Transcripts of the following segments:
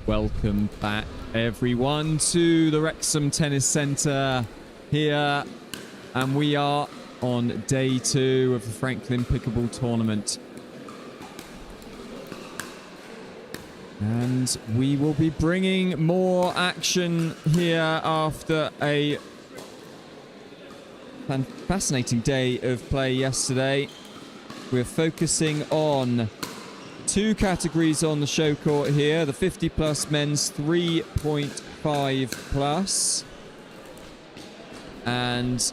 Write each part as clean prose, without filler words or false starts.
Welcome back, everyone, to the Wrexham Tennis Centre here. And we are on day 2 of the Franklin Pickleball Tournament. And we will be bringing more action here after a fascinating day of play yesterday. We're focusing on 2 categories on the show court here. The 50 plus men's 3.5 plus. And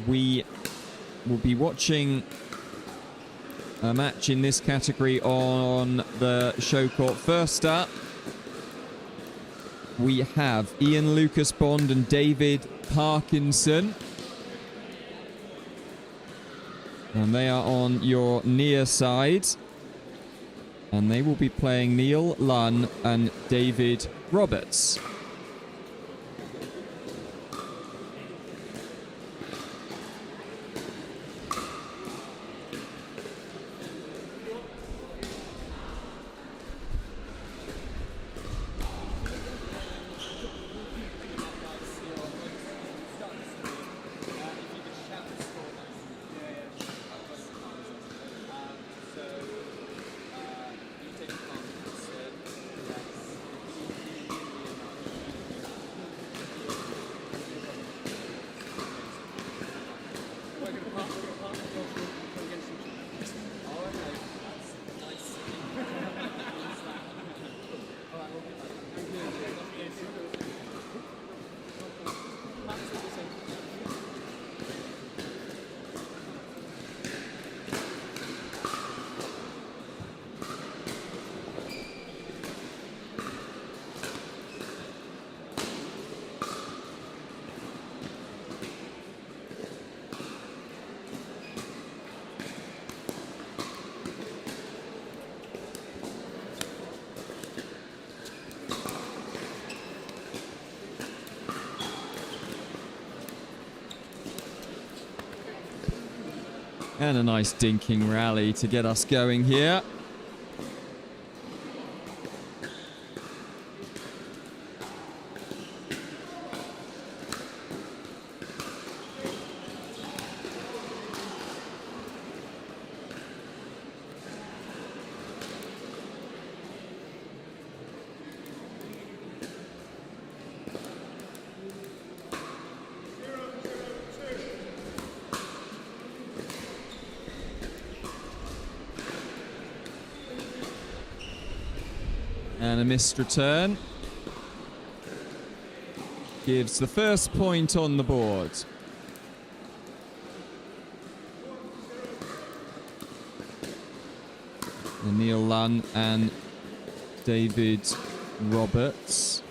we will be watching a match in this category on the show court. First up, we have Ian Lucas Bond and David Parkinson. And they are on your near side. And they will be playing Neil Lunn and David Roberts. And a nice dinking rally to get us going here. And a missed return gives the first point on the board. And Neil Lunn and David Roberts.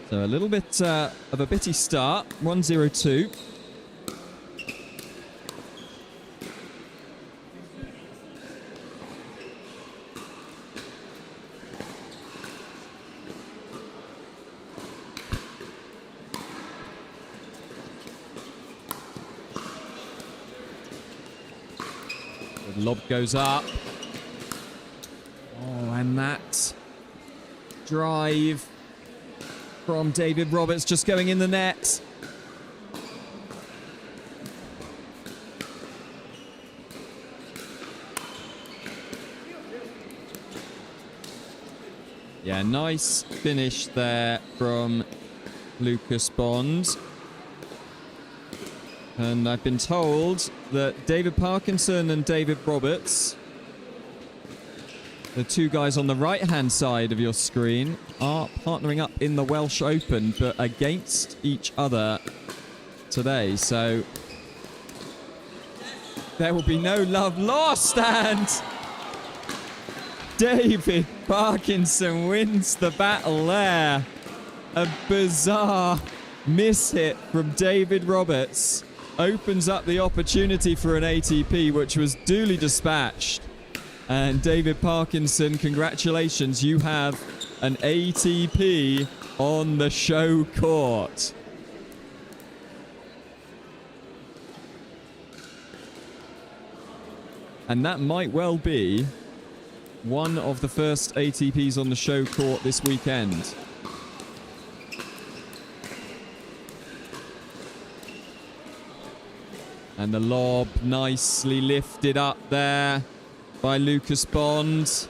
So a little bit of a bitty start, 1-0-2. The lob goes up. drive from David Roberts, just going in the net. Yeah, nice finish there from Lucas Bond. And I've been told that David Parkinson and David Roberts, the two guys on the right-hand side of your screen, are partnering up in the Welsh Open, but against each other today. So there will be no love lost, and David Parkinson wins the battle there. A bizarre miss-hit from David Roberts opens up the opportunity for an ATP, which was duly dispatched. And David Parkinson, congratulations, you have an ATP on the show court. And that might well be one of the first ATPs on the show court this weekend. And the lob nicely lifted up there by Lucas Bond.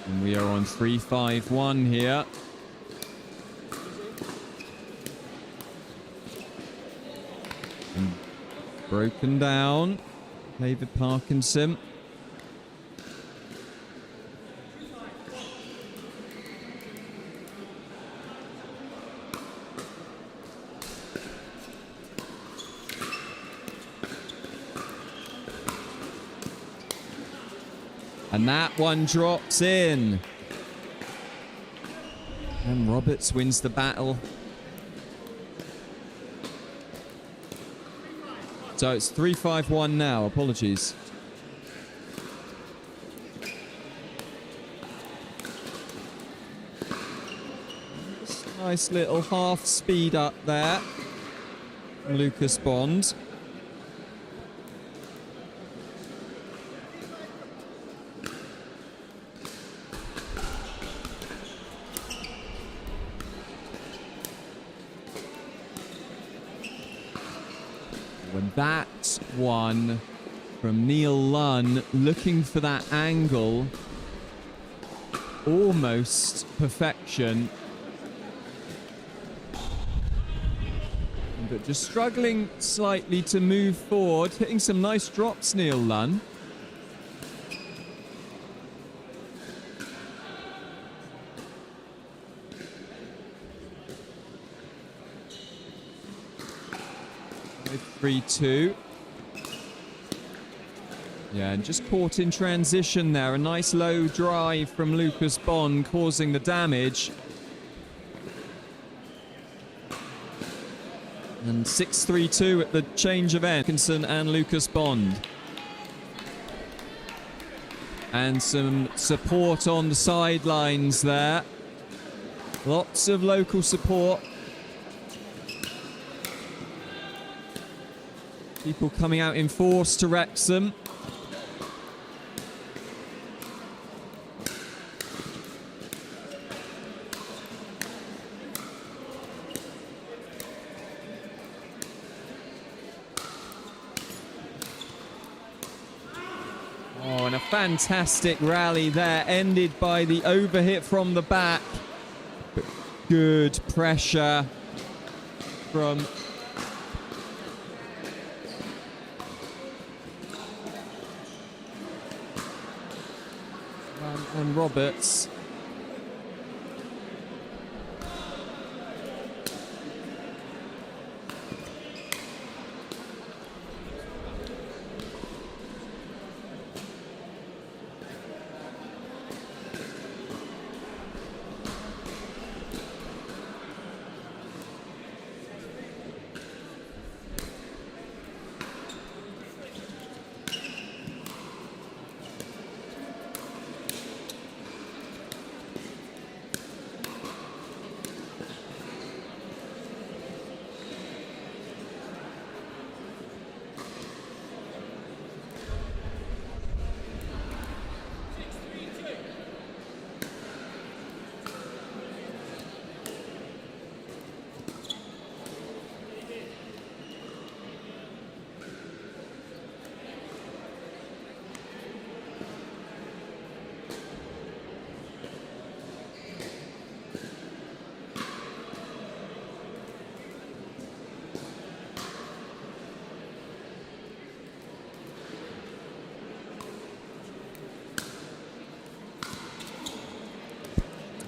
And we are on 3-5-1 here. And broken down. David Parkinson. And that one drops in. And Roberts wins the battle. So it's 3-5-1 now. Apologies. Nice little half speed up there. Lucas Bond. When that one from Neil Lunn, looking for that angle, almost perfection, but just struggling slightly to move forward, hitting some nice drops, Neil Lunn. With 3-2. Yeah, and just caught in transition there. A nice low drive from Lucas Bond causing the damage. And 6-3-2 at the change of end. Atkinson and Lucas Bond. And some support on the sidelines there. Lots of local support. People coming out in force to Wrexham. Oh, and a fantastic rally there, ended by the overhit from the back. But good pressure from and Roberts.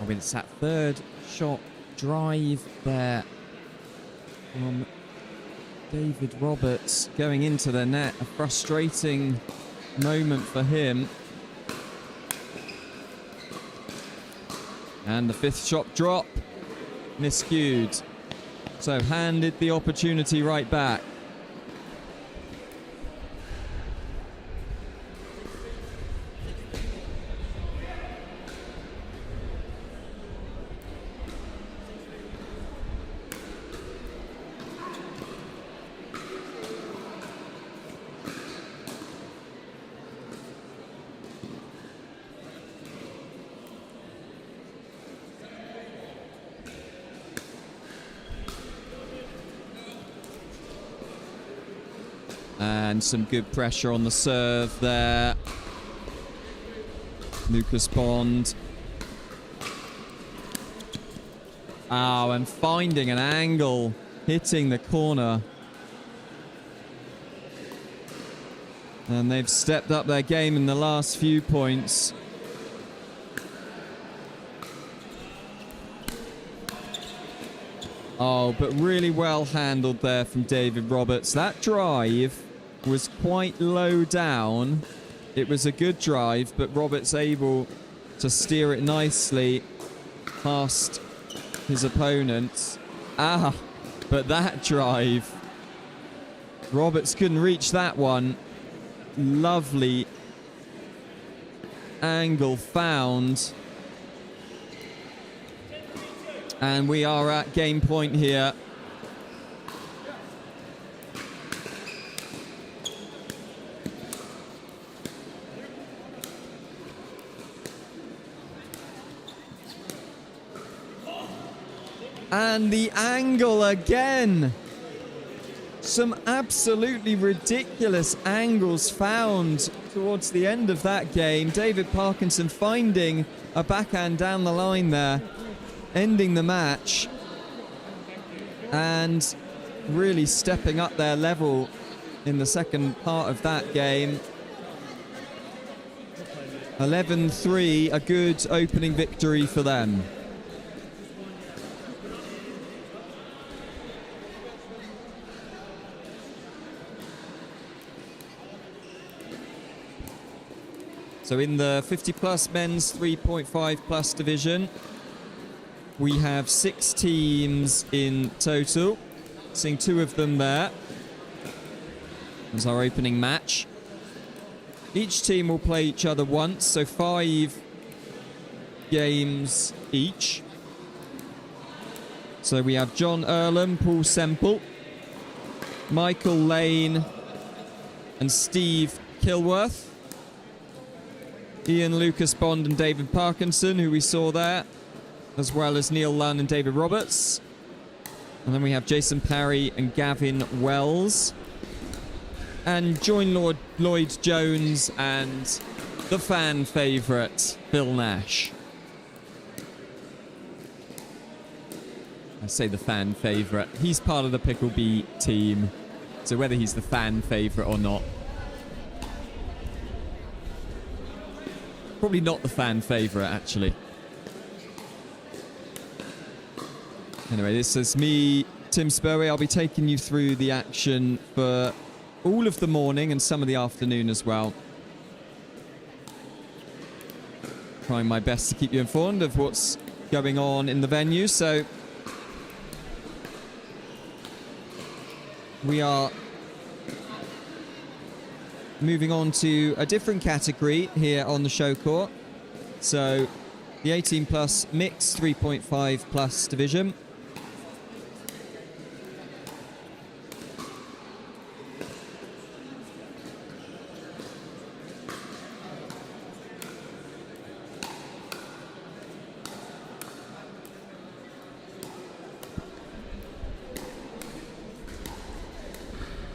Oh, it's that third shot drive there from David Roberts going into the net. A frustrating moment for him. And the fifth shot drop miscued. So handed the opportunity right back. And some good pressure on the serve there. Lucas Bond. Oh, and finding an angle, hitting the corner. And they've stepped up their game in the last few points. Oh, but really well handled there from David Roberts. That drive was quite low down. It was a good drive, but Roberts able to steer it nicely past his opponent. But that drive, Roberts couldn't reach that one. Lovely angle found. And we are at game point here. And the angle again. Some absolutely ridiculous angles found towards the end of that game. David Parkinson finding a backhand down the line there, ending the match. And really stepping up their level in the second part of that game. 11-3, a good opening victory for them. So in the 50-plus men's 3.5-plus division, we have 6 teams in total. Seeing 2 of them there as our opening match. Each team will play each other once, so 5 games each. So we have John Earlham, Paul Semple, Michael Lane, and Steve Kilworth. Ian Lucas Bond and David Parkinson, who we saw there, as well as Neil Lunn and David Roberts. And then we have Jason Parry and Gavin Wells. And join Lloyd Jones and the fan favourite, Phil Nash. I say the fan favourite. He's part of the PickleB team. So whether he's the fan favourite or not. Probably not the fan favourite, actually. Anyway, this is me, Tim Spurway. I'll be taking you through the action for all of the morning and some of the afternoon as well. Trying my best to keep you informed of what's going on in the venue. So we are moving on to a different category here on the show court. So the 18 plus mixed 3.5 plus division.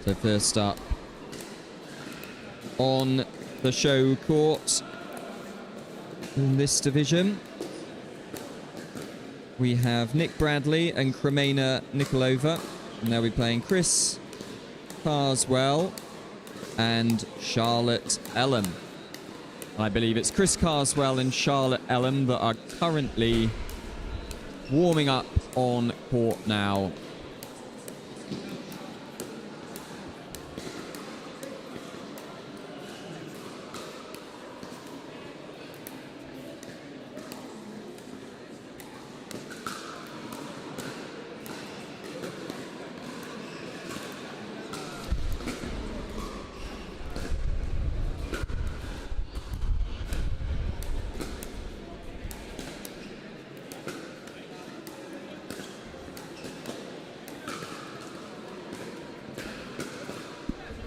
So first up on the show court in this division, we have Nick Bradley and Kremena Nikolova, and they'll be playing Chris Carswell and Charlotte Ellum. I believe it's Chris Carswell and Charlotte Ellum that are currently warming up on court now.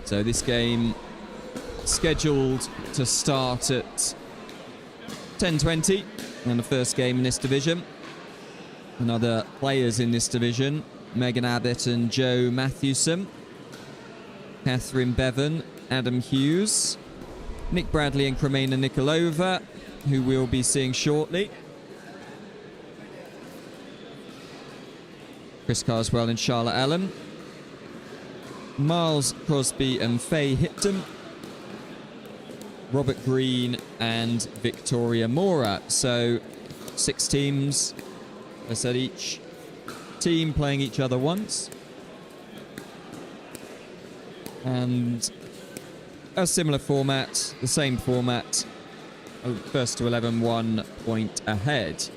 So this game scheduled to start at 10:20, and the first game in this division. And other players in this division: Megan Abbott and Joe Matthewson, Catherine Bevan, Adam Hughes, Nick Bradley and Kremena Nikolova, who we'll be seeing shortly, Chris Carswell and Charlotte Ellum, Miles Crosby and Faye Hipton, Robert Green and Victoria Mora. So 6 teams, I said, each team playing each other once. And a similar format, the same format, first to 11, 1 point ahead.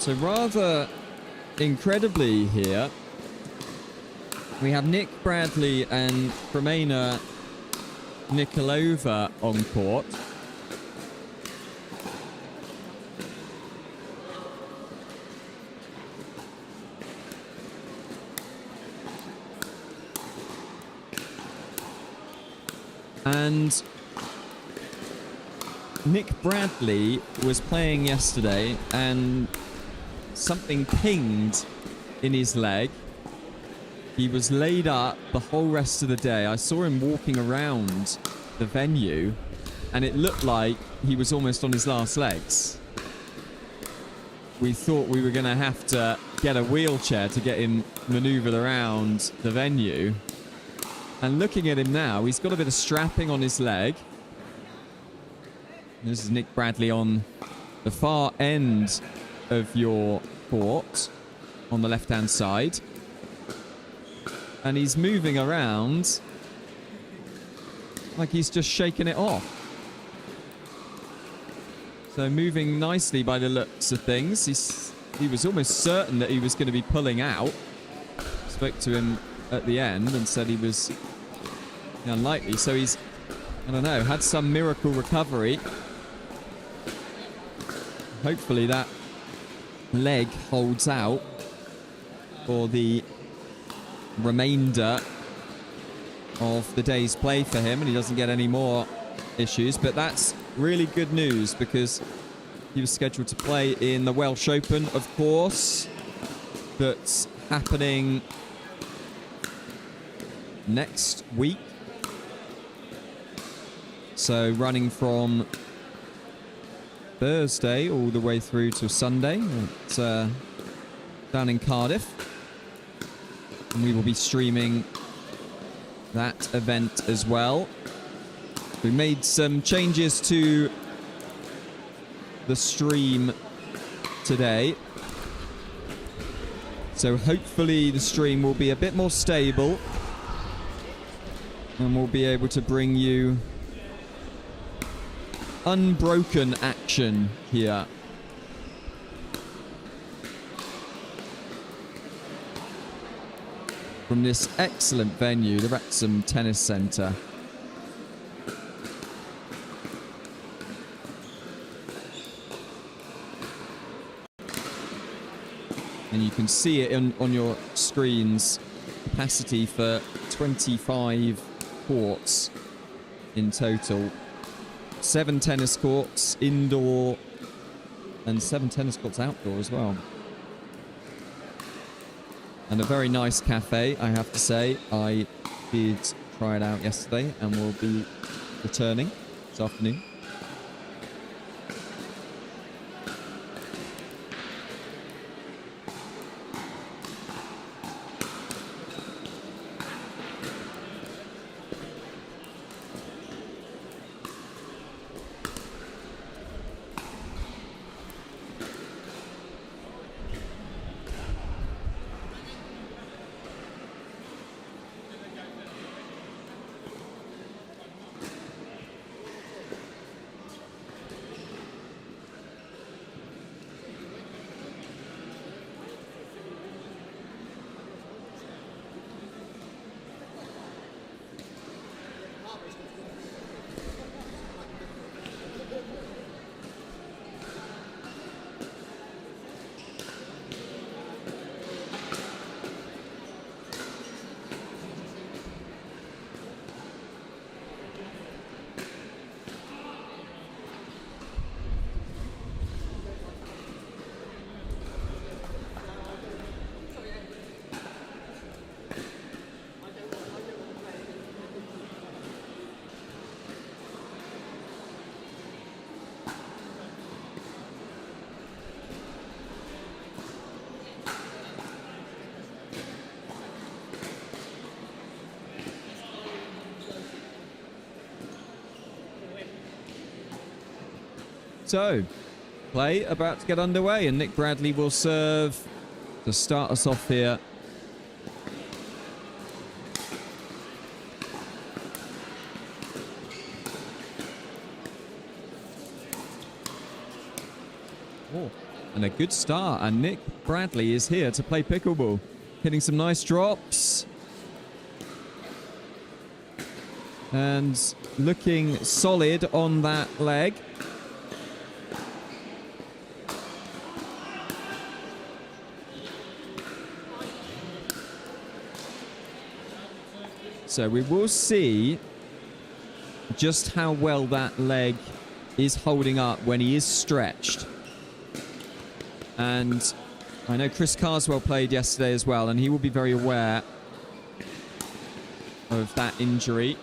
So rather incredibly here, we have Nick Bradley and Romena Nikolova on court. And Nick Bradley was playing yesterday and something pinged in his leg. He was laid up the whole rest of the day. I saw him walking around the venue and it looked like he was almost on his last legs. We thought we were going to have to get a wheelchair to get him maneuvered around the venue. And looking at him now, he's got a bit of strapping on his leg. This is Nick Bradley on the far end of your court on the left-hand side. And he's moving around like he's just shaking it off. So moving nicely by the looks of things. He was almost certain that he was going to be pulling out. Spoke to him at the end and said he was unlikely. So he's, I don't know, had some miracle recovery. Hopefully that leg holds out for the remainder of the day's play for him and he doesn't get any more issues. But that's really good news because he was scheduled to play in the Welsh Open, of course. That's happening next week. So running from Thursday all the way through to Sunday. It's down in Cardiff. And we will be streaming that event as well. We made some changes to the stream today. So hopefully the stream will be a bit more stable. And we'll be able to bring you unbroken action here. From this excellent venue, the Wrexham Tennis Centre. And you can see it on your screens. Capacity for 25 courts in total. 7 tennis courts indoor and 7 tennis courts outdoor as well. And a very nice cafe, I have to say. I did try it out yesterday and will be returning this afternoon. So, play about to get underway, and Nick Bradley will serve to start us off here. Oh, And a good start. And Nick Bradley is here to play pickleball. Hitting some nice drops. And looking solid on that leg. So we will see just how well that leg is holding up when he is stretched. And I know Chris Carswell played yesterday as well, and he will be very aware of that injury.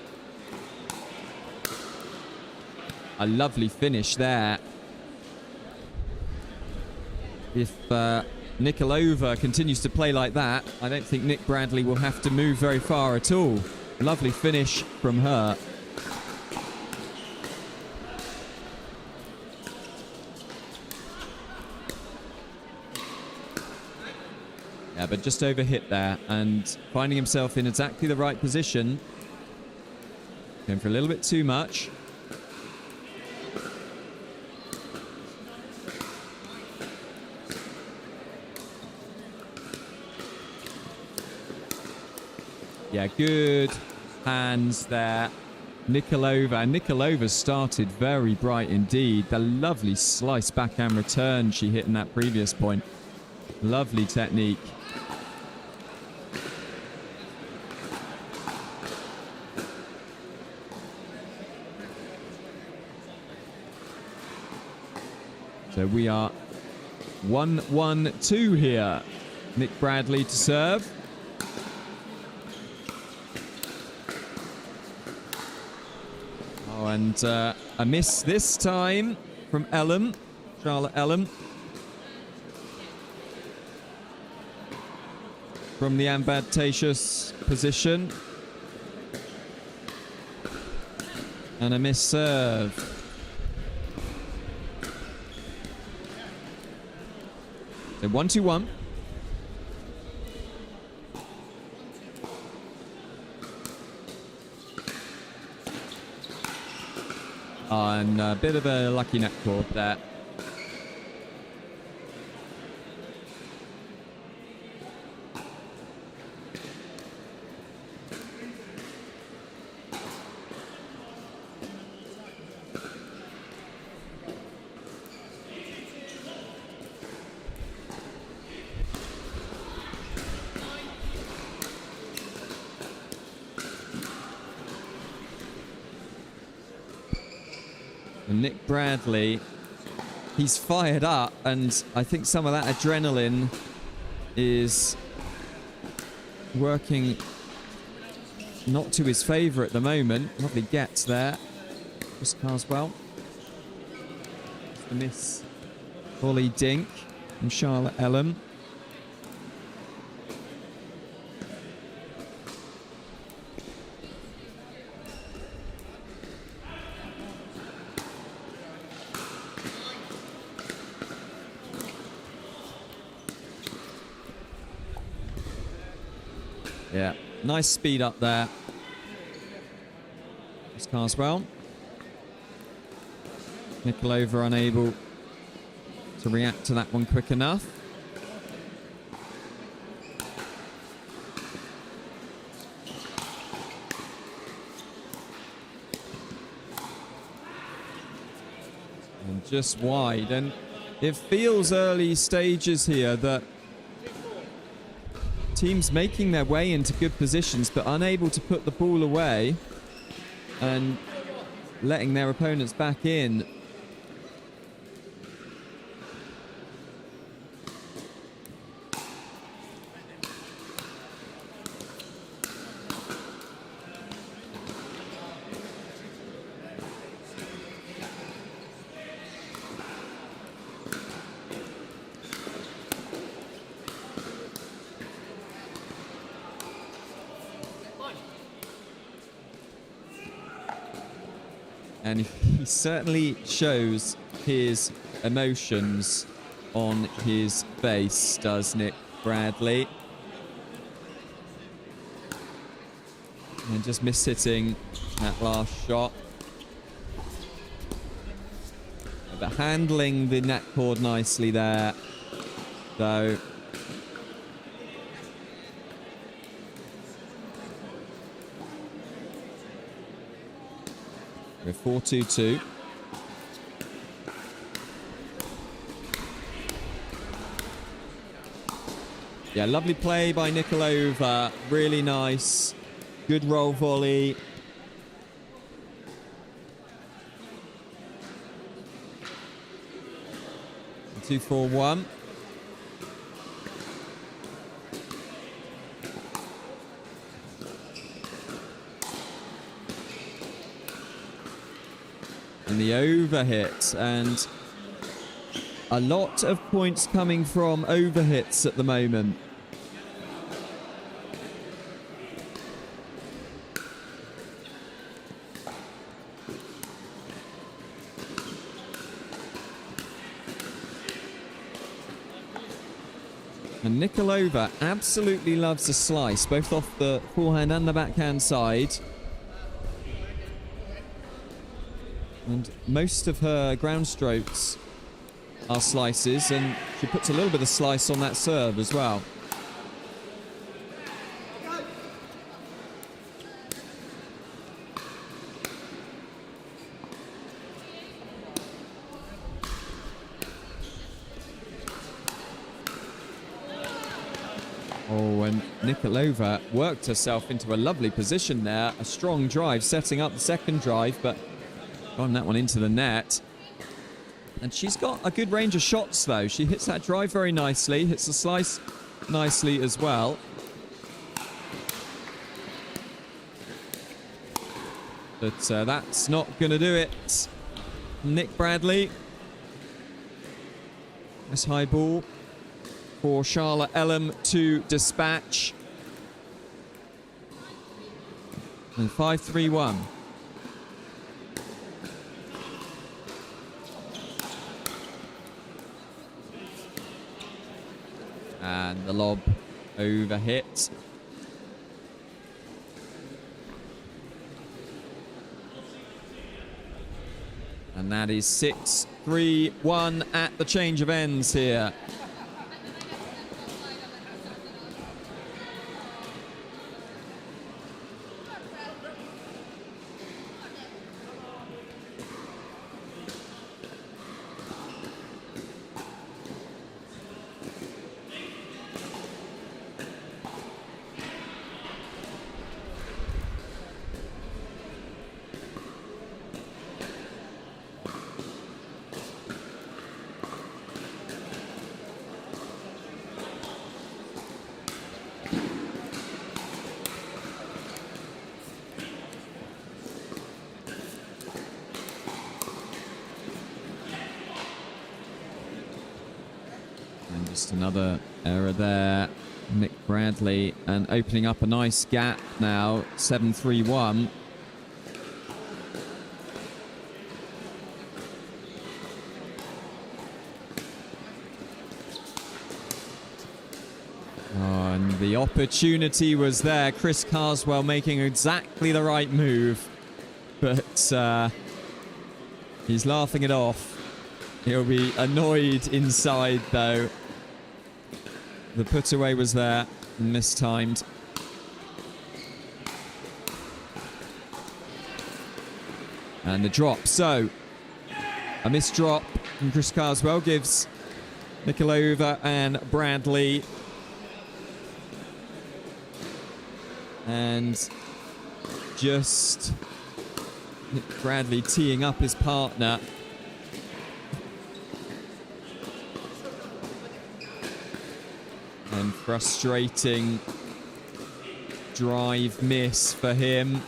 A lovely finish there. If Nikolova continues to play like that, I don't think Nick Bradley will have to move very far at all. Lovely finish from her. Yeah, but just overhit there and finding himself in exactly the right position. Going for a little bit too much. Yeah, good hands there. Nikolova started very bright indeed. The lovely slice backhand return she hit in that previous point. Lovely technique. So we are 1-1-2 here. Nick Bradley to serve. Oh, and a miss this time from Ellen, Charlotte Ellen. From the advantageous position. And a miss serve. So 1-2-1. And a bit of a lucky net cord there. And Nick Bradley, he's fired up, and I think some of that adrenaline is working not to his favour at the moment. Lovely gets there. Chris Carswell. The miss volley dink from Charlotte Ellen. Yeah, nice speed up there. Chris Carswell. Nikolova unable to react to that one quick enough. And just wide. And it feels early stages here that teams making their way into good positions but unable to put the ball away and letting their opponents back in. And he certainly shows his emotions on his face, does Nick Bradley. And just miss-hitting that last shot. but handling the net cord nicely there. So we're 4-2-2. Yeah, lovely play by Nikolova. Really nice. Good roll volley. Two, 4-1. And the overhit, and a lot of points coming from overhits at the moment. And Nikolova absolutely loves a slice, both off the forehand and the backhand side. And most of her ground strokes are slices, and she puts a little bit of slice on that serve as well. Oh, and Nikolova worked herself into a lovely position there. A strong drive, setting up the second drive, but gotten that one into the net. And she's got a good range of shots, though. She hits that drive very nicely, hits the slice nicely as well. But that's not going to do it. Nick Bradley. Nice high ball for Charlotte Elam to dispatch. And 5-3-1. And the lob over hit. And that is 6-3-1 at the change of ends here. Just another error there. Nick Bradley, and opening up a nice gap now. 7-3-1. Oh, and the opportunity was there. Chris Carswell making exactly the right move. But he's laughing it off. He'll be annoyed inside, though. The put away was there, mistimed. And the drop. So, a missed drop from Chris Carswell gives Nikolova and Bradley. And just Bradley teeing up his partner. And frustrating drive miss for him.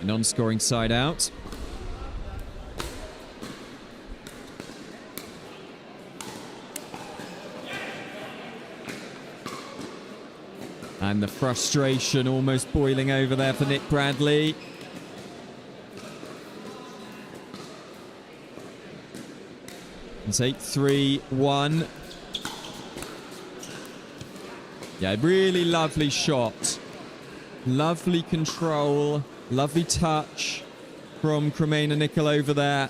Non-scoring side out. And the frustration almost boiling over there for Nick Bradley. It's 8-3-1. Yeah, really lovely shot. Lovely control. Lovely touch from Kremena Nikolova there.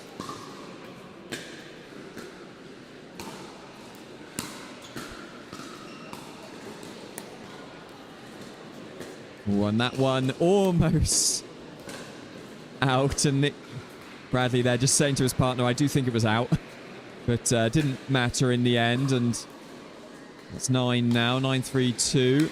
And that one almost out. And Nick Bradley there just saying to his partner, I do think it was out. But didn't matter in the end. And that's 9 now. 9-3-2.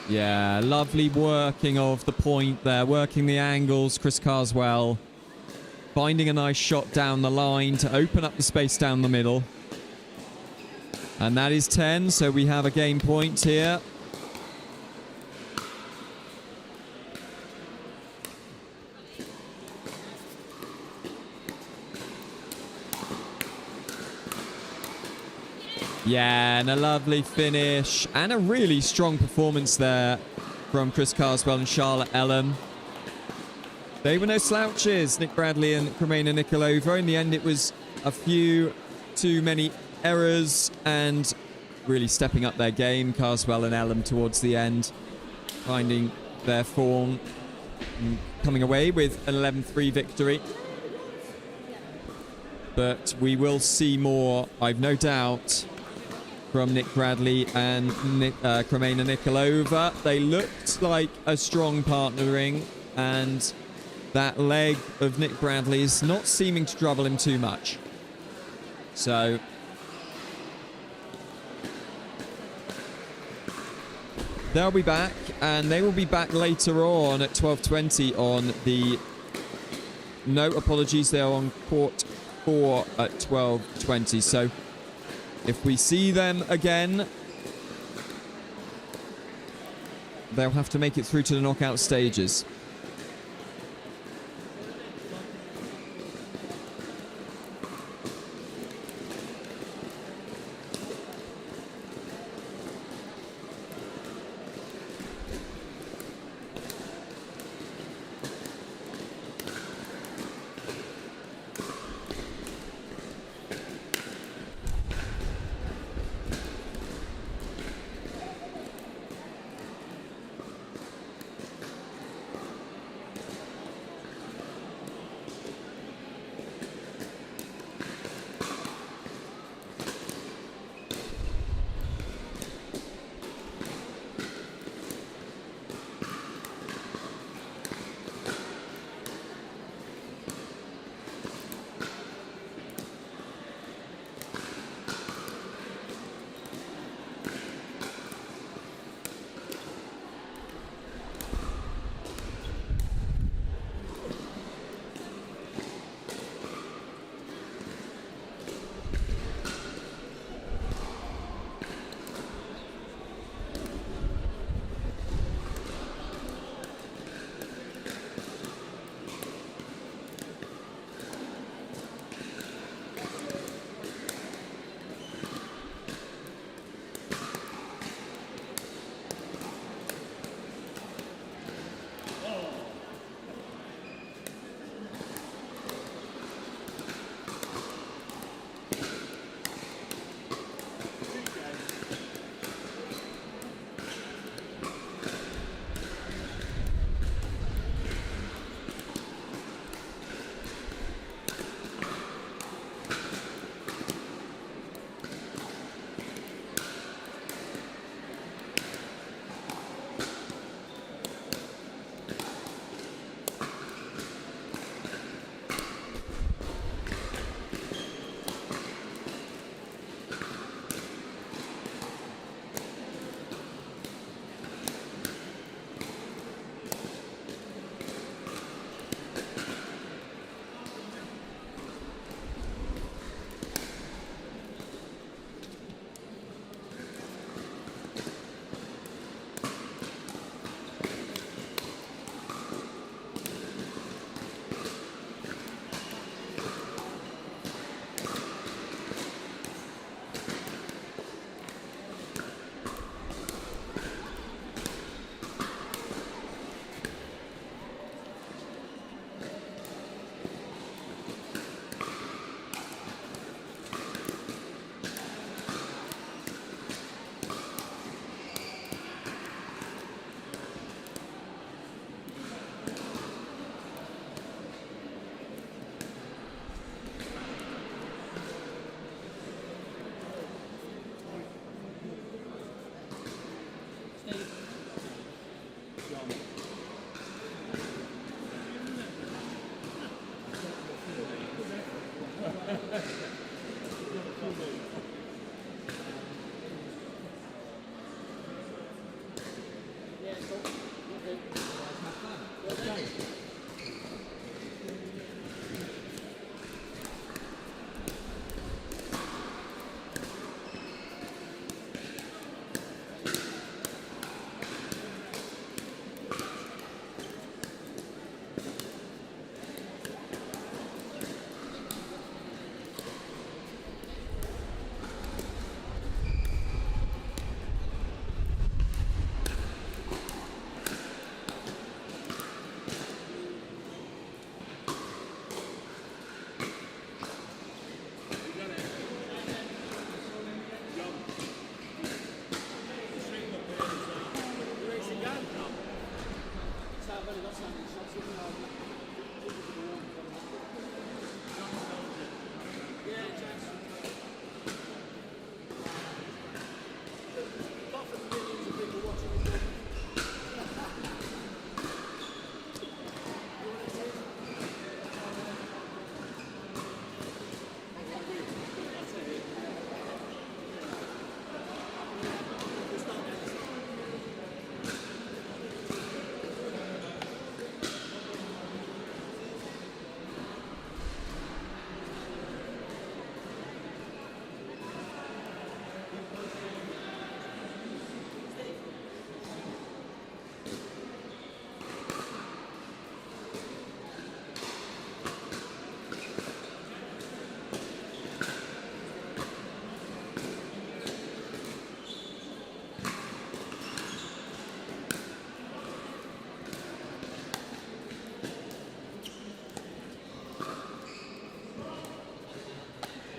Yeah, lovely working of the point there. Working the angles. Chris Carswell finding a nice shot down the line to open up the space down the middle. And that is 10, so we have a game point here. Yeah, and a lovely finish. And a really strong performance there from Chris Carswell and Charlotte Ellum. They were no slouches, Nick Bradley and Kremena Nikolova. In the end, it was a few too many errors and really stepping up their game. Carswell and Ellum towards the end, finding their form, coming away with an 11-3 victory. But we will see more, I've no doubt, from Nick Bradley and Kremena Nikolova. They looked like a strong partnering, and that leg of Nick Bradley's not seeming to trouble him too much. So they'll be back, and they will be back later on at 12:20 on the... No, apologies, they are on court 4 at 12:20. So if we see them again, they'll have to make it through to the knockout stages.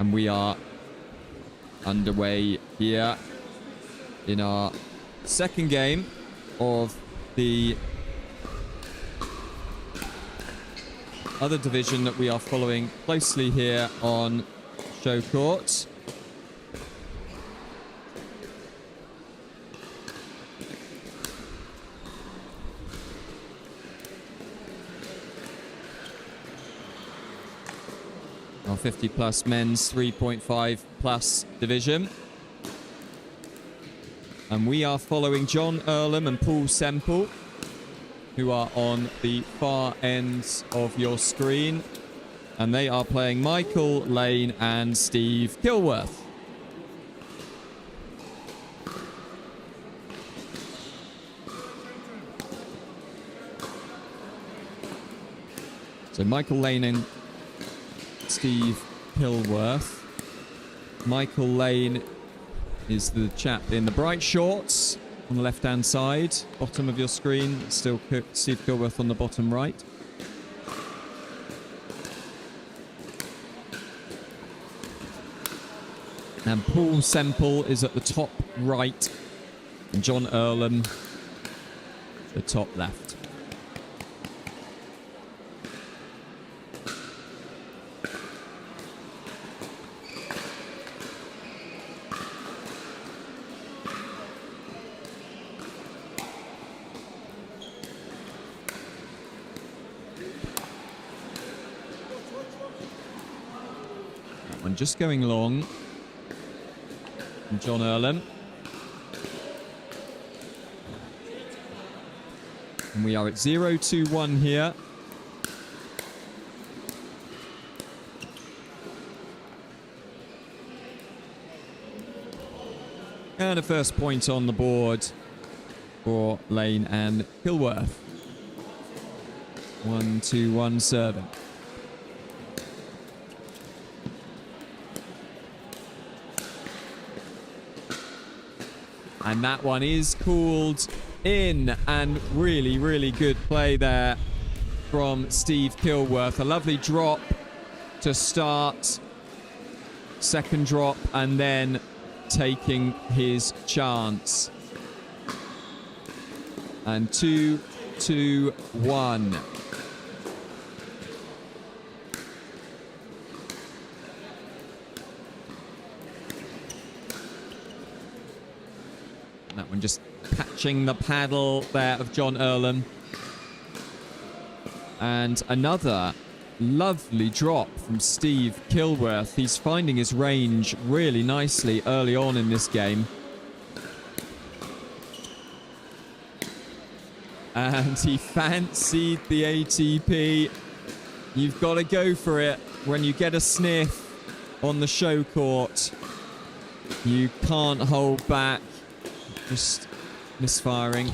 And we are underway here in our second game of the other division that we are following closely here on Show Court. Our 50 plus men's 3.5 plus division. And we are following John Earlham and Paul Semple, who are on the far ends of your screen. And they are playing Michael Lane and Steve Kilworth. So Michael Lane and Steve Kilworth. Michael Lane is the chap in the bright shorts on the left-hand side, bottom of your screen. Still Steve Kilworth on the bottom right. And Paul Semple is at the top right, and John Earlham the top left. Just going long. And John Earlham. And we are at 0-2-1 here. And a first point on the board for Lane and Kilworth. 1-2-1 serving. And that one is called in. And really, really good play there from Steve Kilworth. A lovely drop to start. Second drop and then taking his chance. And 2-2-1. That one just catching the paddle there of John Earlham. And another lovely drop from Steve Kilworth. He's finding his range really nicely early on in this game. And he fancied the ATP. You've got to go for it when you get a sniff on the show court. You can't hold back. Just misfiring.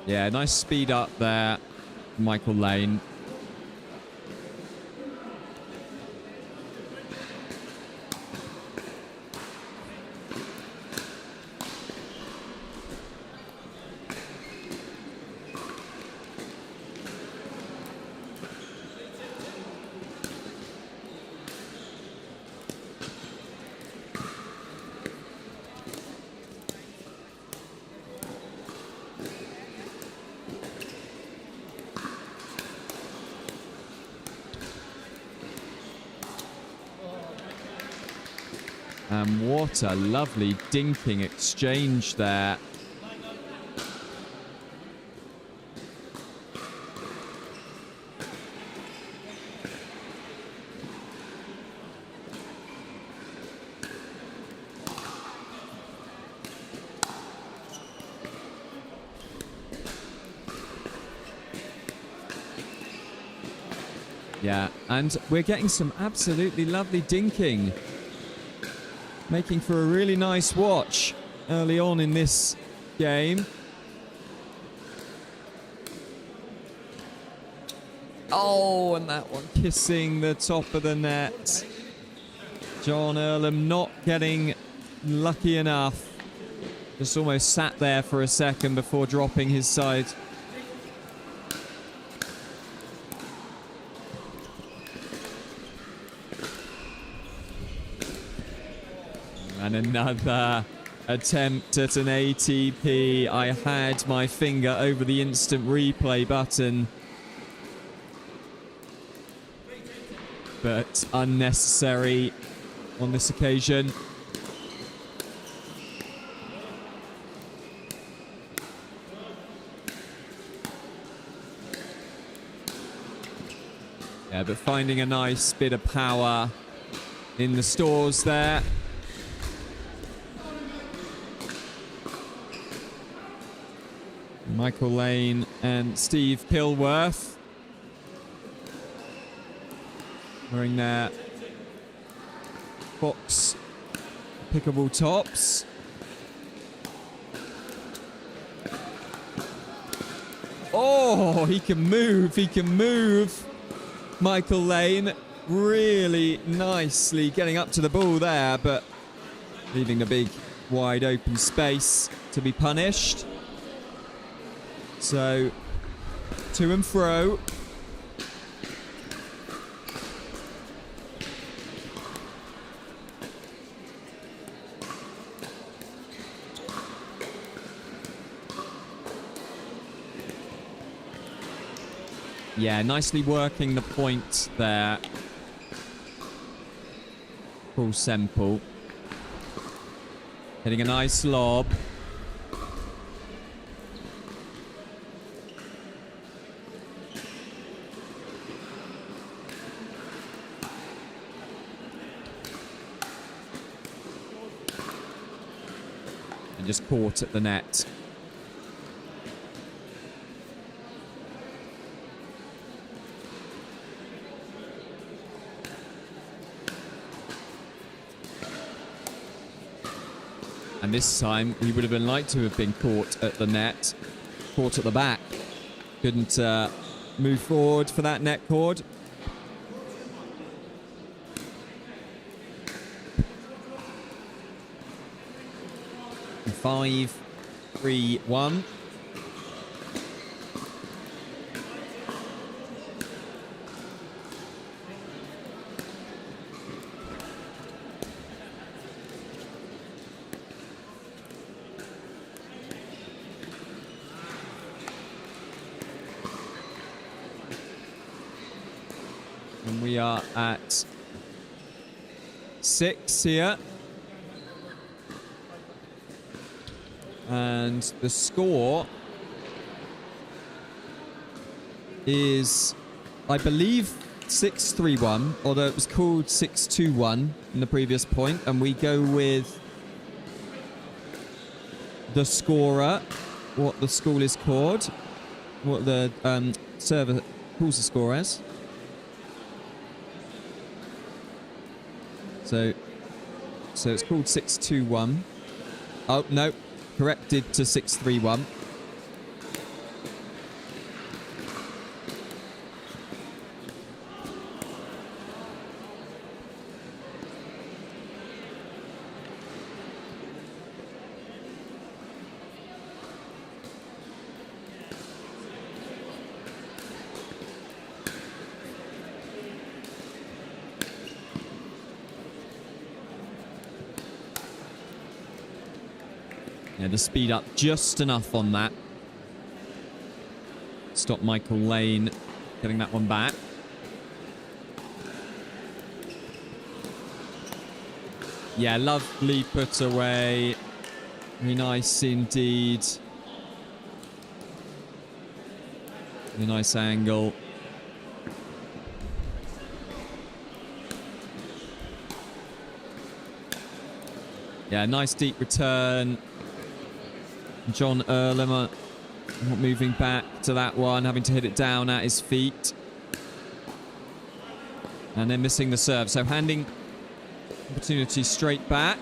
Yeah, nice speed up there, Michael Lane. And what a lovely dinking exchange there. Yeah, and we're getting some absolutely lovely dinking. Making for a really nice watch early on in this game. Oh, and that one kissing the top of the net. John Earlham not getting lucky enough. Just almost sat there for a second before dropping his side. And another attempt at an ATP. I had my finger over the instant replay button, but unnecessary on this occasion. Yeah, but finding a nice bit of power in the stores there. Michael Lane and Steve Kilworth wearing their Fox Pickleball tops. Oh, he can move. Michael Lane really nicely getting up to the ball there, but leaving the big wide open space to be punished. So, to and fro. Yeah, nicely working the point there. Paul Semple. Hitting a nice lob. Just caught at the net. And this time he would have been like to have been caught at the net, caught at the back. Couldn't move forward for that net cord. Five, 3, 1. And we are at 6 here. And the score is, I believe, 6-3-1, although it was called 6-2-1 in the previous point. And we go with the scorer, what the school is called, what the server calls the score as. So it's called 6-2-1. Oh, no. Corrected to 6-3-1. Yeah, the speed up just enough on that. Stop Michael Lane getting that one back. Yeah, lovely put away. Very nice indeed. Very nice angle. Yeah, nice deep return. John Erlemer not moving back to that one, having to hit it down at his feet. And then missing the serve. So handing opportunity straight back.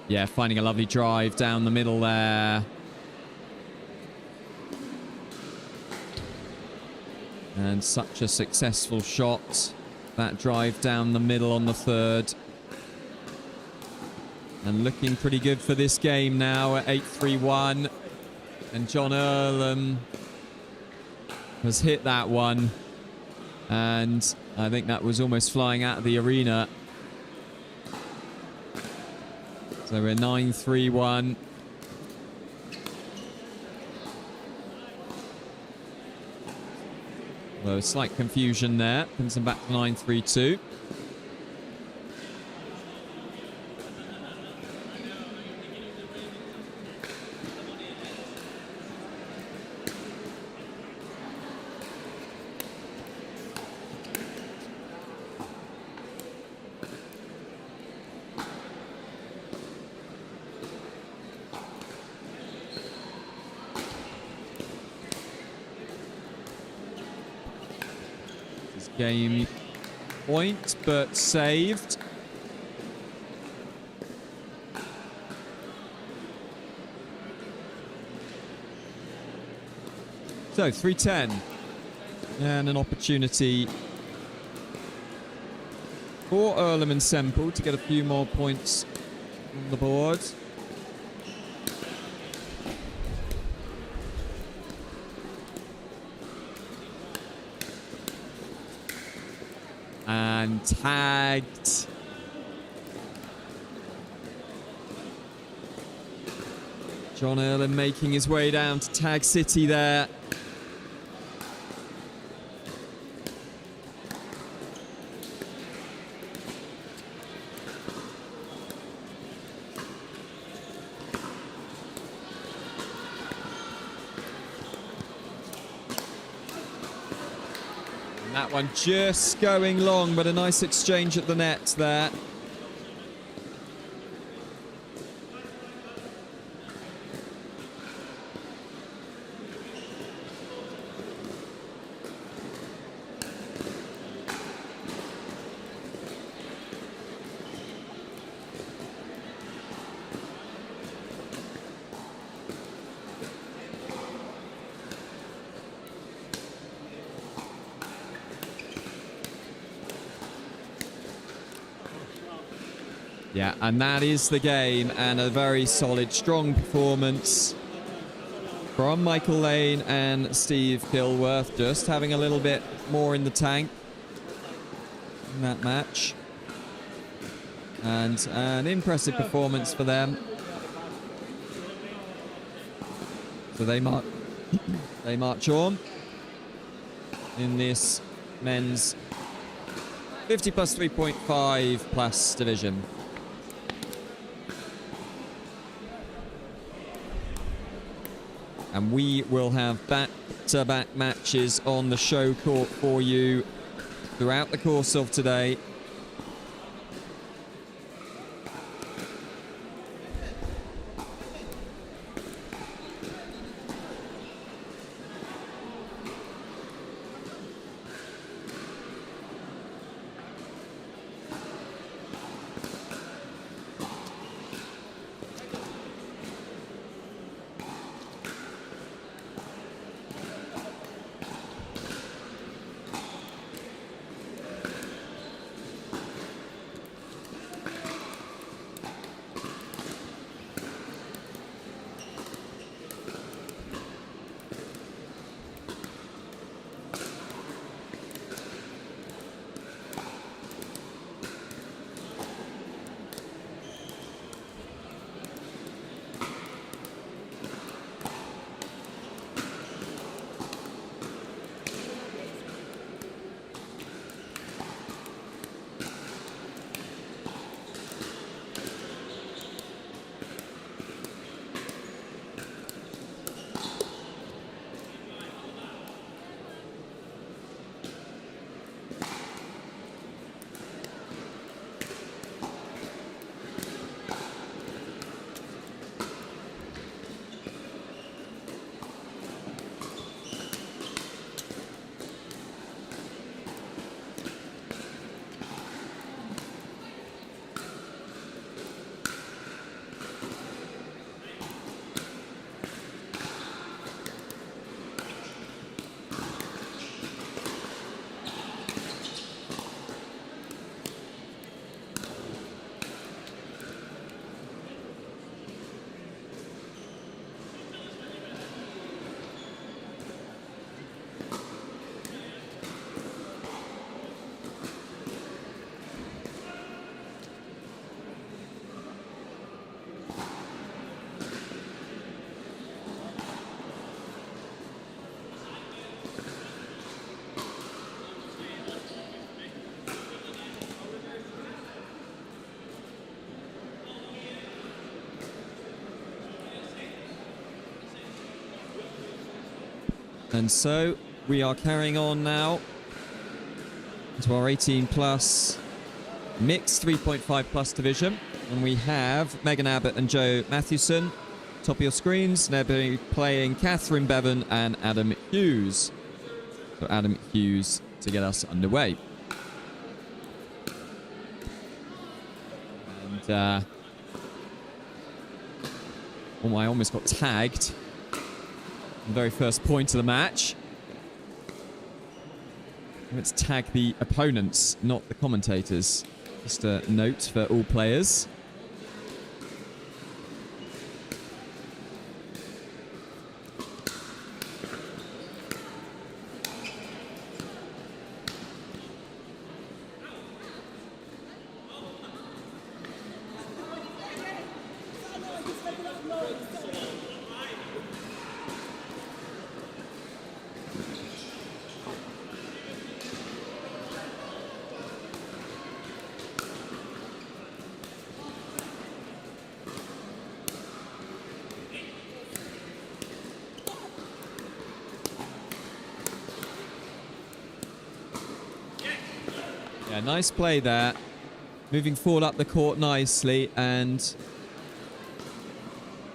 Yeah, finding a lovely drive down the middle there. And such a successful shot. That drive down the middle on the third. And looking pretty good for this game now at 8-3-1. And John Earlham has hit that one. And I think that was almost flying out of the arena. So we're 9-3-1. Well, a slight confusion there. Brings them back to 9-3-2. Game point, but saved. So 3-10. And an opportunity for Earlham and Semple to get a few more points on the board. And tagged. John Earlham making his way down to Tag City there. That one just going long, but a nice exchange at the net there. Yeah, and that is the game, and a very solid, strong performance from Michael Lane and Steve Kilworth, just having a little bit more in the tank in that match. And an impressive performance for them. So they march on in this men's 50 plus 3.5 plus division. And we will have back-to-back matches on the show court for you throughout the course of today. And so we are carrying on now to our 18 plus mixed 3.5 plus division. And we have Megan Abbott and Joe Mathewson. Top of your screens. They'll be playing Catherine Bevan and Adam Hughes. So Adam Hughes to get us underway. And oh, I almost got tagged. The very first point of the match. Let's tag the opponents, not the commentators. Just a note for all players. Yeah, nice play there. Moving forward up the court nicely, and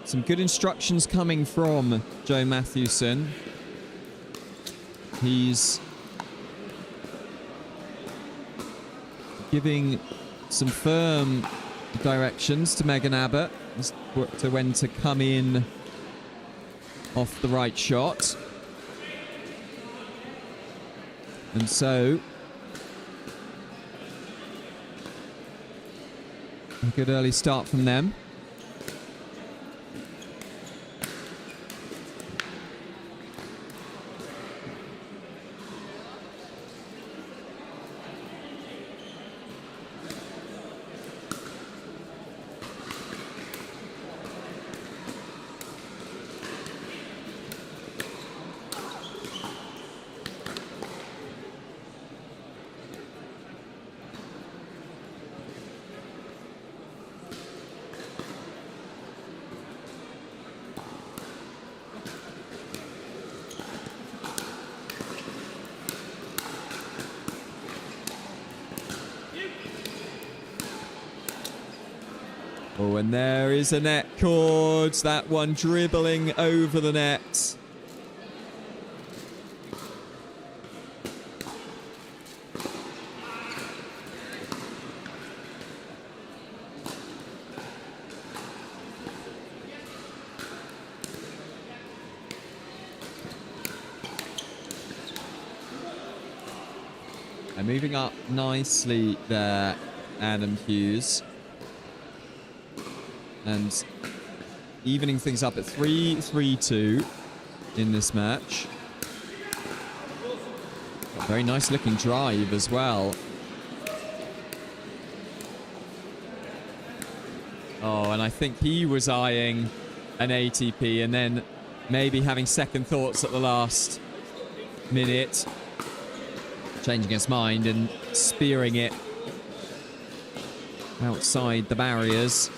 some good instructions coming from Joe Mathewson. He's giving some firm directions to Megan Abbott as to when to come in off the right shot. And so a good early start from them. Oh, and there is a net cord. That one dribbling over the net. And moving up nicely there, Adam Hughes. And evening things up at 3-3-2 in this match. A very nice looking drive as well. Oh, and I think he was eyeing an ATP and then maybe having second thoughts at the last minute. Changing his mind and spearing it outside the barriers.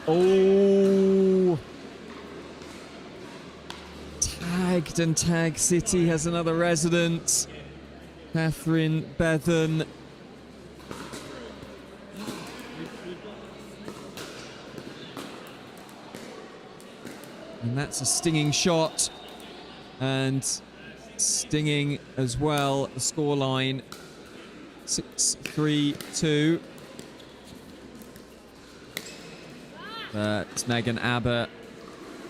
Oh, tagged, and Tag City has another resident. Catherine Bevan. And that's a stinging shot. And stinging as well, the scoreline 6-3-2. But Megan Abbott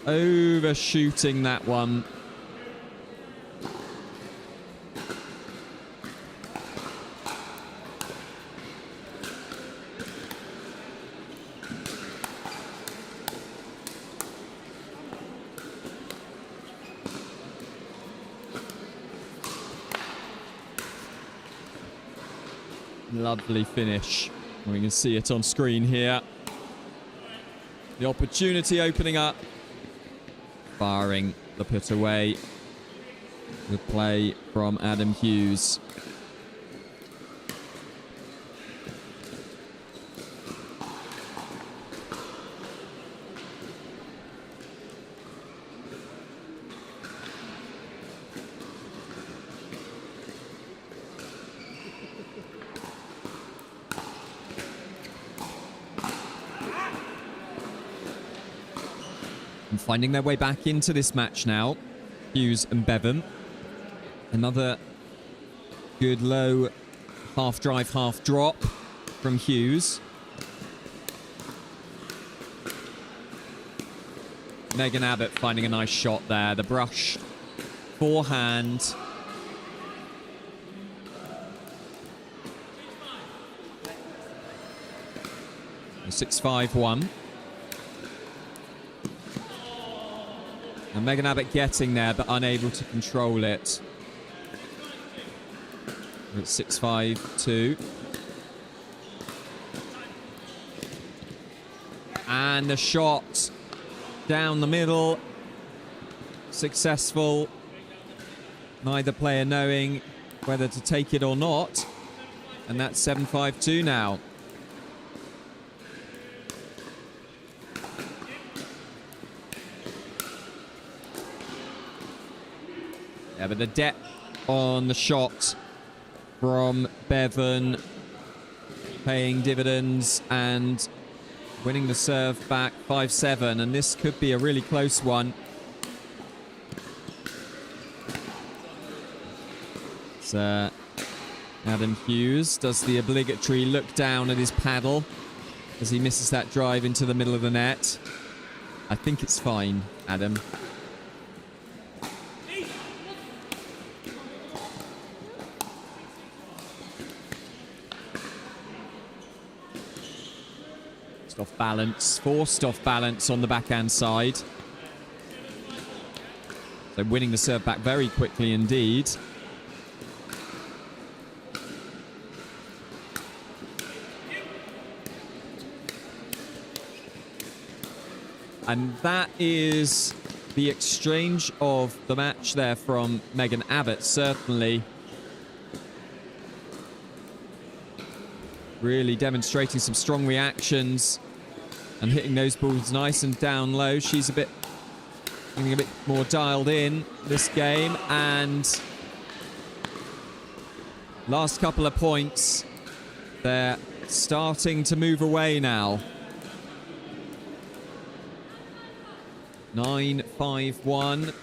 overshooting that one. Lovely finish. We can see it on screen here. The opportunity opening up. Firing the put away. Good play from Adam Hughes. Finding their way back into this match now, Hughes and Bevan. Another good low half drive, half drop from Hughes. Megan Abbott finding a nice shot there. The brush forehand. A 6-5-1. And Megan Abbott getting there, but unable to control it. It's 6-5-2. And the shot down the middle. Successful. Neither player knowing whether to take it or not. And that's 7-5-2 now. Yeah, but the depth on the shot from Bevan paying dividends and winning the serve back 5-7, and this could be a really close one. So Adam Hughes does the obligatory look down at his paddle as he misses that drive into the middle of the net. I think it's fine, Adam. Off balance, forced off balance on the backhand side. So winning the serve back very quickly indeed. And that is the exchange of the match there from Megan Abbott, certainly. Really demonstrating some strong reactions and hitting those balls nice and down low. She's getting a bit more dialed in this game. And last couple of points, they're starting to move away now. 9-5-1.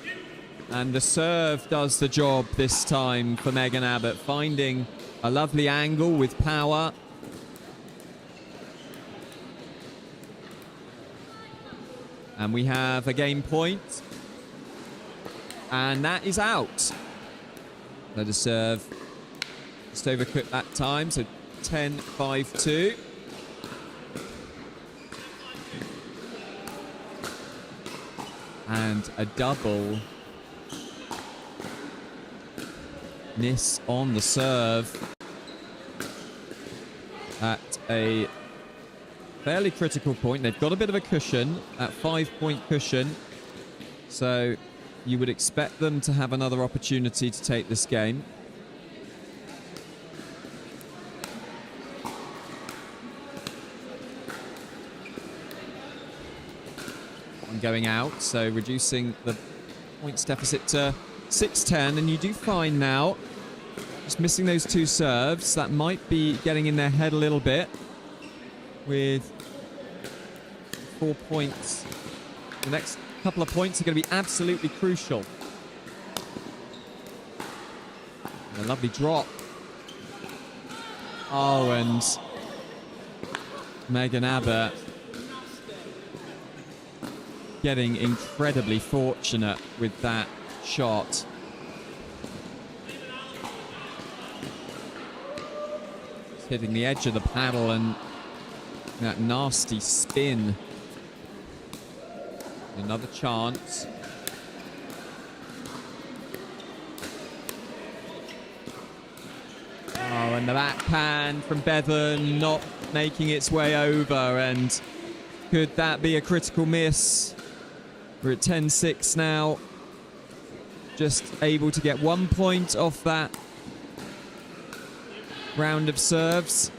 And the serve does the job this time for Megan Abbott, finding a lovely angle with power. And we have a game point. And that is out. Let us serve. Just overcooked that time. So 10-5-2. And a double miss on the serve at a fairly critical point. They've got a bit of a cushion, at 5-point cushion. So you would expect them to have another opportunity to take this game. One going out, so reducing the points deficit to 6-10. And you do find now, just missing those two serves, that might be getting in their head a little bit. With 4 points. The next couple of points are going to be absolutely crucial. And a lovely drop. Oh, and Megan Abbott getting incredibly fortunate with that shot. Just hitting the edge of the paddle and that nasty spin. Another chance. Oh, and the backhand from Bevan not making its way over, and could that be a critical miss? We're at 10-6 now. Just able to get 1 point off that round of serves.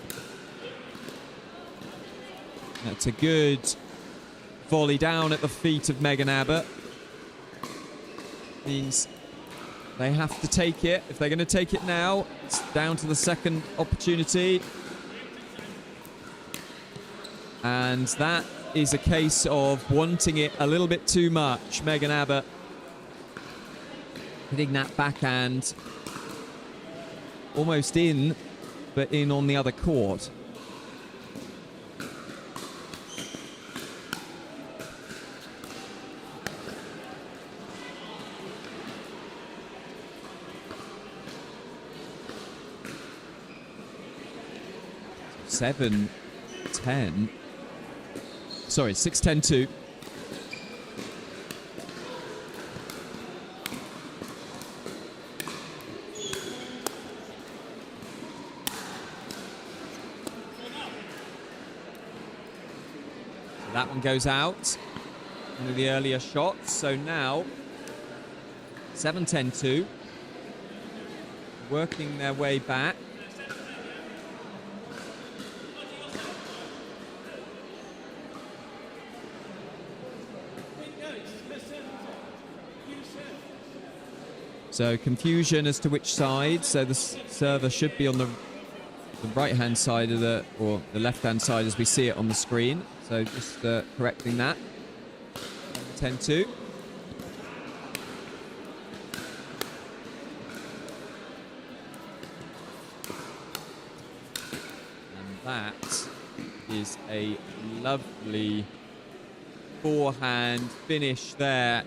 That's a good volley down at the feet of Megan Abbott. Means they have to take it. If they're going to take it now, it's down to the second opportunity. And that is a case of wanting it a little bit too much. Megan Abbott hitting that backhand almost in, but in on the other court. Seven, 10. Sorry, 6-10-2. That one goes out. One of the earlier shots. So now 7-10-2. Working their way back. So confusion as to which side. So the server should be on the right-hand side of or the left-hand side as we see it on the screen. So just correcting that. 10-2. And that is a lovely forehand finish there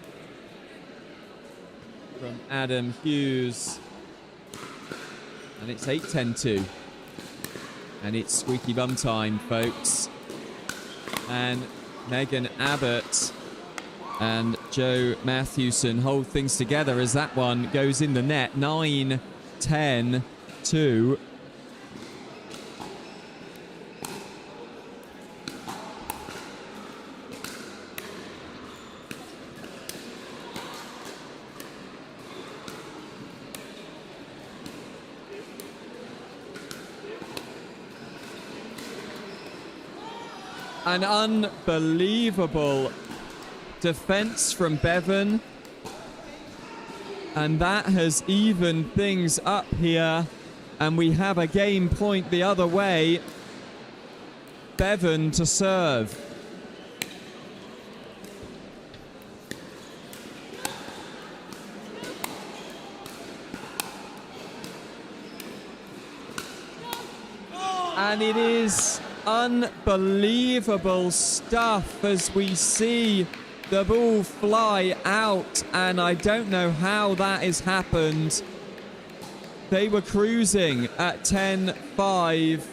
from Adam Hughes. And it's 8-10-2. And it's squeaky bum time, folks. And Megan Abbott and Joe Matthewson hold things together as that one goes in the net. 9-10-2. An unbelievable defense from Bevan. And that has evened things up here. And we have a game point the other way. Bevan to serve. And it is unbelievable stuff as we see the ball fly out, and I don't know how that has happened. They were cruising at 10-5.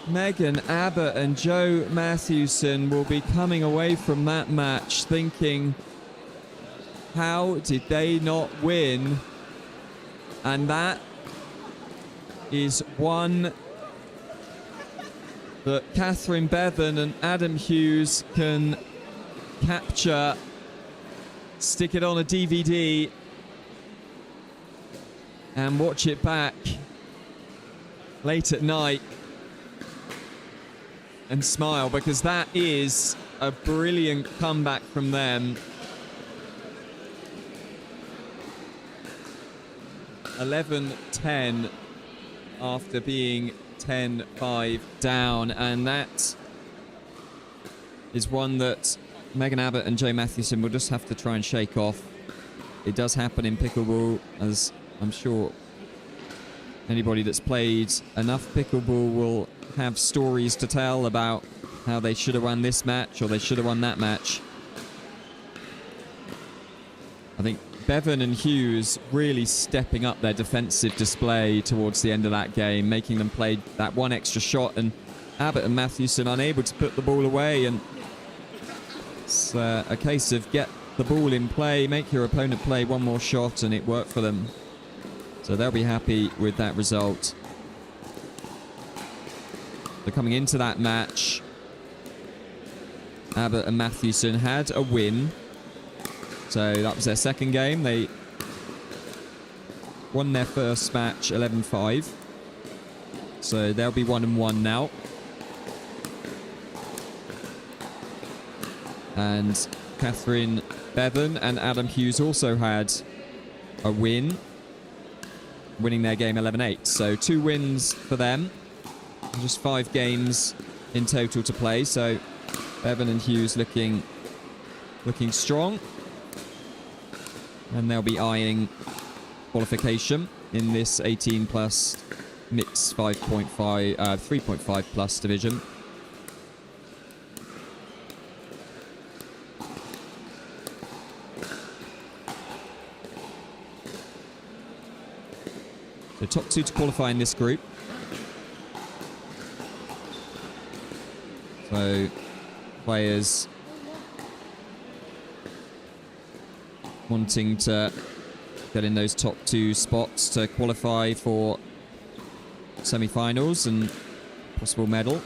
Megan Abbott and Joe Matthewson will be coming away from that match thinking, how did they not win? And that is one that Catherine Bevan and Adam Hughes can capture, stick it on a DVD and watch it back late at night and smile, because that is a brilliant comeback from them. 11-10 after being 10-5 down, and that is one that Megan Abbott and Joe Matthewson will just have to try and shake off. It does happen in pickleball, as I'm sure anybody that's played enough pickleball will have stories to tell about how they should have won this match or they should have won that match. I think Bevan and Hughes really stepping up their defensive display towards the end of that game, making them play that one extra shot, and Abbott and Matthewson unable to put the ball away. And it's a case of get the ball in play, make your opponent play one more shot, and it worked for them. So they'll be happy with that result. So coming into that match, Abbott and Matthewson had a win. So that was their second game. They won their first match 11-5. So they'll be 1-1 now. And Catherine Bevan and Adam Hughes also had a win, winning their game 11-8. So 2 wins for them. Just 5 games in total to play. So Bevan and Hughes looking strong. And they'll be eyeing qualification in this 18 plus mixed 3.5 plus division. The top 2 to qualify in this group. So players wanting to get in those top 2 spots to qualify for semi-finals and possible medal.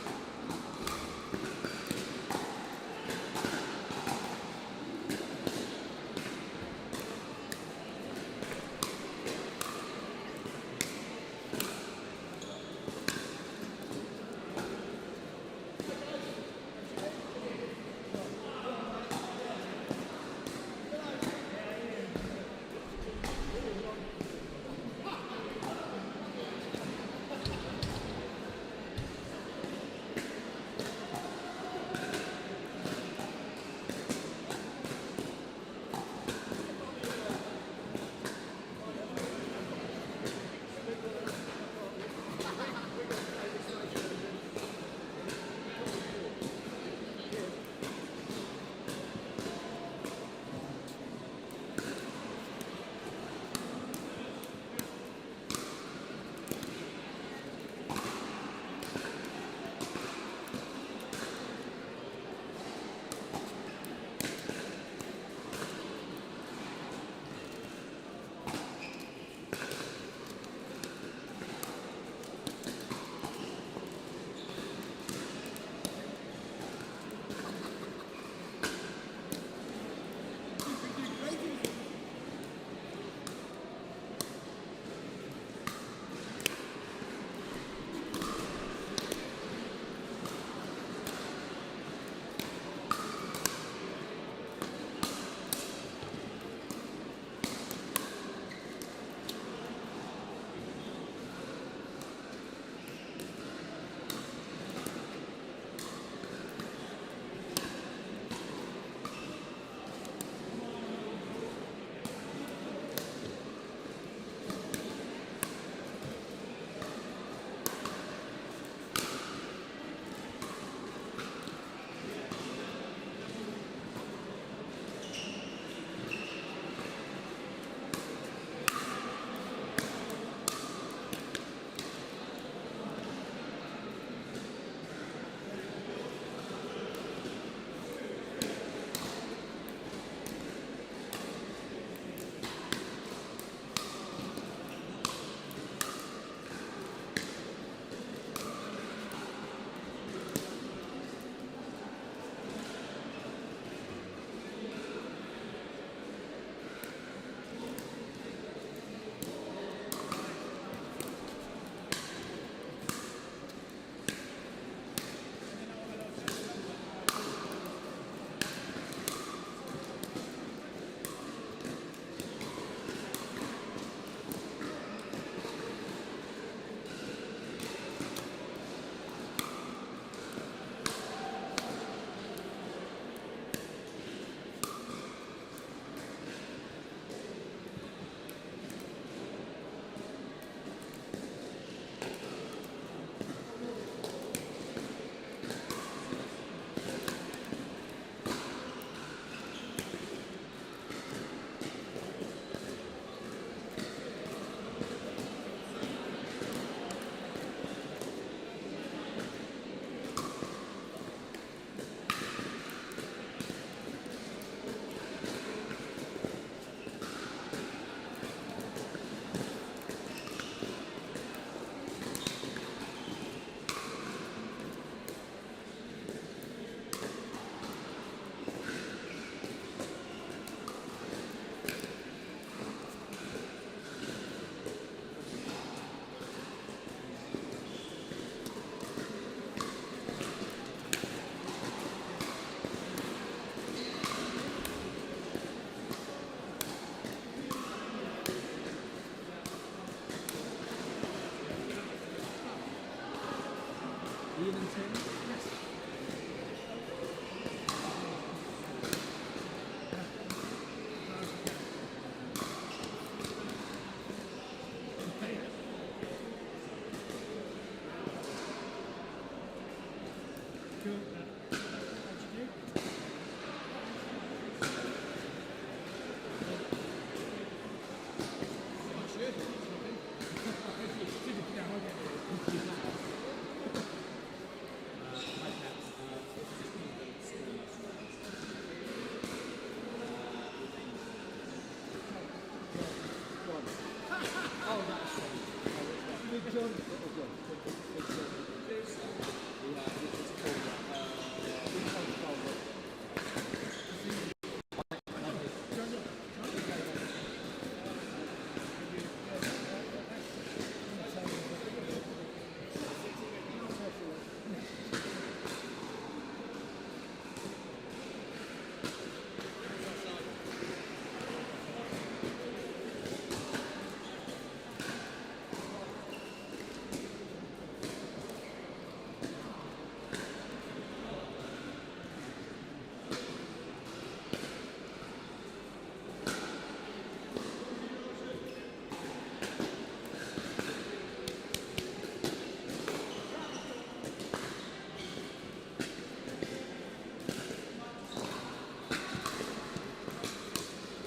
Ian and Tim? Yes.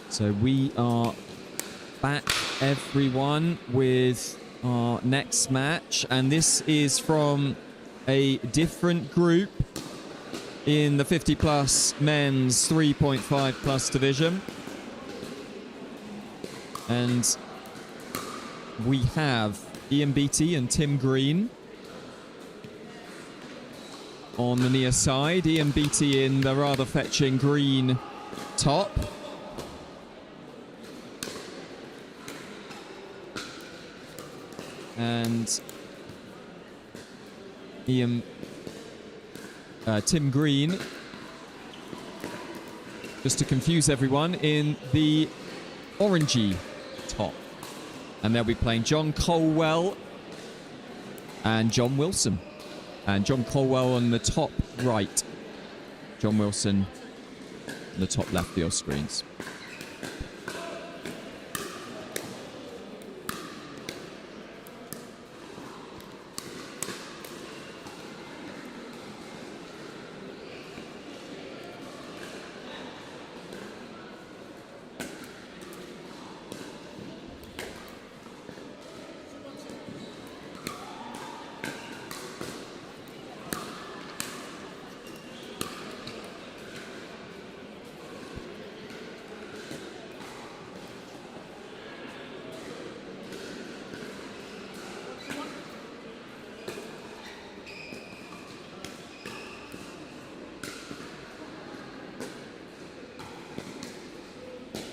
So we are back, everyone, with our next match. And this is from a different group in the 50-plus men's 3.5-plus division. And we have Ian Beattie and Tim Green on the near side. Ian Beattie in the rather fetching green top. And Tim Green, just to confuse everyone, in the orangey top. And they'll be playing John Colwell and John Wilson. And John Colwell on the top right. John Wilson on the top left of your screens.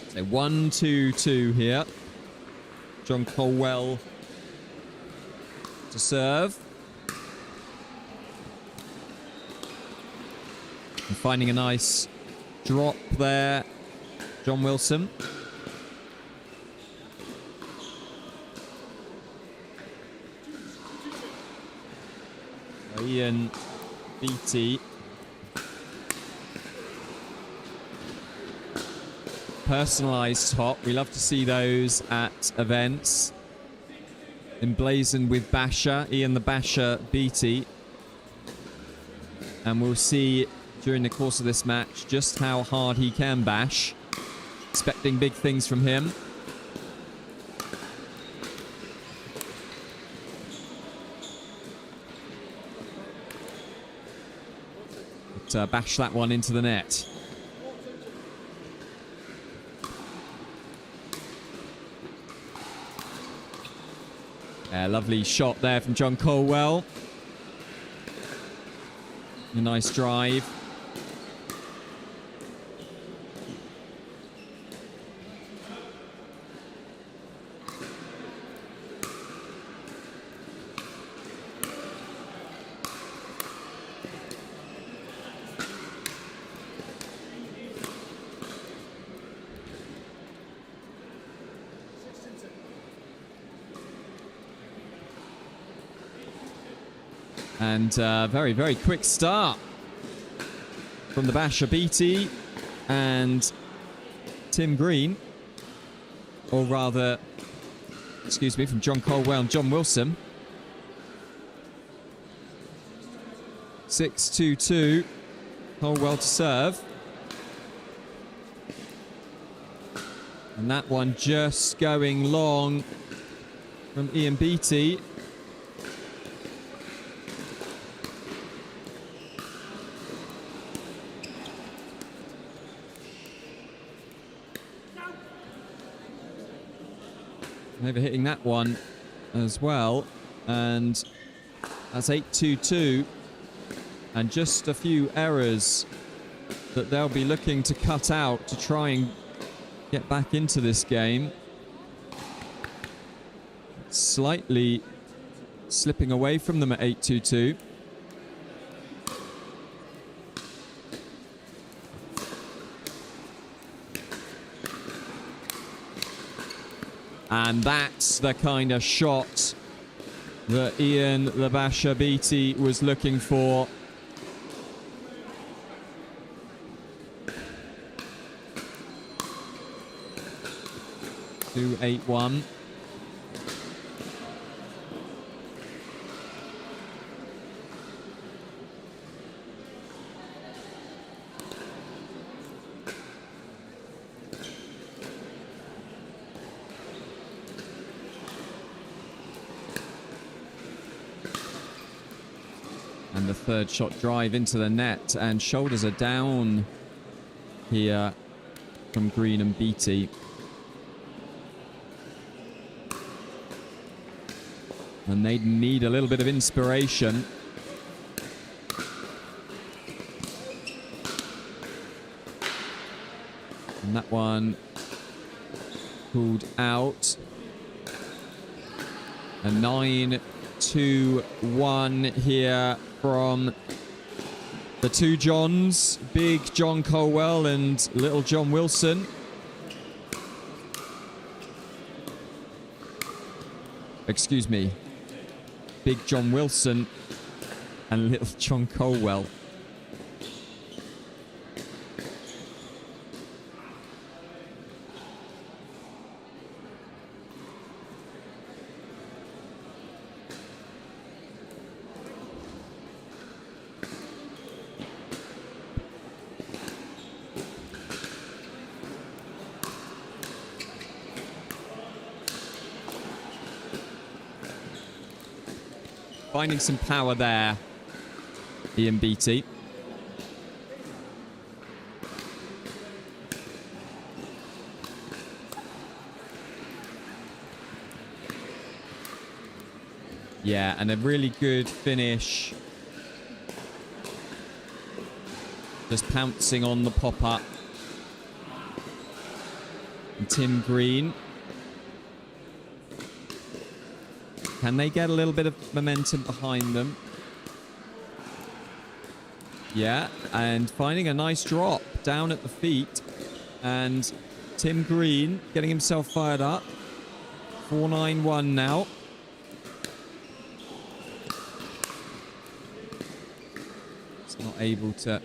So 1-2-2 here. John Colwell to serve. And finding a nice drop there, John Wilson. Ian Beattie. Personalised top. We love to see those at events. Emblazoned with Basher. Ian the Basher Beattie. And we'll see during the course of this match just how hard he can bash. Expecting big things from him. But bash that one into the net. Lovely shot there from John Colwell. A nice drive. And very, very quick start from the Basher Beatty and Tim Green. Or rather, excuse me, from John Colwell and John Wilson. 6-2-2. Colwell to serve. And that one just going long from Ian Beatty. Over hitting that one as well. And that's 8-2-2. And just a few errors that they'll be looking to cut out to try and get back into this game. Slightly slipping away from them at 8-2-2. And that's the kind of shot that Ian the Basher Beatty was looking for. Two 8-1. And the third shot drive into the net, and shoulders are down here from Green and Beatty. And they need a little bit of inspiration. And that one pulled out. A 9-2-1 here from the two Johns, Big John Colwell and Little John Wilson. Excuse me. Big John Wilson and Little John Colwell. Finding some power there, Ian Beatty. Yeah, and a really good finish. Just pouncing on the pop-up. And Tim Green. Can they get a little bit of momentum behind them? Yeah, and finding a nice drop down at the feet. And Tim Green getting himself fired up. 4-9-1 now. He's not able to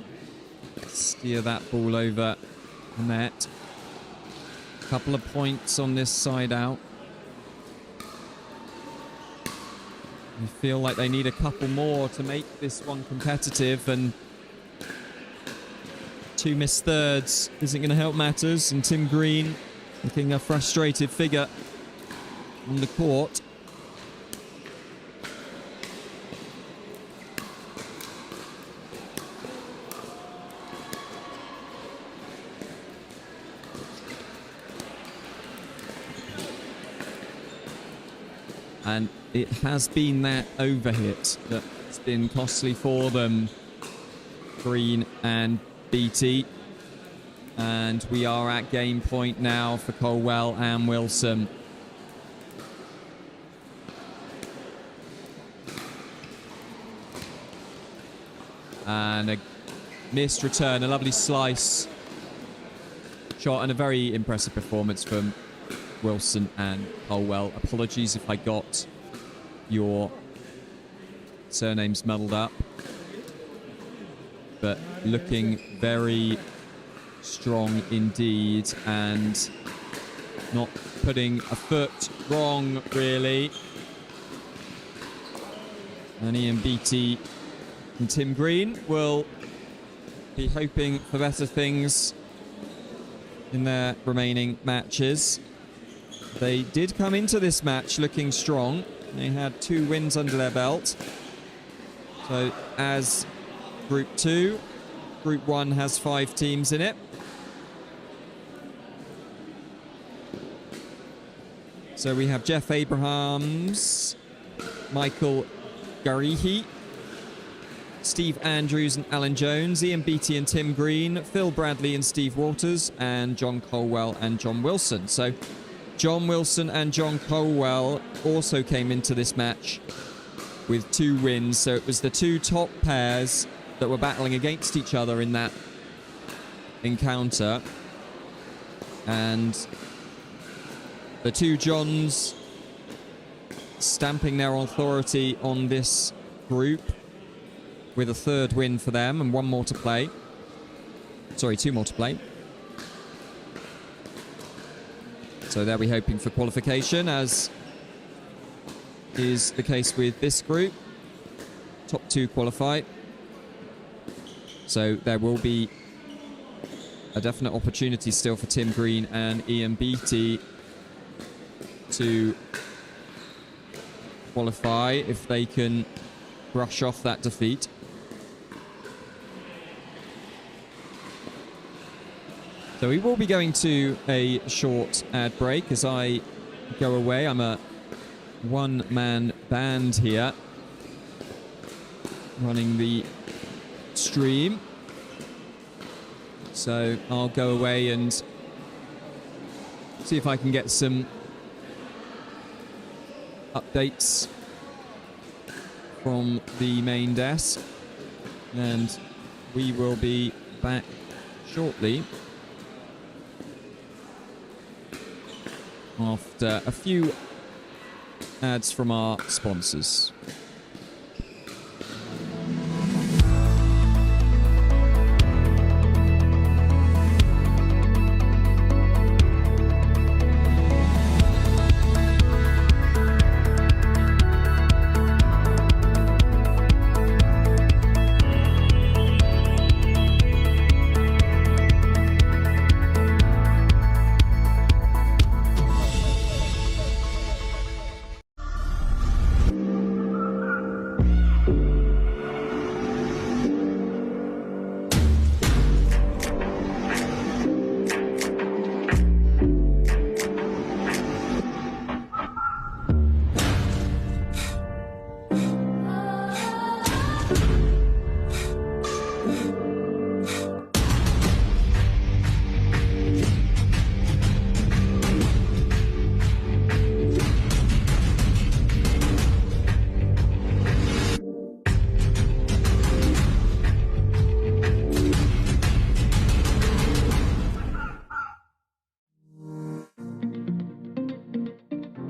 steer that ball over the net. A couple of points on this side out. They feel like they need a couple more to make this one competitive, and two missed thirds isn't going to help matters. And Tim Green looking a frustrated figure on the court. And it has been that overhit that's been costly for them, Green and Beatty. And we are at game point now for Colwell and Wilson. And a missed return, a lovely slice shot, and a very impressive performance from Wilson and Colwell. Apologies if I got your surnames muddled up. But looking very strong indeed, and not putting a foot wrong, really. And Ian Beattie and Tim Green will be hoping for better things in their remaining matches. They did come into this match looking strong. They had 2 wins under their belt. So as Group 2, Group 1 has 5 teams in it. So we have Jeff Abrahams, Michael Garihi, Steve Andrews and Alan Jones, Ian Beattie and Tim Green, Phil Bradley and Steve Waters, and John Colwell and John Wilson. So John Wilson and John Colwell also came into this match with 2 wins. So it was the 2 top pairs that were battling against each other in that encounter. And the 2 Johns stamping their authority on this group with a 3rd win for them and 1 more to play. Sorry, 2 more to play. So they'll be hoping for qualification, as is the case with this group. Top 2 qualify. So there will be a definite opportunity still for Tim Green and Ian Beattie to qualify if they can brush off that defeat. So we will be going to a short ad break as I go away. I'm a one-man band here running the stream. So I'll go away and see if I can get some updates from the main desk, and we will be back shortly after a few ads from our sponsors.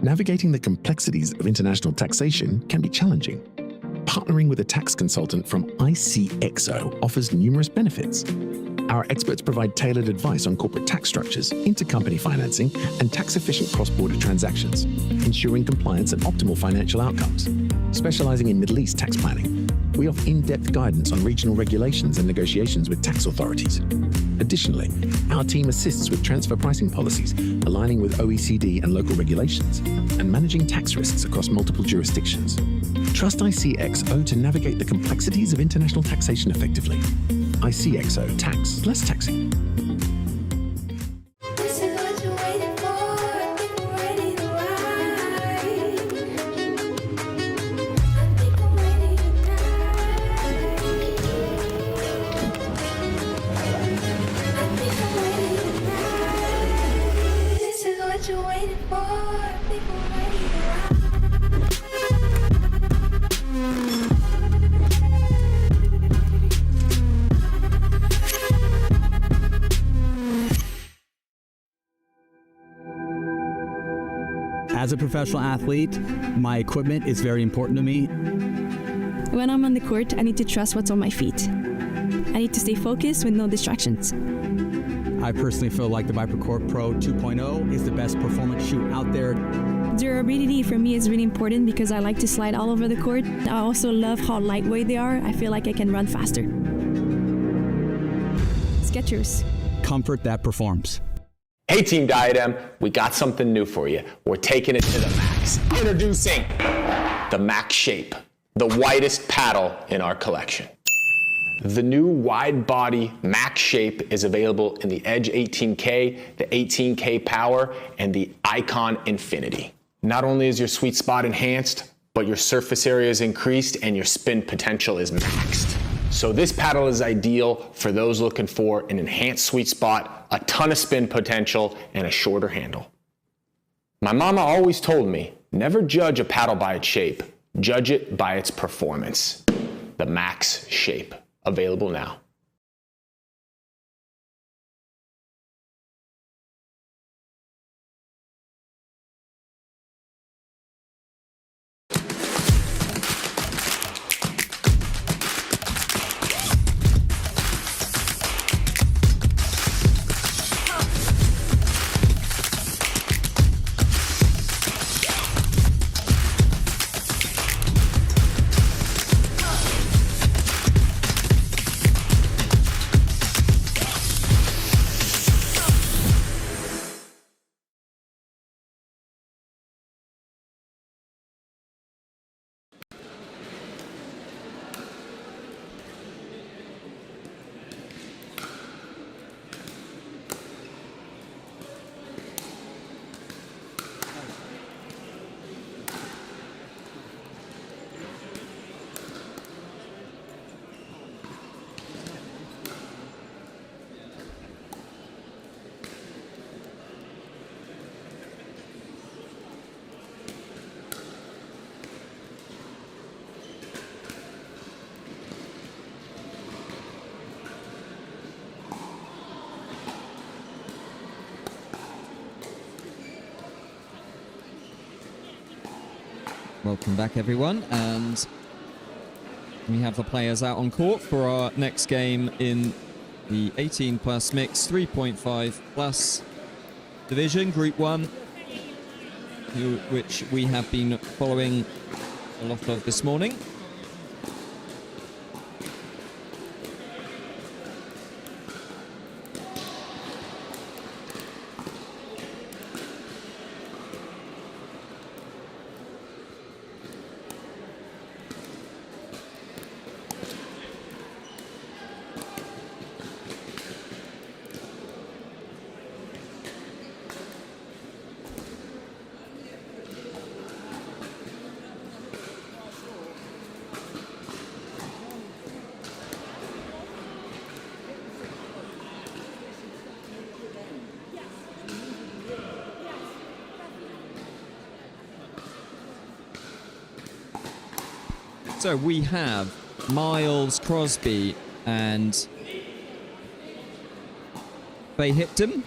Navigating the complexities of international taxation can be challenging. Partnering with a tax consultant from ICXO offers numerous benefits. Our experts provide tailored advice on corporate tax structures, intercompany financing, and tax-efficient cross-border transactions, ensuring compliance and optimal financial outcomes. Specializing in Middle East tax planning, we offer in-depth guidance on regional regulations and negotiations with tax authorities. Additionally, our team assists with transfer pricing policies, aligning with OECD and local regulations, and managing tax risks across multiple jurisdictions. Trust ICXO to navigate the complexities of international taxation effectively. ICXO Tax Less Taxing. As a professional athlete, my equipment is very important to me. When I'm on the court, I need to trust what's on my feet. I need to stay focused with no distractions. I personally feel like the ViperCore Pro 2.0 is the best performance shoe out there. Durability for me is really important because I like to slide all over the court. I also love how lightweight they are. I feel like I can run faster. Skechers. Comfort that performs. Hey Team Diadem, we got something new for you. We're taking it to the max. Introducing the Max Shape, the widest paddle in our collection. The new wide body Max Shape is available in the Edge 18K, the 18K Power, and the Icon Infinity. Not only is your sweet spot enhanced, but your surface area is increased and your spin potential is maxed. So this paddle is ideal for those looking for an enhanced sweet spot, a ton of spin potential, and a shorter handle. My mama always told me, never judge a paddle by its shape, judge it by its performance. The Max Shape, available now. Welcome back, everyone, and we have the players out on court for our next game in the 18 plus mix 3.5 plus division, Group 1, which we have been following a lot of this morning. So we have Miles Crosby and Faye Hipton.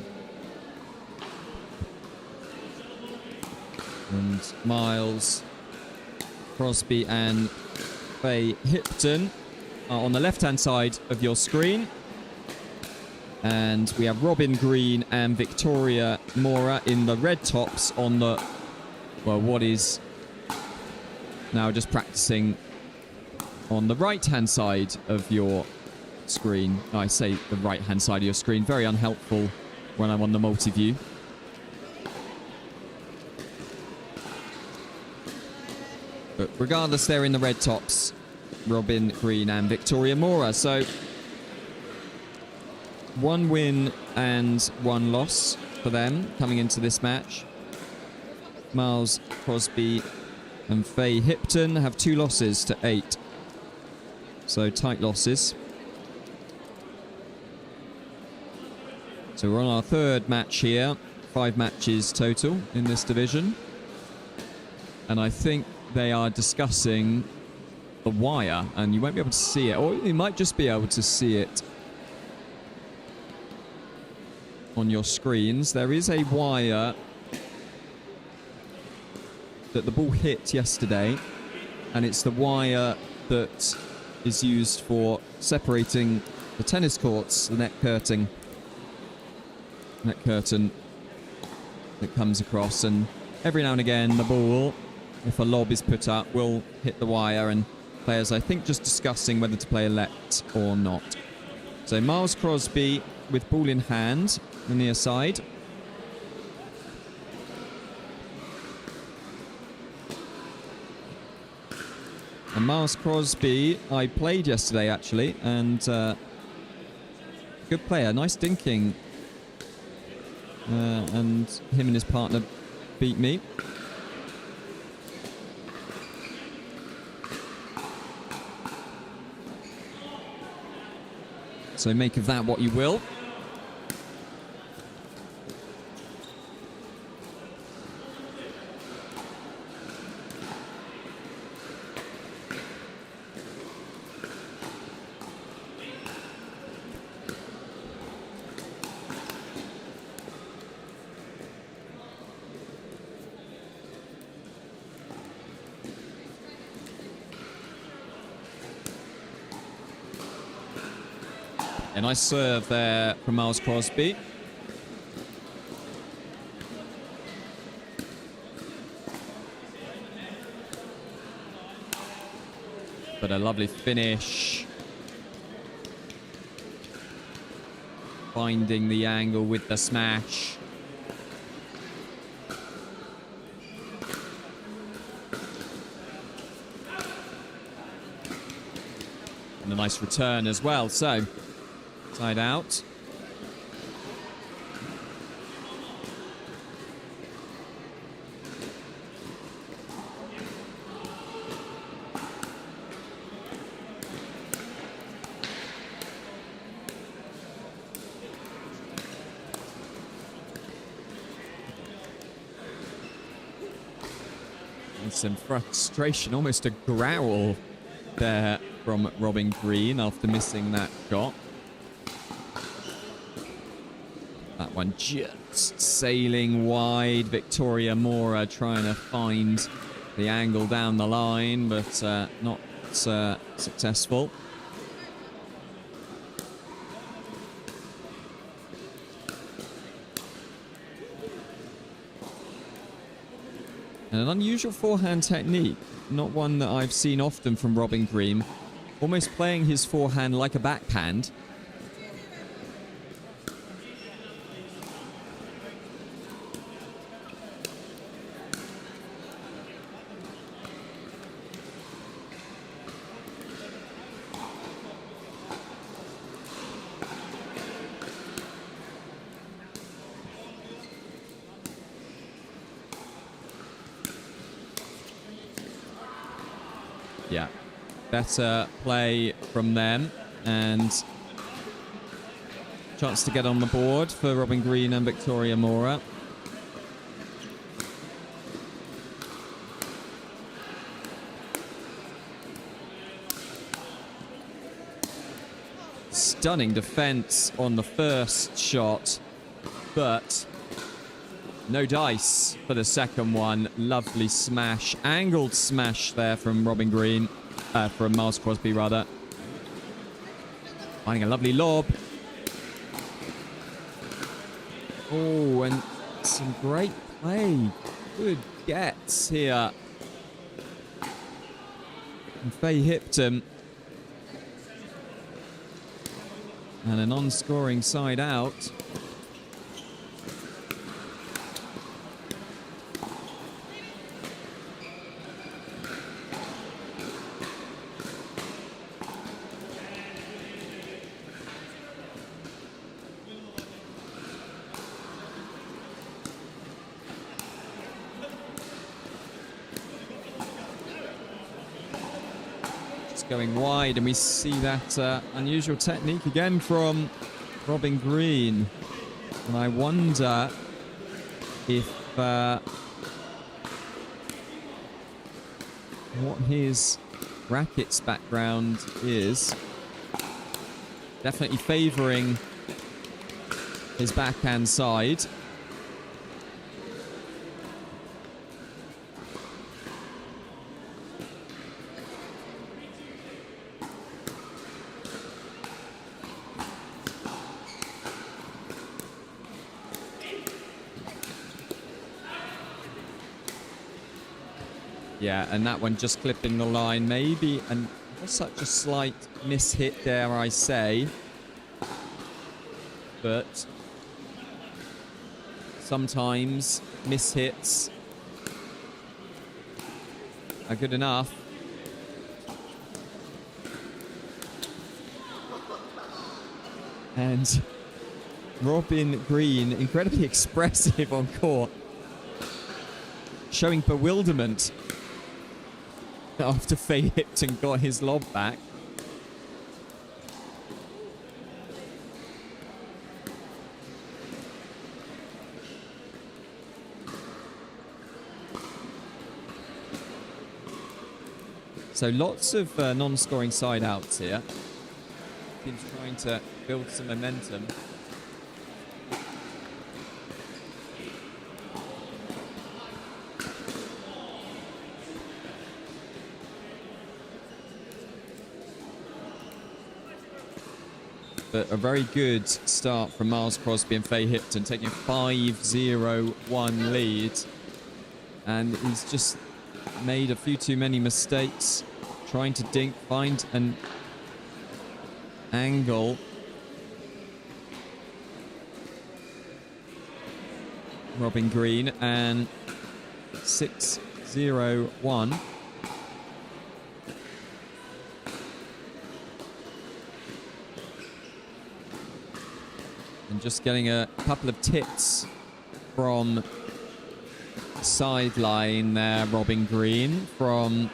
And Miles Crosby and Faye Hipton are on the left-hand side of your screen. And we have Robin Green and Victoria Mora in the red tops on the, well, what is now just practicing on the right-hand side of your screen. I say the right-hand side of your screen. Very unhelpful when I'm on the multi-view. But regardless, they're in the red tops. Robin Green and Victoria Mora. So, one win and one loss for them coming into this match. Miles Crosby and Faye Hipton have 2 losses to 8. So tight losses. So we're on our 3rd match here. 5 matches total in this division. And I think they are discussing the wire. And you won't be able to see it. Or you might just be able to see it on your screens. There is a wire that the ball hit yesterday. And it's the wire that is used for separating the tennis courts, the net curtain that comes across, and every now and again the ball, if a lob is put up, will hit the wire, and players, I think, just discussing whether to play a let or not. So Miles Crosby with ball in hand, the near side. And Miles Crosby, I played yesterday actually, and good player, nice dinking. And him and his partner beat me. So make of that what you will. A nice serve there from Miles Crosby. But a lovely finish. Finding the angle with the smash. And a nice return as well. So, side out. And some frustration, almost a growl there from Robin Green after missing that shot. That one just sailing wide. Victoria Mora trying to find the angle down the line, but not successful. And an unusual forehand technique, not one that I've seen often from Robin Green. Almost playing his forehand like a backhand. Yeah, better play from them, and chance to get on the board for Robin Green and Victoria Mora. Stunning defense on the first shot, but no dice for the second one. Lovely smash, angled smash there from Robin Green, from Miles Crosby rather. Finding a lovely lob. Oh, and some great play. Good gets here. And Faye Hipton. And a non-scoring side out. Going wide, and we see that unusual technique again from Robin Green. And I wonder if what his rackets background is. Definitely favouring his backhand side. Yeah, and that one just clipping the line, maybe, and such a slight mishit, dare I say. But sometimes mishits are good enough. And Robin Green, incredibly expressive on court, showing bewilderment after Faye Hipton got his lob back. So lots of non-scoring side outs here. Teams trying to build some momentum. But a very good start from Miles Crosby and Faye Hipton, taking a 5-0-1 lead. And he's just made a few too many mistakes, trying to dink, find an angle. Robin Green, and 6-0-1. And just getting a couple of tips from sideline there, Robin Green, from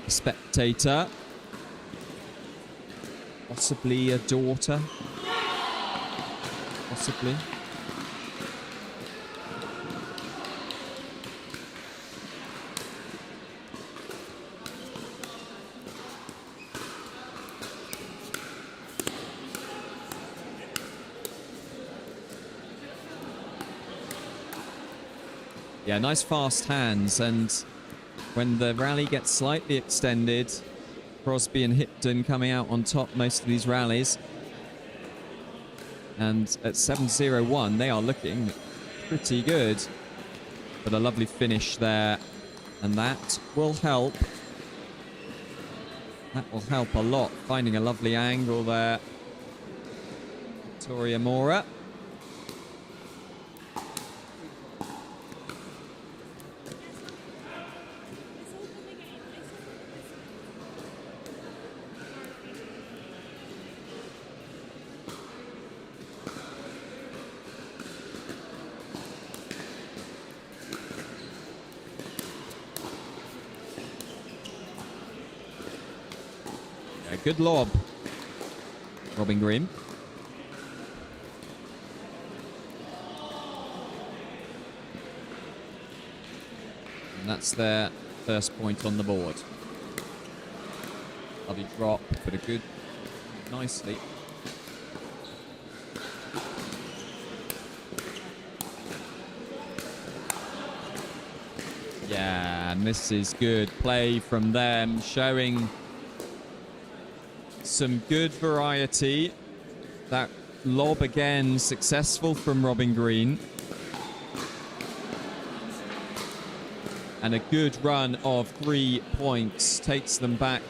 a spectator. Possibly a daughter. Possibly. Yeah, nice fast hands, and when the rally gets slightly extended, Crosby and Hipton coming out on top most of these rallies. And at 7-0-1, they are looking pretty good. But a lovely finish there, and that will help. That will help a lot, finding a lovely angle there. Victoria Mora. Good lob, Robin Green. And that's their first point on the board. Lovely drop, but a good, nicely. Yeah, and this is good play from them, showing some good variety. That lob again successful from Robin Green. And a good run of 3 points takes them back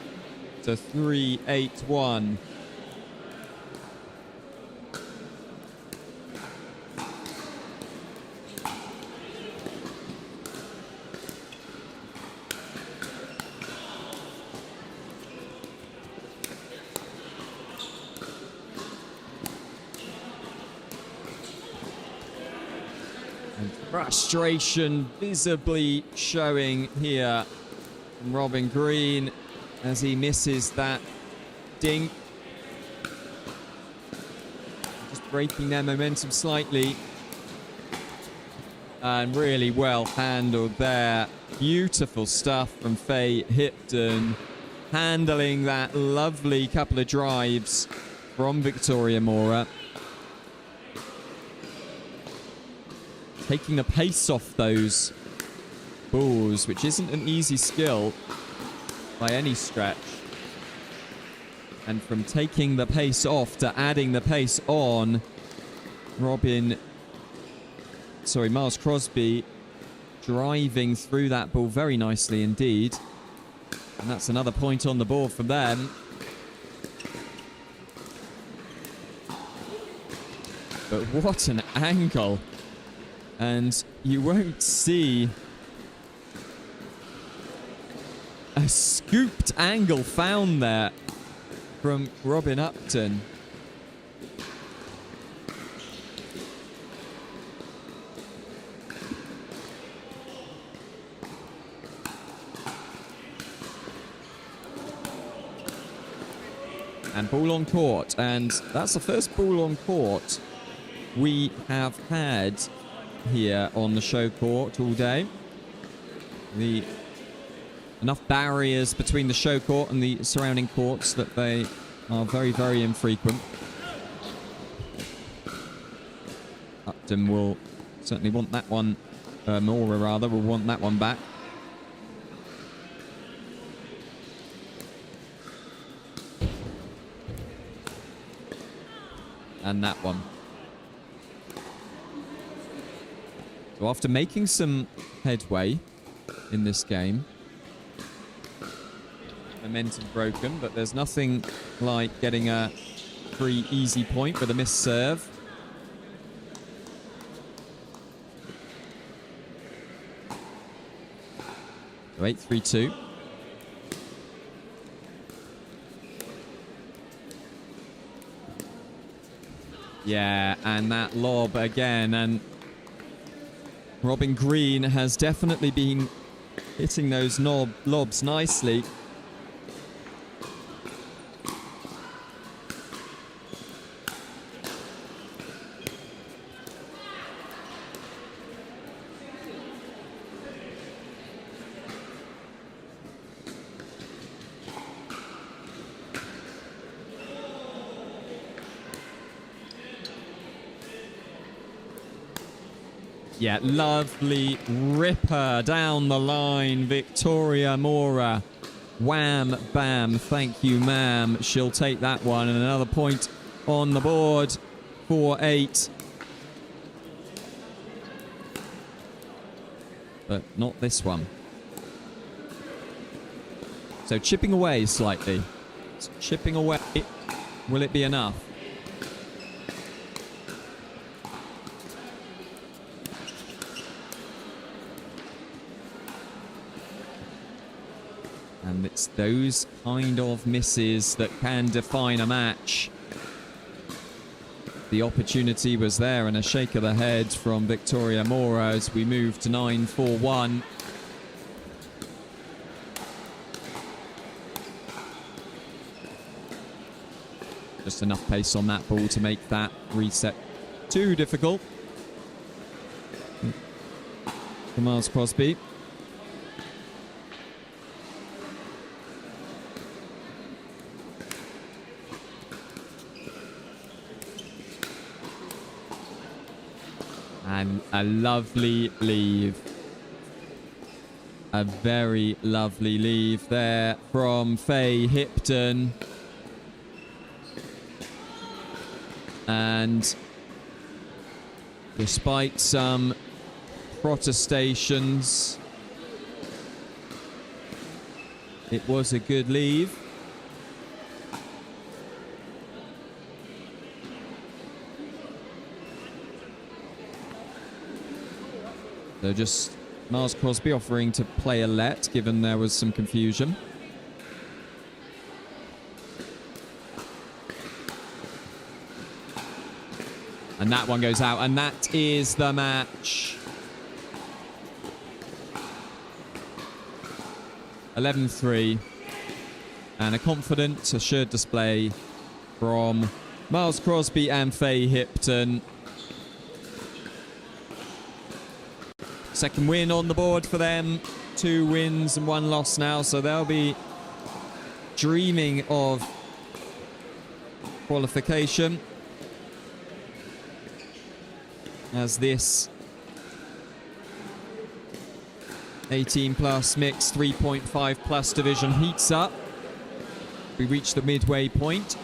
to 3-8-1. Frustration visibly showing here from Robin Green as he misses that dink. Just breaking their momentum slightly. And really well handled there. Beautiful stuff from Faye Hipton. Handling that lovely couple of drives from Victoria Mora. Taking the pace off those balls, which isn't an easy skill by any stretch. And from taking the pace off to adding the pace on, Miles Crosby driving through that ball very nicely indeed. And that's another point on the board from them. But what an angle. And you won't see a scooped angle found there from Robin Upton. And ball on court. And that's the first ball on court we have had here on the show court all day. Enough barriers between the show court and the surrounding courts that they are very, very infrequent. Upton will certainly want that one, Mora rather, will want that one back. And that one. So after making some headway in this game, momentum broken, but there's nothing like getting a free easy point with a missed serve. So 8-3-2. Yeah, and that lob again, and Robin Green has definitely been hitting those lobs nicely. Yeah, lovely ripper down the line. Victoria Mora. Wham, bam, thank you, ma'am. She'll take that one. And another point on the board for 8. But not this one. So chipping away slightly. So chipping away. Will it be enough? And it's those kind of misses that can define a match. The opportunity was there, and a shake of the head from Victoria Mora as we move to 9-4-1. Just enough pace on that ball to make that reset too difficult for Miles Crosby. And a lovely leave. A very lovely leave there from Faye Hipton. And despite some protestations, it was a good leave. So just Miles Crosby offering to play a let, given there was some confusion. And that one goes out, and that is the match. 11-3. And a confident, assured display from Miles Crosby and Faye Hipton. Second win on the board for them. 2 wins and 1 loss now, so they'll be dreaming of qualification as this 18 plus mixed 3.5 plus division heats up. We reach the midway point.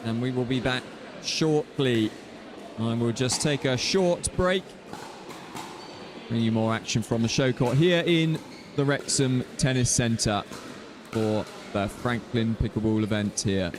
and we will be back shortly. And we'll just take a short break. Bring you more action from the show court here in the Wrexham Tennis Centre for the Franklin Pickleball event here.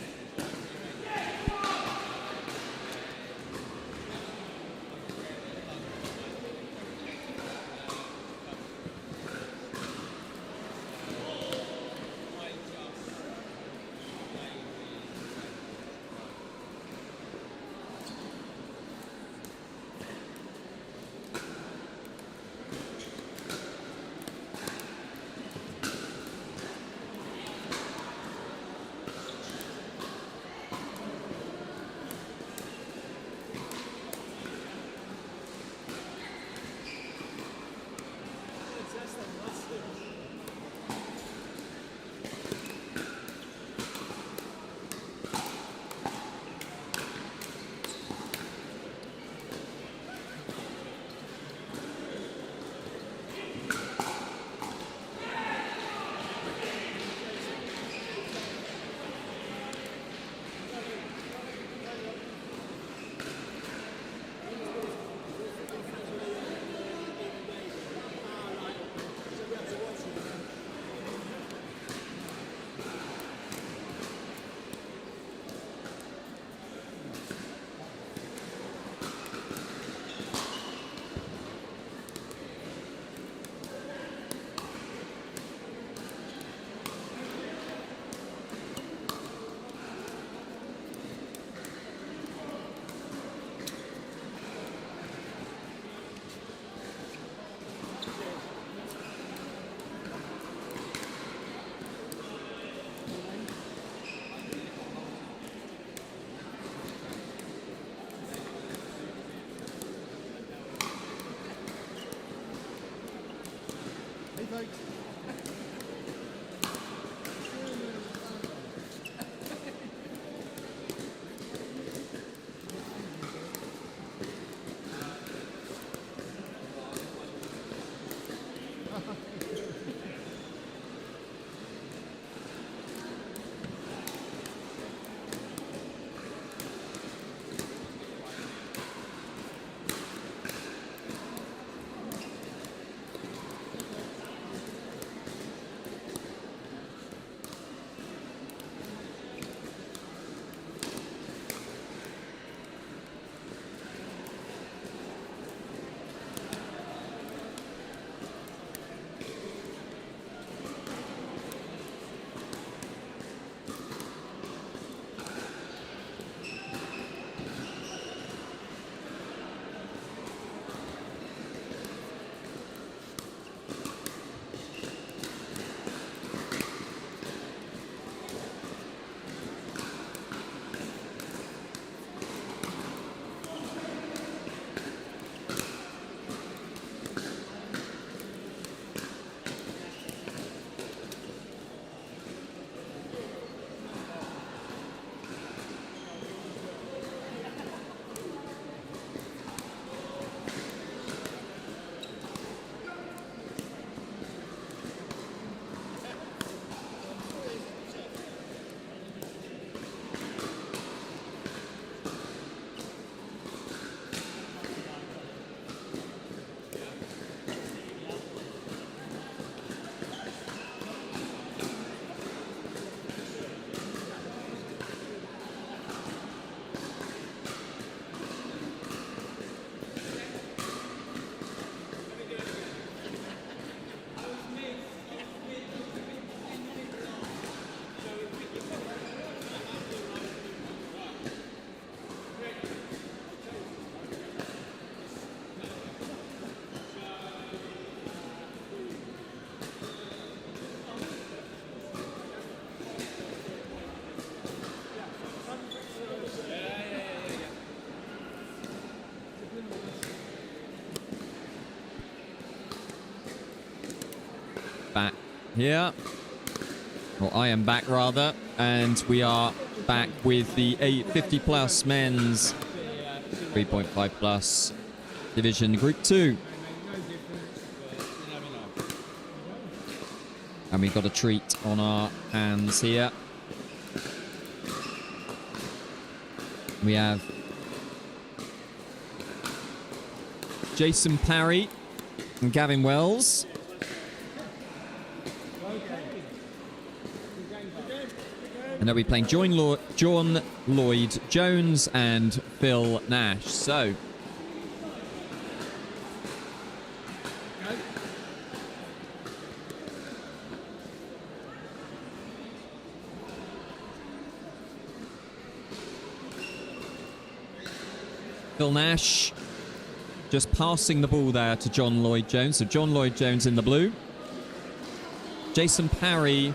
Back here. Well, I am back rather. And we are back with the 850 plus men's 3.5 plus division group 2. And we've got a treat on our hands here. We have Jason Parry and Gavin Wells. And they'll be playing John Lloyd Jones and Phil Nash. So, Phil Nash just passing the ball there to John Lloyd Jones. So John Lloyd Jones in the blue. Jason Parry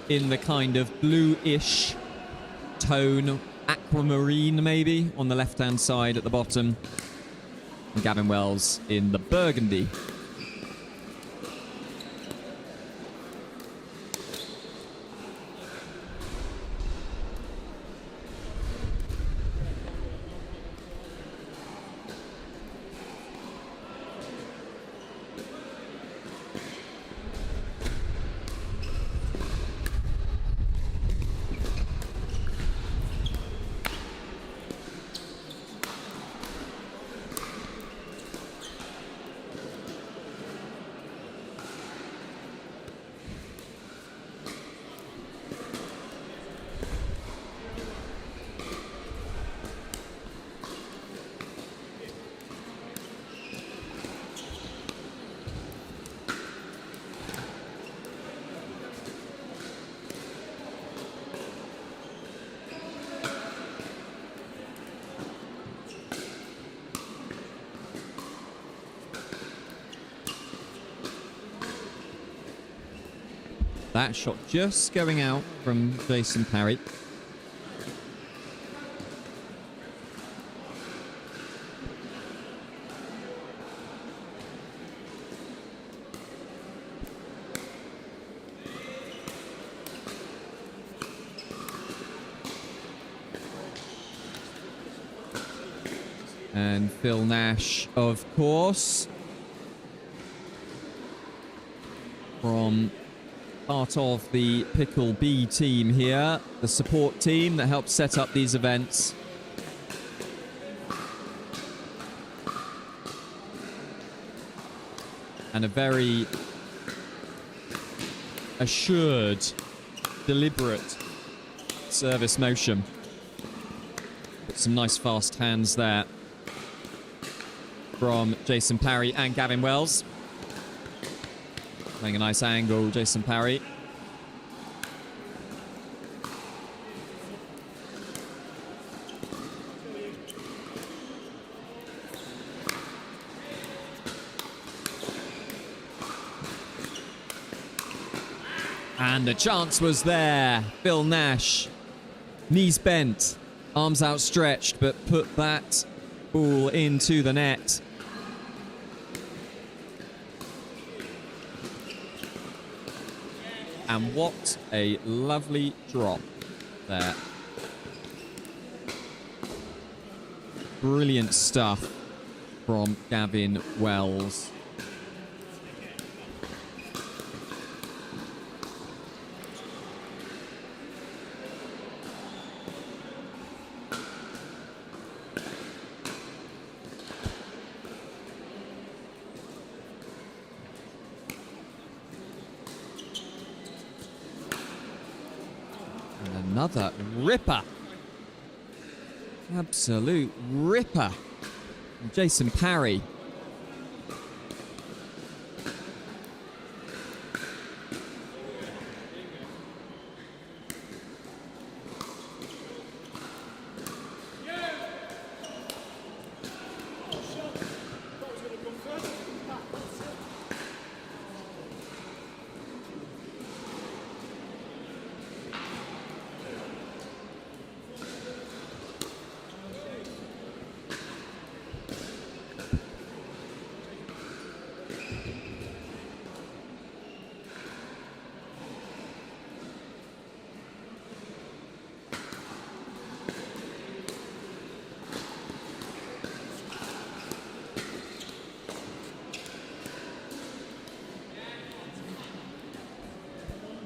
in the kind of blue-ish tone, aquamarine maybe, on the left-hand side at the bottom. And Gavin Wells in the burgundy. That shot just going out from Jason Parry. And Phil Nash, of course, from part of the PickleB team here, the support team that helps set up these events. And a very assured, deliberate service motion. Some nice fast hands there from Jason Parry and Gavin Wells. Playing a nice angle, Jason Parry. And the chance was there. Phil Nash, knees bent, arms outstretched, but put that ball into the net. And what a lovely drop there. Brilliant stuff from Gavin Wells. Another ripper. Absolute ripper. Jason Parry.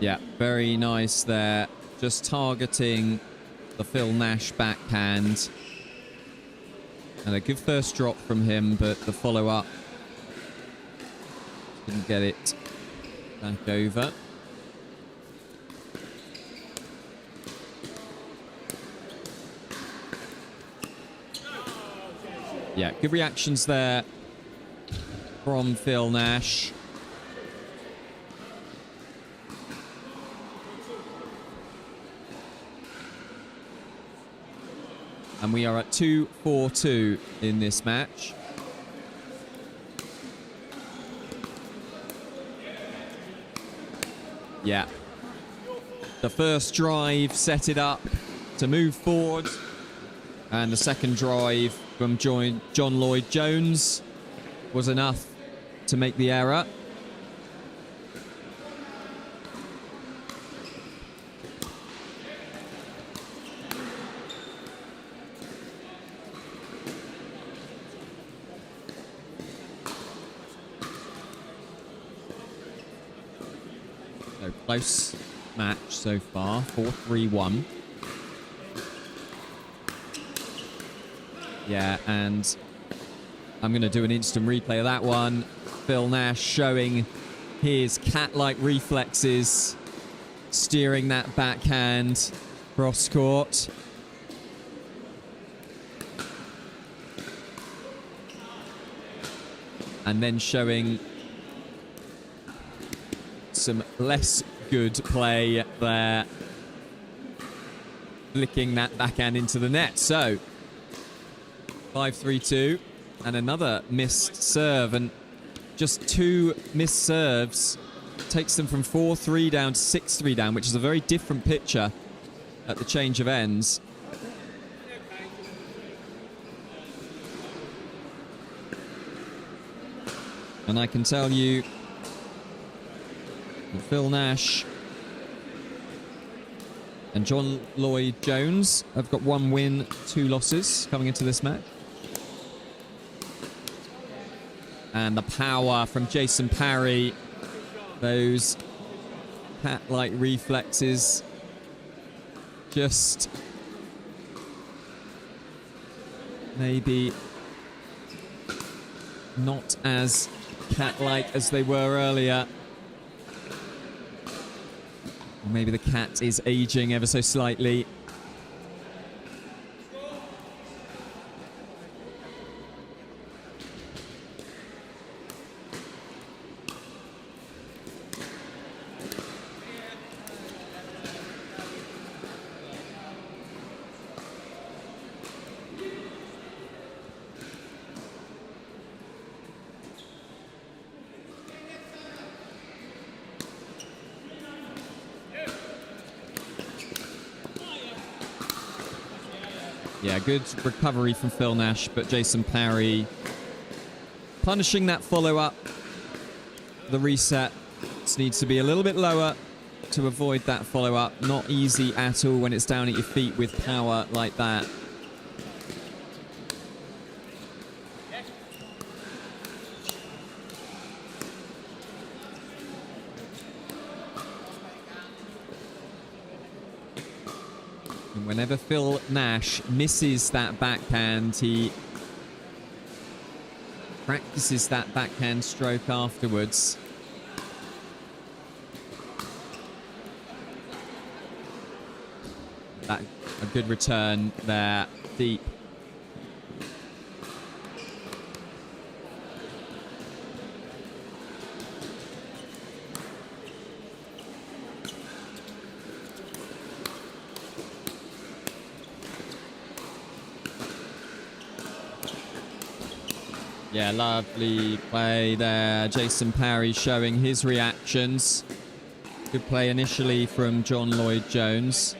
Yeah, very nice there. Just targeting the Phil Nash backhand. And a good first drop from him, but the follow-up didn't get it back over. Yeah, good reactions there from Phil Nash. And we are at 2-4-2 in this match. Yeah. The first drive set it up to move forward. And the second drive from John Lloyd-Jones was enough to make the error. So close match so far, 4-3-1. Yeah, and I'm going to do an instant replay of that one. Phil Nash showing his cat-like reflexes, steering that backhand cross court. And then showing some less good play there, flicking that backhand into the net. So 5-3-2 and another missed serve, and just two missed serves takes them from 4-3 down to 6-3 down, which is a very different picture at the change of ends. And I can tell you that Phil Nash and John Lloyd-Jones have got 1 win, 2 losses coming into this match. And the power from Jason Parry, those cat-like reflexes, just maybe not as cat-like as they were earlier. Or maybe the cat is aging ever so slightly. Yeah, good recovery from Phil Nash, but Jason Parry punishing that follow-up. The reset needs to be a little bit lower to avoid that follow-up. Not easy at all when it's down at your feet with power like that. Whenever Phil Nash misses that backhand, he practices that backhand stroke afterwards. That a good return there, deep. Yeah, lovely play there. Jason Parry showing his reactions. Good play initially from John Lloyd-Jones.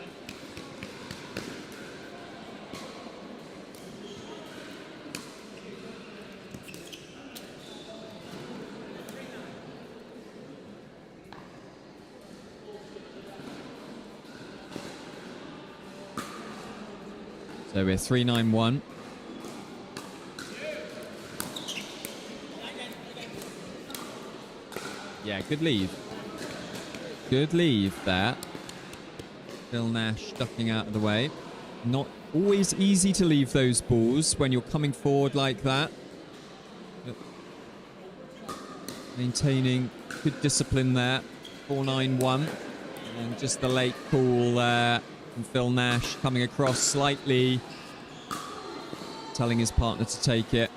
So we're 3-9-1. Yeah, good leave. Good leave there. Phil Nash ducking out of the way. Not always easy to leave those balls when you're coming forward like that. But maintaining good discipline there. 4-9-1. And just the late call there from Phil Nash coming across slightly. Telling his partner to take it.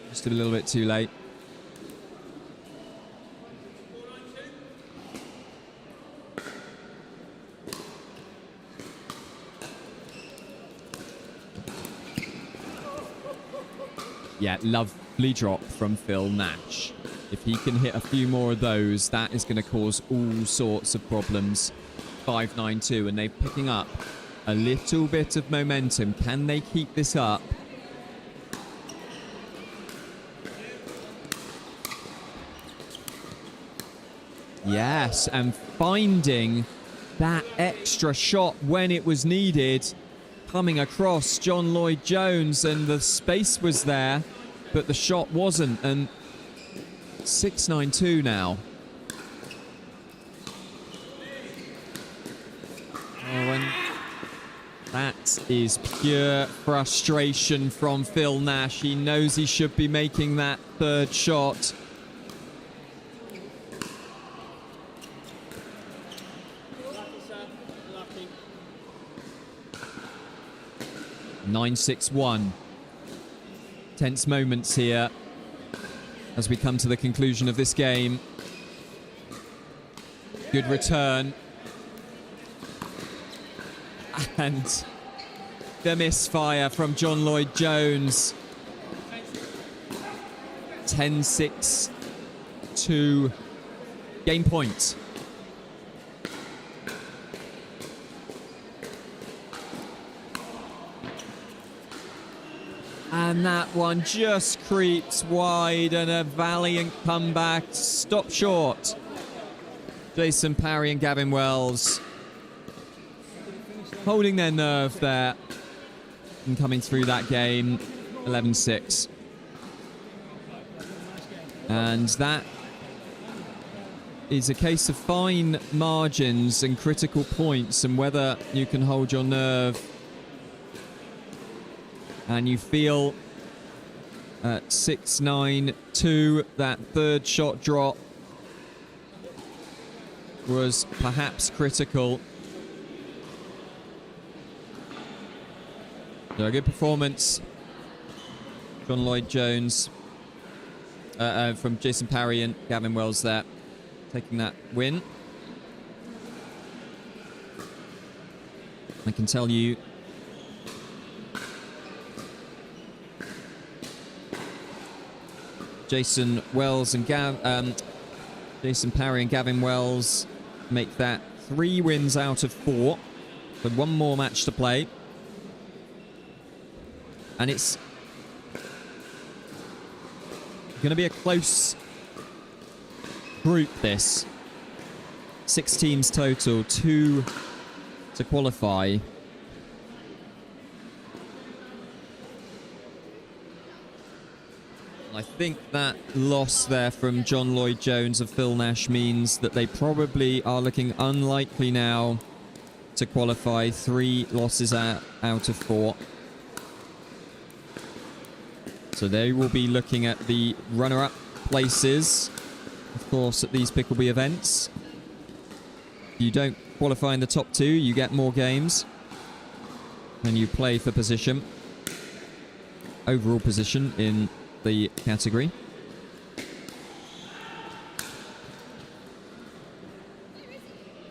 Just a little bit too late. Yeah, lovely drop from Phil Nash. If he can hit a few more of those, that is going to cause all sorts of problems. 5-9-2, and they're picking up a little bit of momentum. Can they keep this up? Yes, and finding that extra shot when it was needed. Coming across John Lloyd-Jones, and the space was there, but the shot wasn't. And 6-9-2 now. Oh, and that is pure frustration from Phil Nash. He knows he should be making that third shot. Lucky. 9-6-1. Tense moments here as we come to the conclusion of this game. Good return. And the misfire from John Lloyd-Jones. 10-6-2. Game point. And that one just creeps wide, and a valiant comeback. Stop short. Jason Parry and Gavin Wells holding their nerve there and coming through that game. 11-6. And that is a case of fine margins and critical points, and whether you can hold your nerve. And you feel at 6-9-2, that third shot drop was perhaps critical. So a good performance. John Lloyd-Jones from Jason Parry and Gavin Wells there, taking that win. I can tell you Jason Wells and Jason Parry and Gavin Wells make that 3 wins out of 4. With one more match to play. And it's going to be a close group, this. 6 teams total, 2 to qualify. I think that loss there from John Lloyd-Jones of Phil Nash means that they probably are looking unlikely now to qualify. 3 losses out of 4. So they will be looking at the runner-up places, of course, at these PickleB events. If you don't qualify in the top 2, you get more games. And you play for position. Overall position in the category.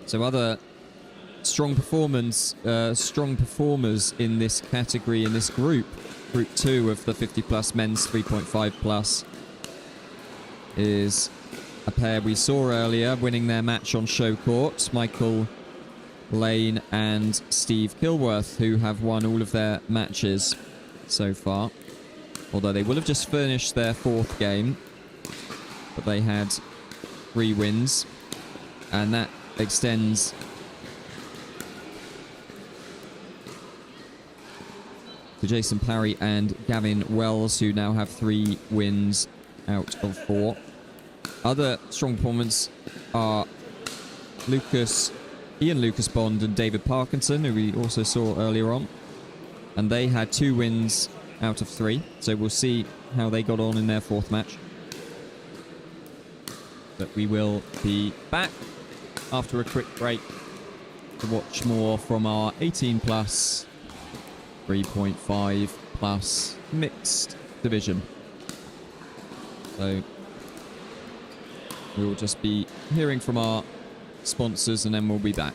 So other strong performers in this category, in this group 2 of the 50 plus men's 3.5 plus, is a pair we saw earlier winning their match on show court, Michael Lane and Steve Kilworth, who have won all of their matches so far. Although they will have just finished their 4th game. But they had 3 wins. And that extends to Jason Parry and Gavin Wells, who now have 3 wins out of 4. Other strong performers are Lucas Ian Lucas Bond and David Parkinson, who we also saw earlier on. And they had 2 wins out of 3. So we'll see how they got on in their 4th match. But we will be back after a quick break to watch more from our 18 plus, 3.5 plus mixed division. So we will just be hearing from our sponsors and then we'll be back.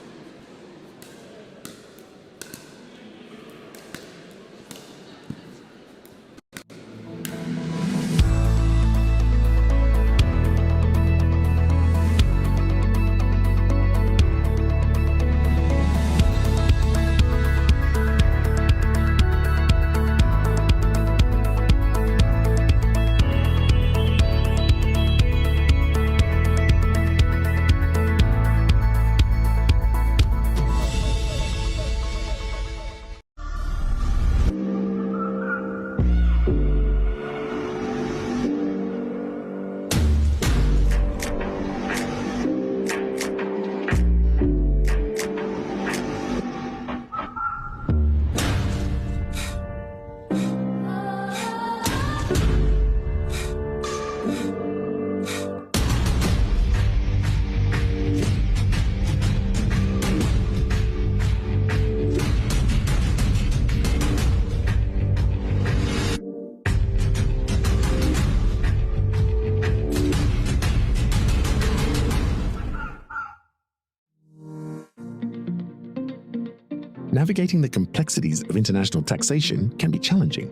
Navigating the complexities of international taxation can be challenging.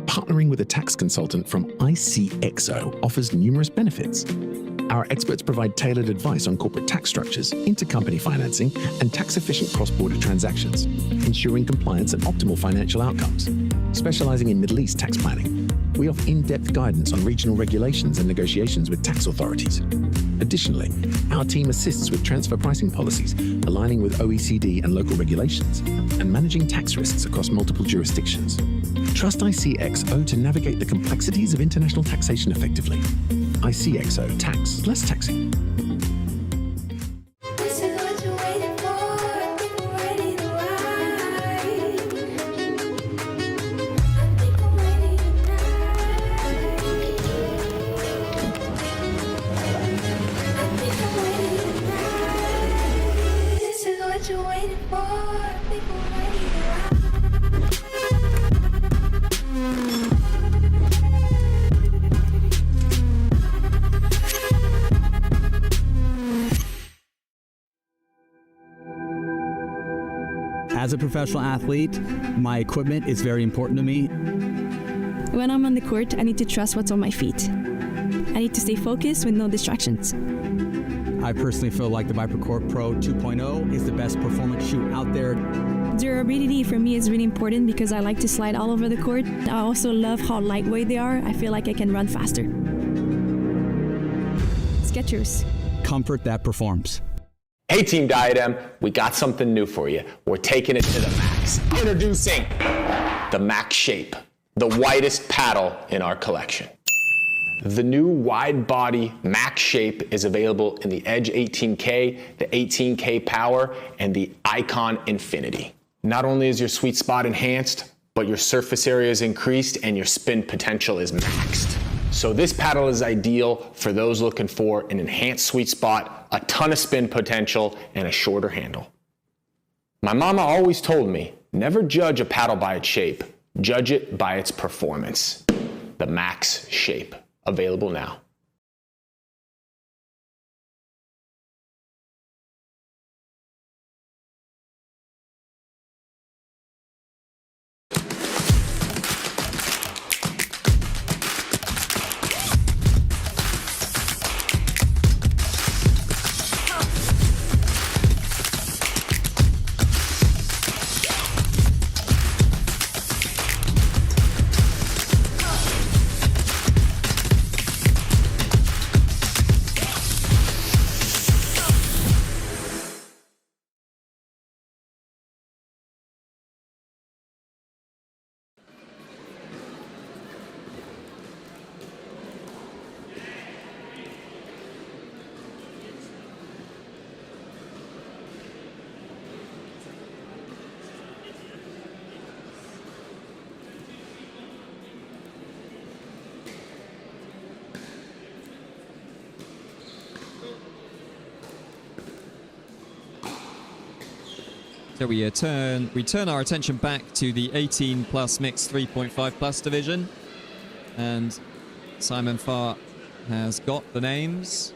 Partnering with a tax consultant from ICXO offers numerous benefits. Our experts provide tailored advice on corporate tax structures, intercompany financing, and tax-efficient cross-border transactions, ensuring compliance and optimal financial outcomes. Specializing in Middle East tax planning, we offer in-depth guidance on regional regulations and negotiations with tax authorities. Additionally, our team assists with transfer pricing policies, aligning with OECD and local regulations, and managing tax risks across multiple jurisdictions. Trust ICXO to navigate the complexities of international taxation effectively. ICXO Tax Less Taxing. This is what you're waiting for. I think we're ready to ride. I think I'm ready tonight. I think I'm ready tonight. This is what you're waiting for. I think we're ready to ride. As a professional athlete, my equipment is very important to me. When I'm on the court, I need to trust what's on my feet. I need to stay focused with no distractions. I personally feel like the ViperCore Pro 2.0 is the best performance shoe out there. Durability for me is really important because I like to slide all over the court. I also love how lightweight they are. I feel like I can run faster. Skechers. Comfort that performs. Hey Team Diadem, we got something new for you. We're taking it to the max. Introducing the Max Shape, the widest paddle in our collection. The new wide body Max Shape is available in the Edge 18K, the 18K Power, and the Icon Infinity. Not only is your sweet spot enhanced, but your surface area is increased and your spin potential is maxed. So this paddle is ideal for those looking for an enhanced sweet spot, a ton of spin potential, and a shorter handle. My mama always told me, never judge a paddle by its shape, judge it by its performance. The Max Shape, available now. So we turn our attention back to the 18 plus mixed 3.5 plus division. And Simon Farr has got the names.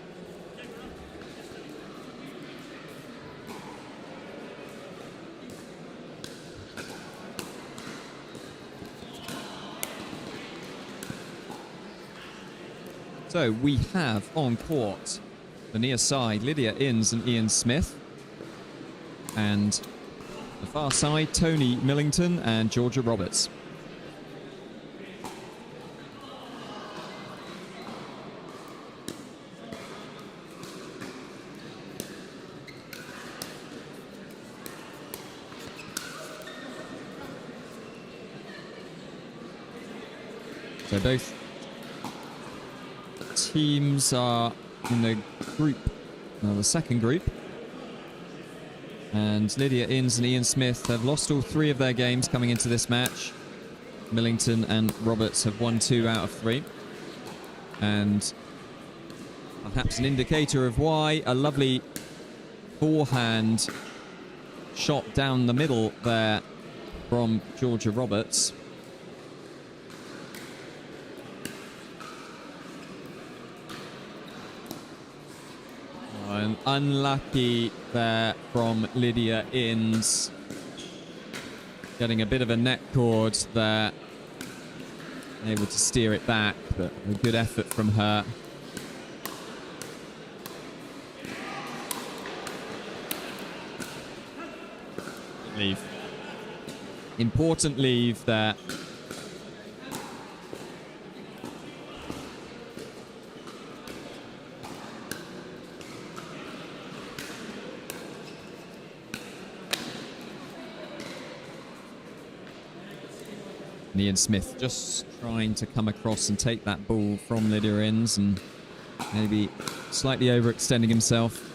So we have on court the near side, Lydia Innes and Ian Smith. And the far side, Tony Millington and Georgia Roberts. So both teams are in the group, the second group. And Lydia Innes and Ian Smith have lost all 3 of their games coming into this match. Millington and Roberts have won 2 out of 3. And perhaps an indicator of why, a lovely forehand shot down the middle there from Georgia Roberts. Unlucky there from Lydia Innes. Getting a bit of a net cord there. Able to steer it back, but a good effort from her. Leave. Important leave there. Ian Smith just trying to come across and take that ball from Lydia Innes and maybe slightly overextending himself.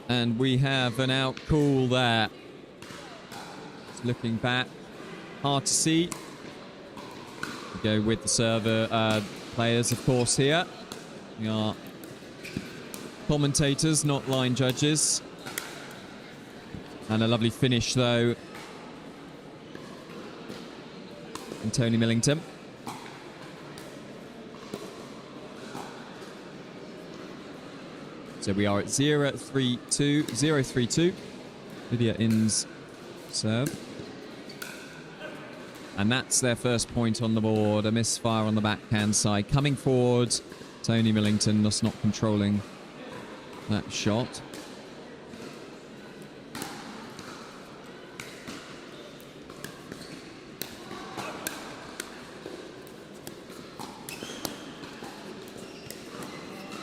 And we have an out call there. Just looking back, hard to see. We go with the server players, of course, here. We are commentators, not line judges. And a lovely finish, though, from Tony Millington. So we are at 0-3-2. Lydia Innes serve. And that's their first point on the board. A misfire on the backhand side. Coming forward, Tony Millington just not controlling that shot.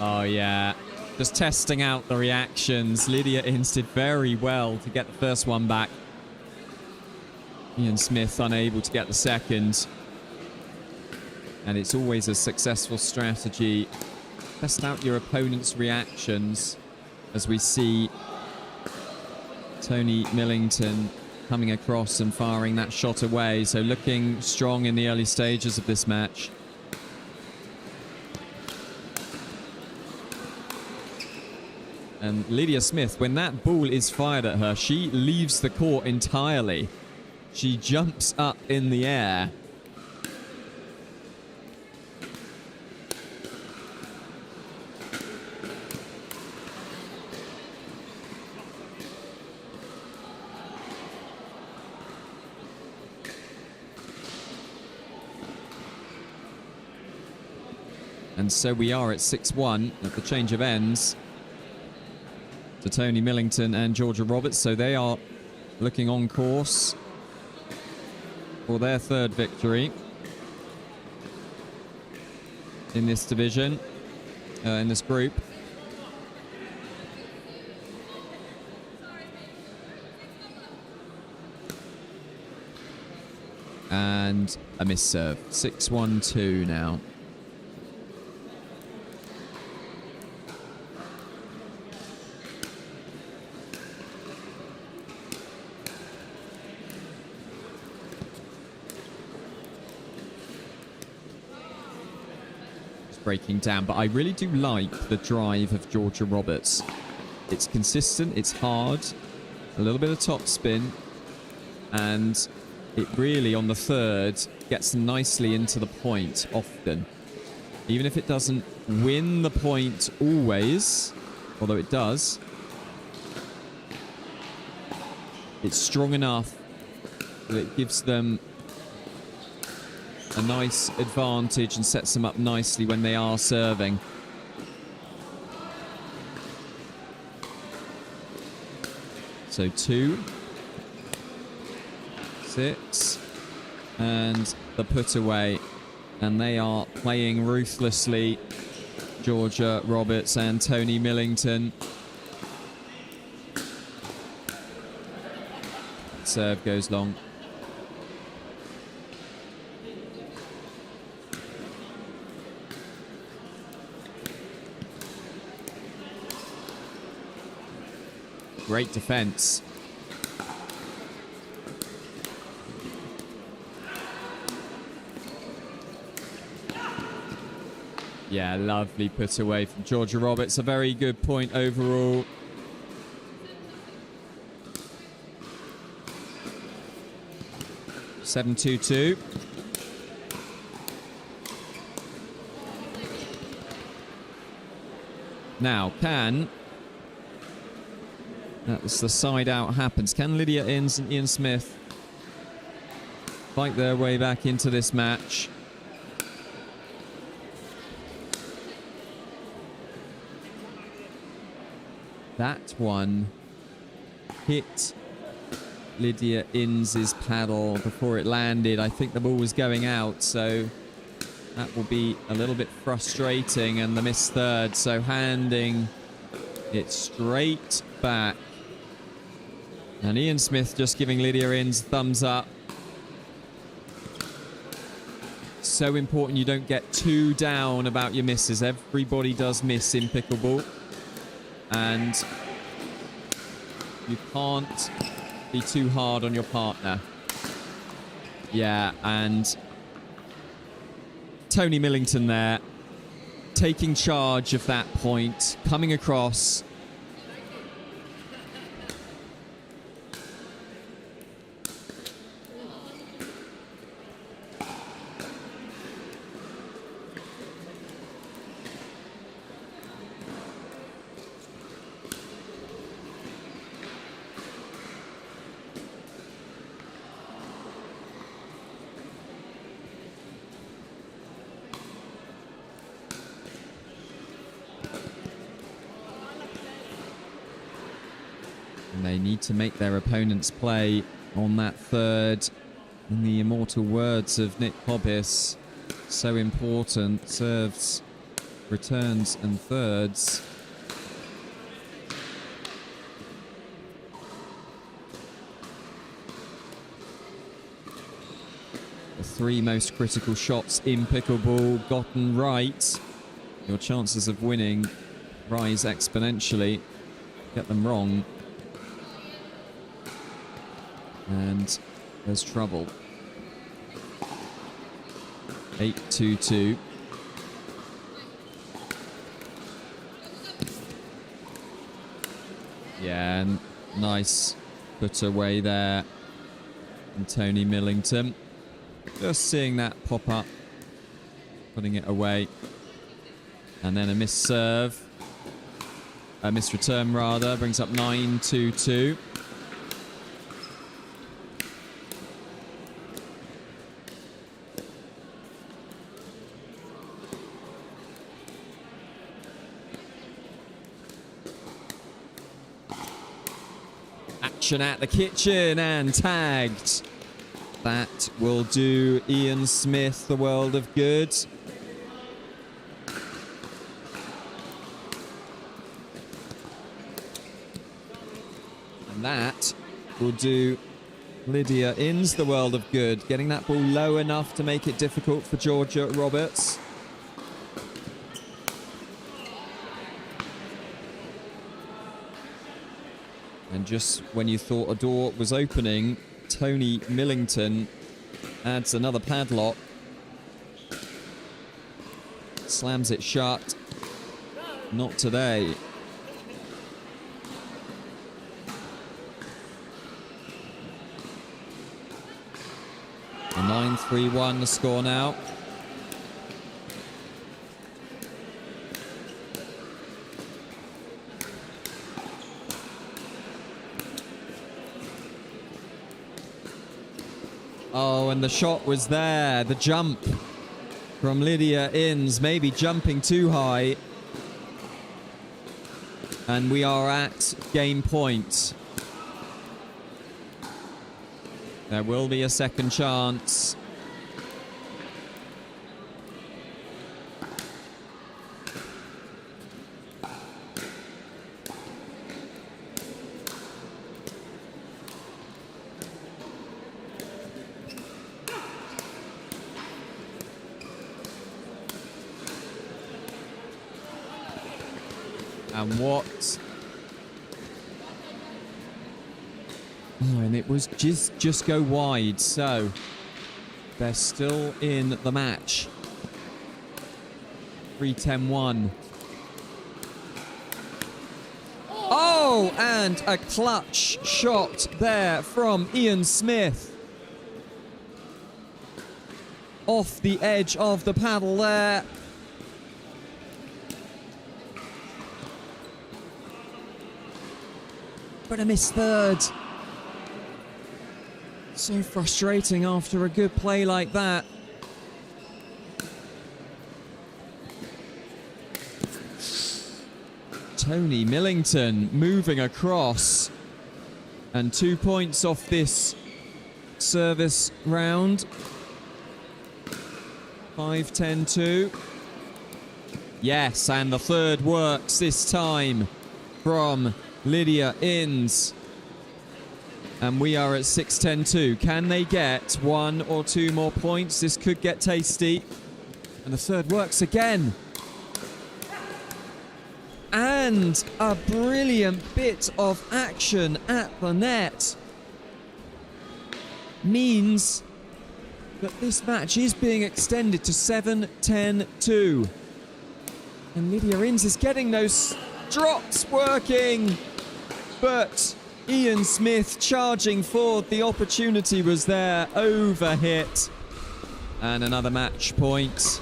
Oh, yeah. Just testing out the reactions. Lydia Innes did very well to get the first one back. Ian Smith unable to get the second. And it's always a successful strategy. Test out your opponent's reactions as we see Tony Millington coming across and firing that shot away. So looking strong in the early stages of this match. And Lydia Smith, when that ball is fired at her, she leaves the court entirely. She jumps up in the air. And so we are at 6-1 at the change of ends to Tony Millington and Georgia Roberts. So they are looking on course for their third victory in this division, in this group. And a miss serve. 6-1-2 now. breaking down. But I really do like the drive of Georgia Roberts. It's consistent, it's hard, a little bit of top spin, and it really, on the third, gets them nicely into the point often. Even if it doesn't win the point always, although it does, it's strong enough that it gives them a nice advantage and sets them up nicely when they are serving. So 2, 6, and the put away. And they are playing ruthlessly, Georgia Roberts and Tony Millington. Serve goes long. Great defense. Yeah, lovely put away from Georgia Roberts. A very good point overall. Seven, 2-2. Now, that's the side out happens. Can Lydia Inns and Ian Smith fight their way back into this match? That one hit Lydia Inns' paddle before it landed. I think the ball was going out, so that will be a little bit frustrating. And the missed third, so handing it straight back. And Ian Smith just giving Lydia Inns thumbs up. So important you don't get too down about your misses. Everybody does miss in pickleball. And you can't be too hard on your partner. Yeah, and Tony Millington there, taking charge of that point, coming across. And they need to make their opponents play on that third. In the immortal words of Nick Hobbis, so important. Serves, returns, and thirds. The 3 most critical shots in pickleball gotten right, your chances of winning rise exponentially. Get them wrong, and there's trouble. 8-2-2. Yeah, and nice put away there from Tony Millington. Just seeing that pop up, putting it away. And then a missed serve. A missed return, rather. Brings up 9-2-2. Action at the kitchen and tagged. That will do Ian Smith the world of good. And that will do Lydia Inns the world of good. Getting that ball low enough to make it difficult for Georgia Roberts. And just when you thought a door was opening, Tony Millington adds another padlock. slams it shut. Not today. A 9-3-1 the score now. Oh, and the shot was there. The jump from Lydia Inns, maybe jumping too high. And we are at game point. There will be a second chance. And what? Oh, and it was just go wide, so they're still in the match. 3-10-1. Oh, and a clutch shot there from Ian Smith. Off the edge of the paddle there. But a missed third. So frustrating after a good play like that. Tony Millington moving across. And 2 points off this service round. 5-10-2. Yes, and the third works this time from Lydia Inns. And we are at 6-10-2. Can they get 1 or 2 more points? This could get tasty. And the third works again. And a brilliant bit of action at the net means that this match is being extended to 7-10-2. And Lydia Inns is getting those drops working. But Ian Smith charging forward. The opportunity was there. Overhit. And another match point.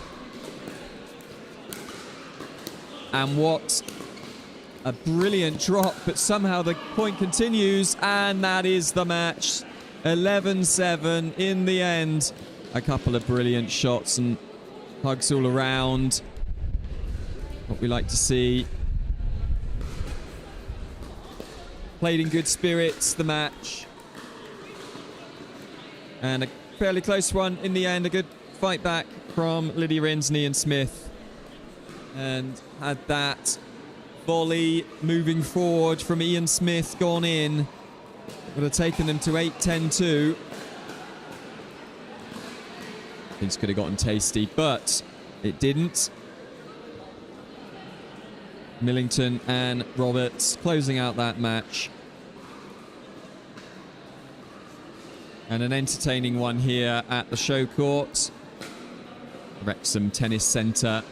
And what a brilliant drop. But somehow the point continues. And that is the match. 11-7 in the end. A couple of brilliant shots and hugs all around. What we like to see. Played in good spirits, the match. And a fairly close one in the end. A good fight back from Lydia Inns and Ian Smith. And had that volley moving forward from Ian Smith gone in. Would have taken them to 8-10-2. Things could have gotten tasty, but it didn't. Millington and Roberts closing out that match. And an entertaining one here at the show court. Wrexham Tennis Centre.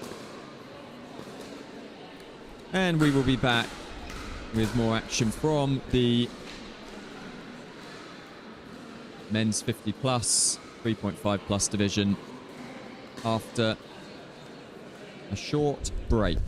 And we will be back with more action from the men's 50 plus, 3.5 plus division after a short break.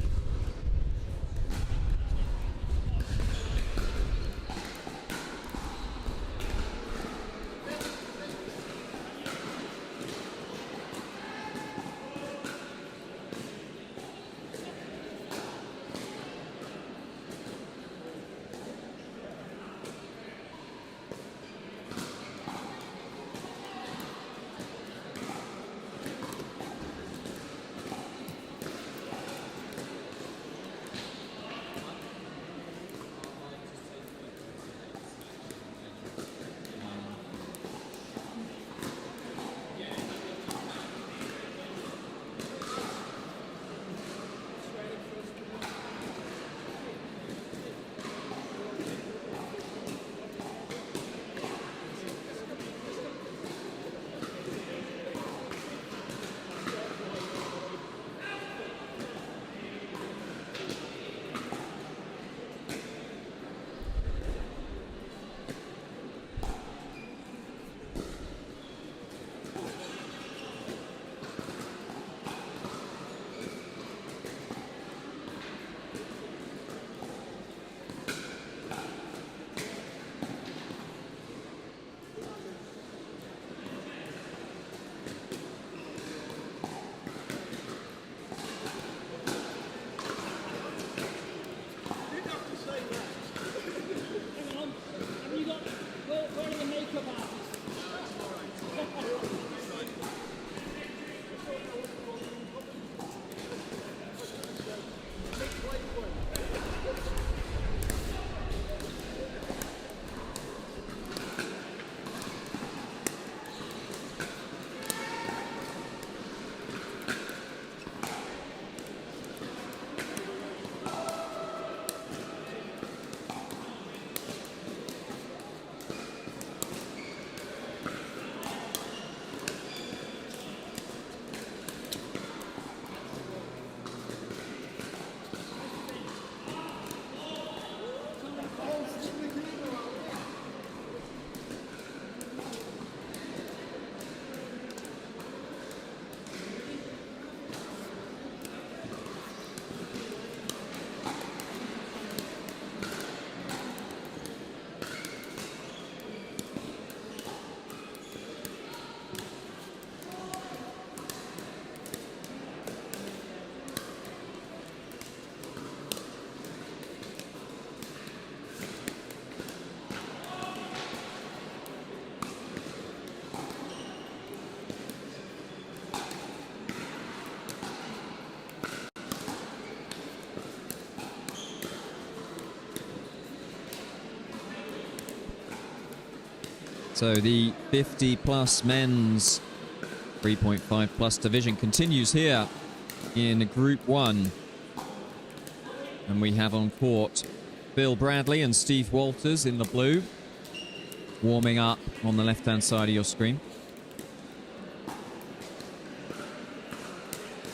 So the 50 plus men's 3.5 plus division continues here in Group 1. And we have on court Bill Bradley and Steve Walters in the blue, warming up on the left-hand side of your screen.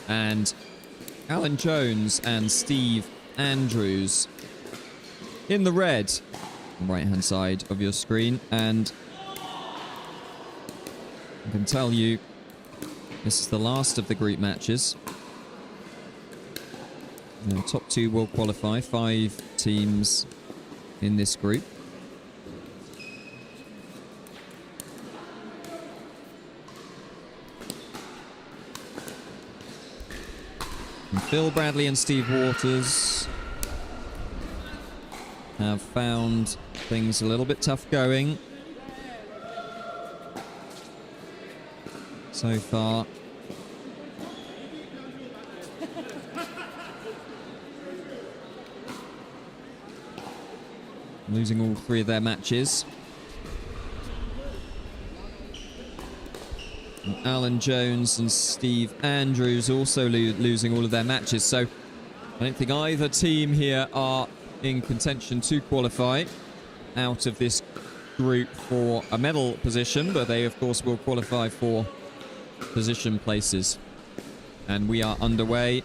And Alan Jones and Steve Andrews in the red on the right-hand side of your screen. And I can tell you this is the last of the group matches. The top 2 will qualify, 5 teams in this group. And Phil Bradley and Steve Waters have found things a little bit tough going so far. Losing all 3 of their matches. And Alan Jones and Steve Andrews also losing all of their matches. So I don't think either team here are in contention to qualify out of this group for a medal position, but they of course will qualify for position places. And we are underway.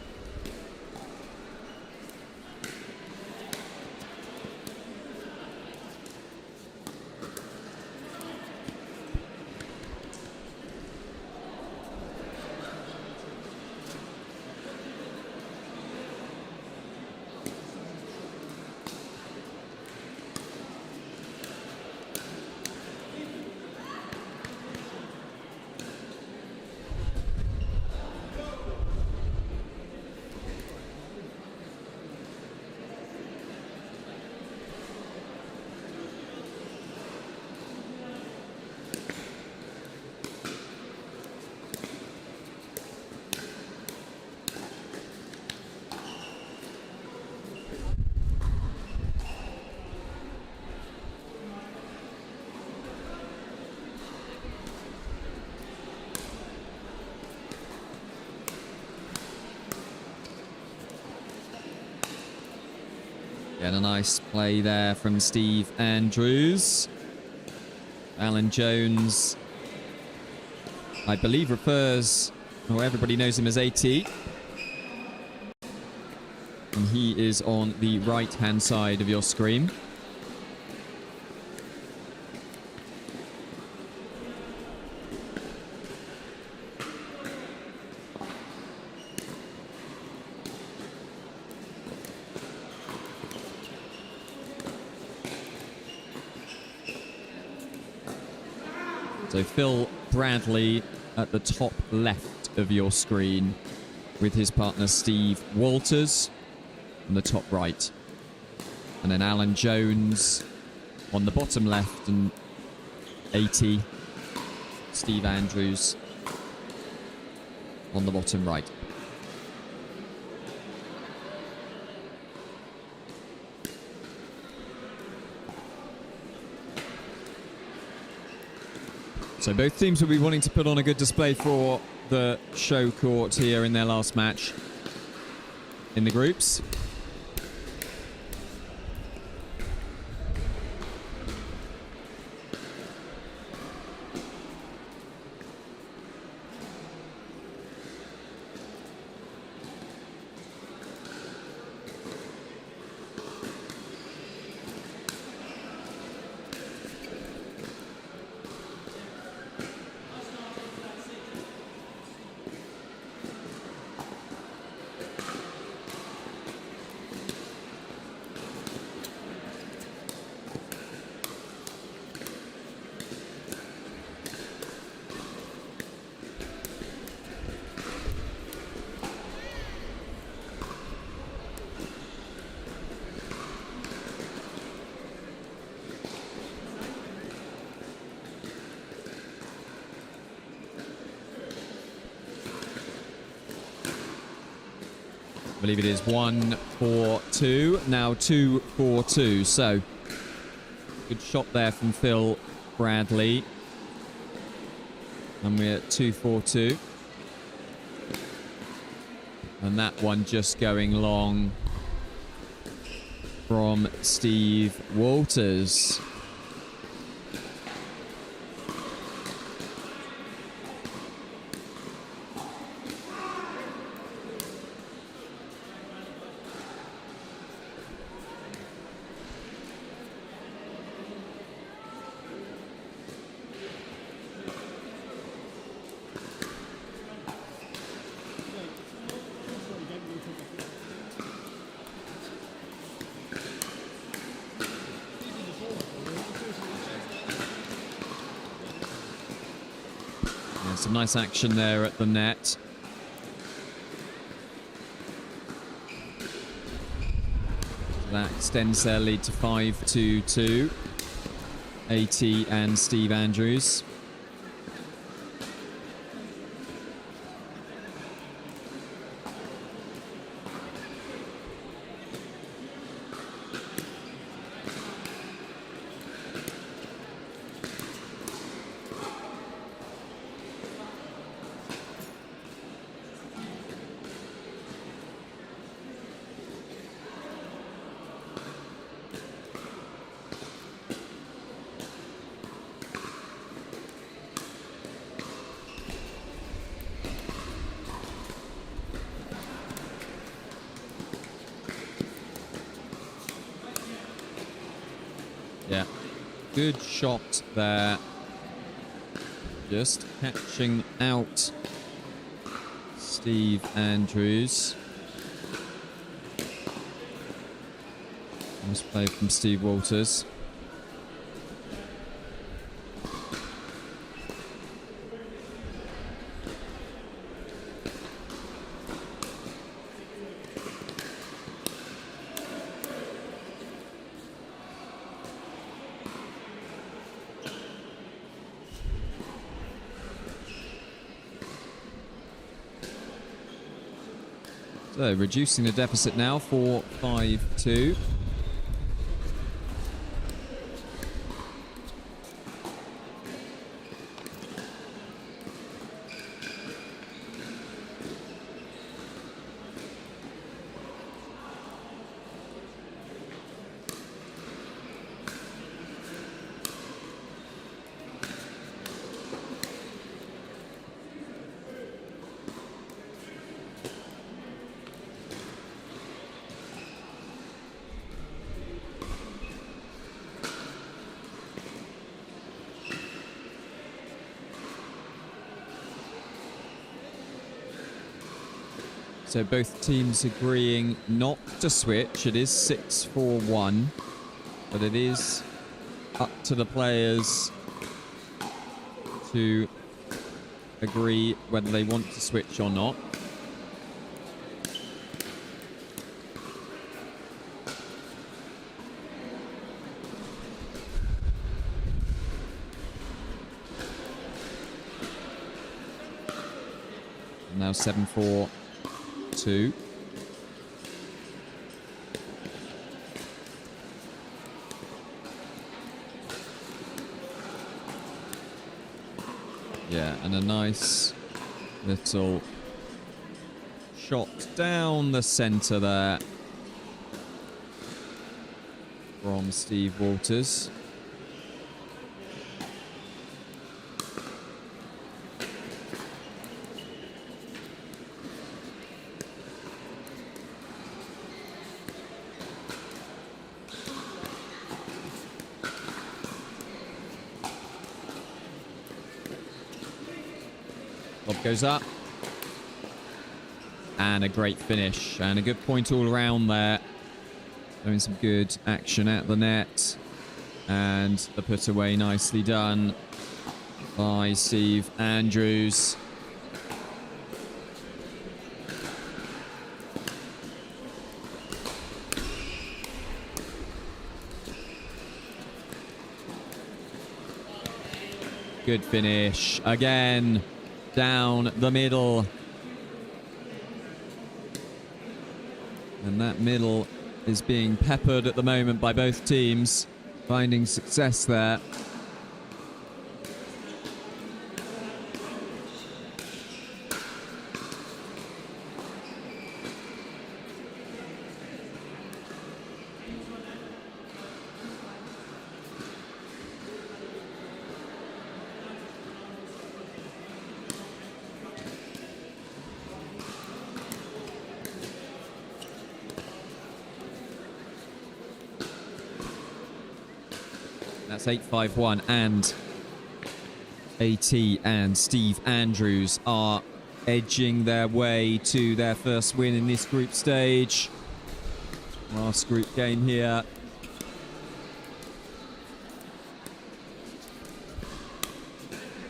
And a nice play there from Steve Andrews. Alan Jones, I believe, refers, or everybody knows him as AT. And he is on the right-hand side of your screen. So Phil Bradley at the top left of your screen with his partner Steve Walters on the top right. And then Alan Jones on the bottom left and 80 Steve Andrews on the bottom right. So both teams will be wanting to put on a good display for the show court here in their last match in the groups. I believe it is 1-4-2. Now 2-4-2. So, good shot there from Phil Bradley. And we're at 2-4-2. And that one just going long from Steve Walters. Some nice action there at the net. That extends their lead to 5-2-2. AT and Steve Andrews. Yeah, good shot there. Just catching out Steve Andrews. Nice play from Steve Walters. So reducing the deficit now for 5-2. So both teams agreeing not to switch. It is 6-4-1, but it is up to the players to agree whether they want to switch or not. And now 7-4-2. Yeah, and a nice little shot down the centre there from Steve Walters. Lob goes up. And a great finish. And a good point all around there. Doing some good action at the net. And the put away nicely done by Steve Andrews. Good finish. Again, down the middle. And that middle is being peppered at the moment by both teams, finding success there. That's 8-5-1. And AT and Steve Andrews are edging their way to their first win in this group stage. Last group game here.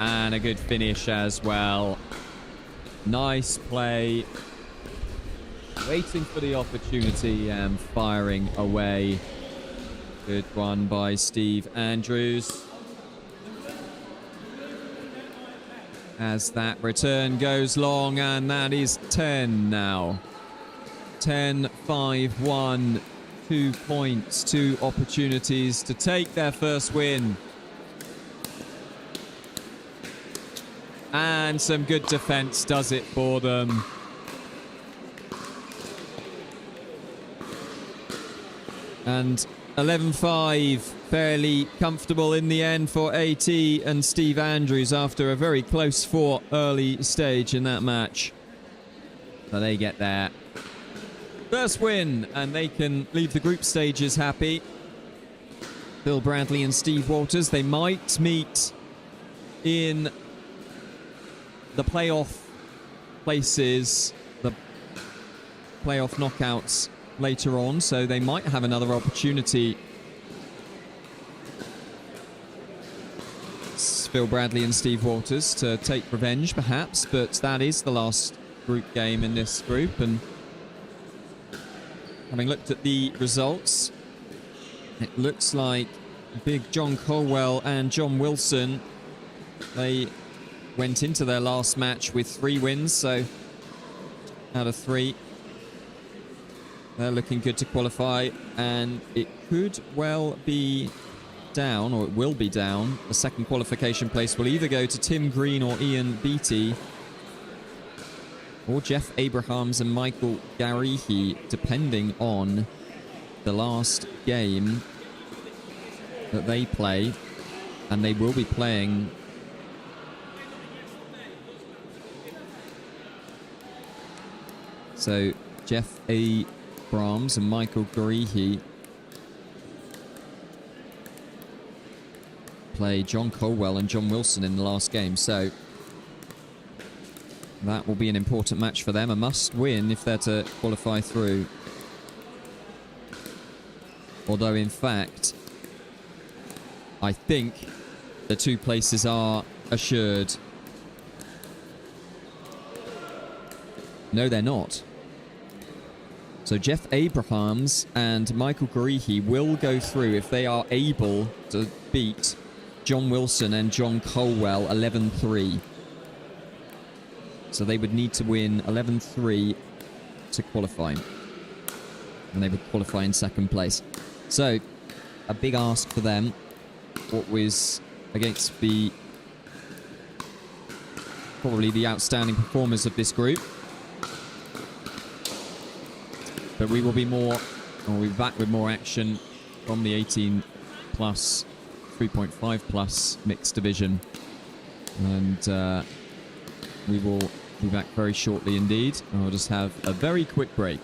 And a good finish as well. Nice play. Waiting for the opportunity and firing away. Good one by Steve Andrews. As that return goes long, and that is 10 now. 10-5-1. 2 points, 2 opportunities to take their first win. And some good defense does it for them. And 11-5, fairly comfortable in the end for AT and Steve Andrews after a very close fought early stage in that match. So they get their first win, and they can leave the group stages happy. Bill Bradley and Steve Walters, they might meet in the playoff places, the playoff knockouts later on, so they might have another opportunity. Phil Bradley and Steve Walters to take revenge, perhaps, but that is the last group game in this group. And having looked at the results, it looks like big John Colwell and John Wilson, they went into their last match with 3 wins, so out of 3. They're looking good to qualify, and it could well be down, or it will be down. The second qualification place will either go to Tim Green or Ian Beattie, or Jeff Abrahams and Michael Garihi, depending on the last game that they play. And they will be playing so Jeff Abrahams and Michael Garihi play John Colwell and John Wilson in the last game, so that will be an important match for them, a must win if they're to qualify through. Although in fact, I think the 2 places are assured. No, they're not. So Jeff Abrahams and Michael Garihi will go through if they are able to beat John Wilson and John Colwell 11-3. So they would need to win 11-3 to qualify. And they would qualify in second place. So, a big ask for them. What was against probably the outstanding performers of this group. But we will be we'll be back with more action from the 18 plus, 3.5 plus mixed division. And we will be back very shortly indeed. I'll just have a very quick break.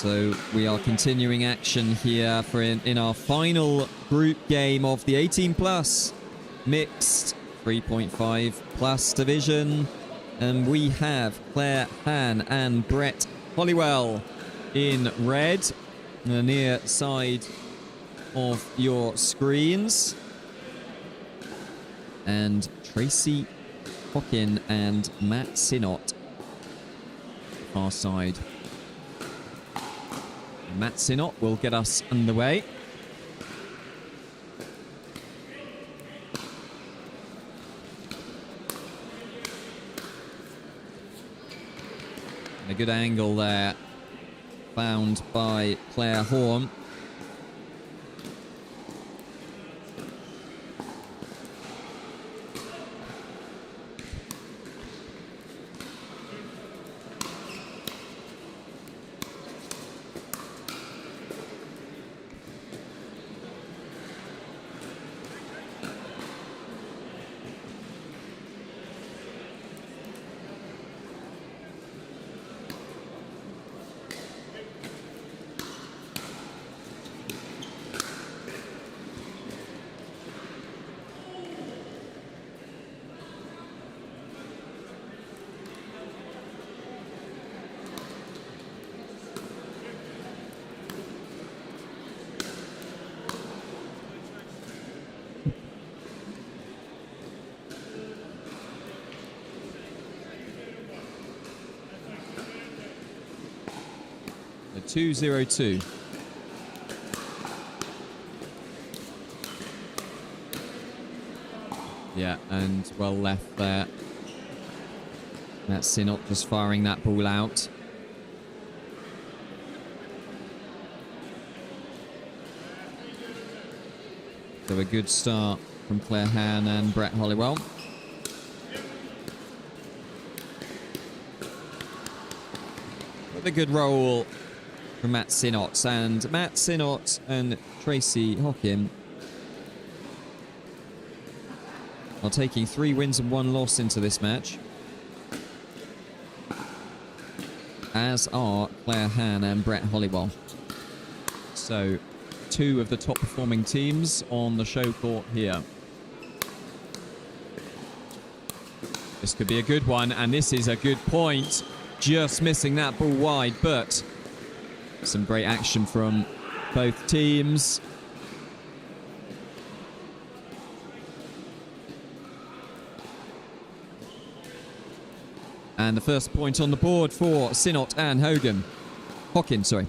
So we are continuing action here for in our final group game of the 18 plus mixed 3.5 plus division. And we have Claire Han and Brett Hollywell in red on the near side of your screens. And Tracy Hockin and Matt Sinnott far side. Matt Sinnott will get us underway. A good angle there found by Claire Horn. A 2-0-2. Yeah, and well left there. That's Sinnott just firing that ball out. So a good start from Claire Han and Brett Hollywell. With a good roll from Matt Sinnott. And Matt Sinnott and Tracy Hockin are taking 3 wins and 1 loss into this match. As are Claire Han and Brett Hollywell. So 2 of the top performing teams on the show court here. This could be a good one, and this is a good point. Just missing that ball wide, but some great action from both teams. And the first point on the board for Sinnott and Hockin, sorry.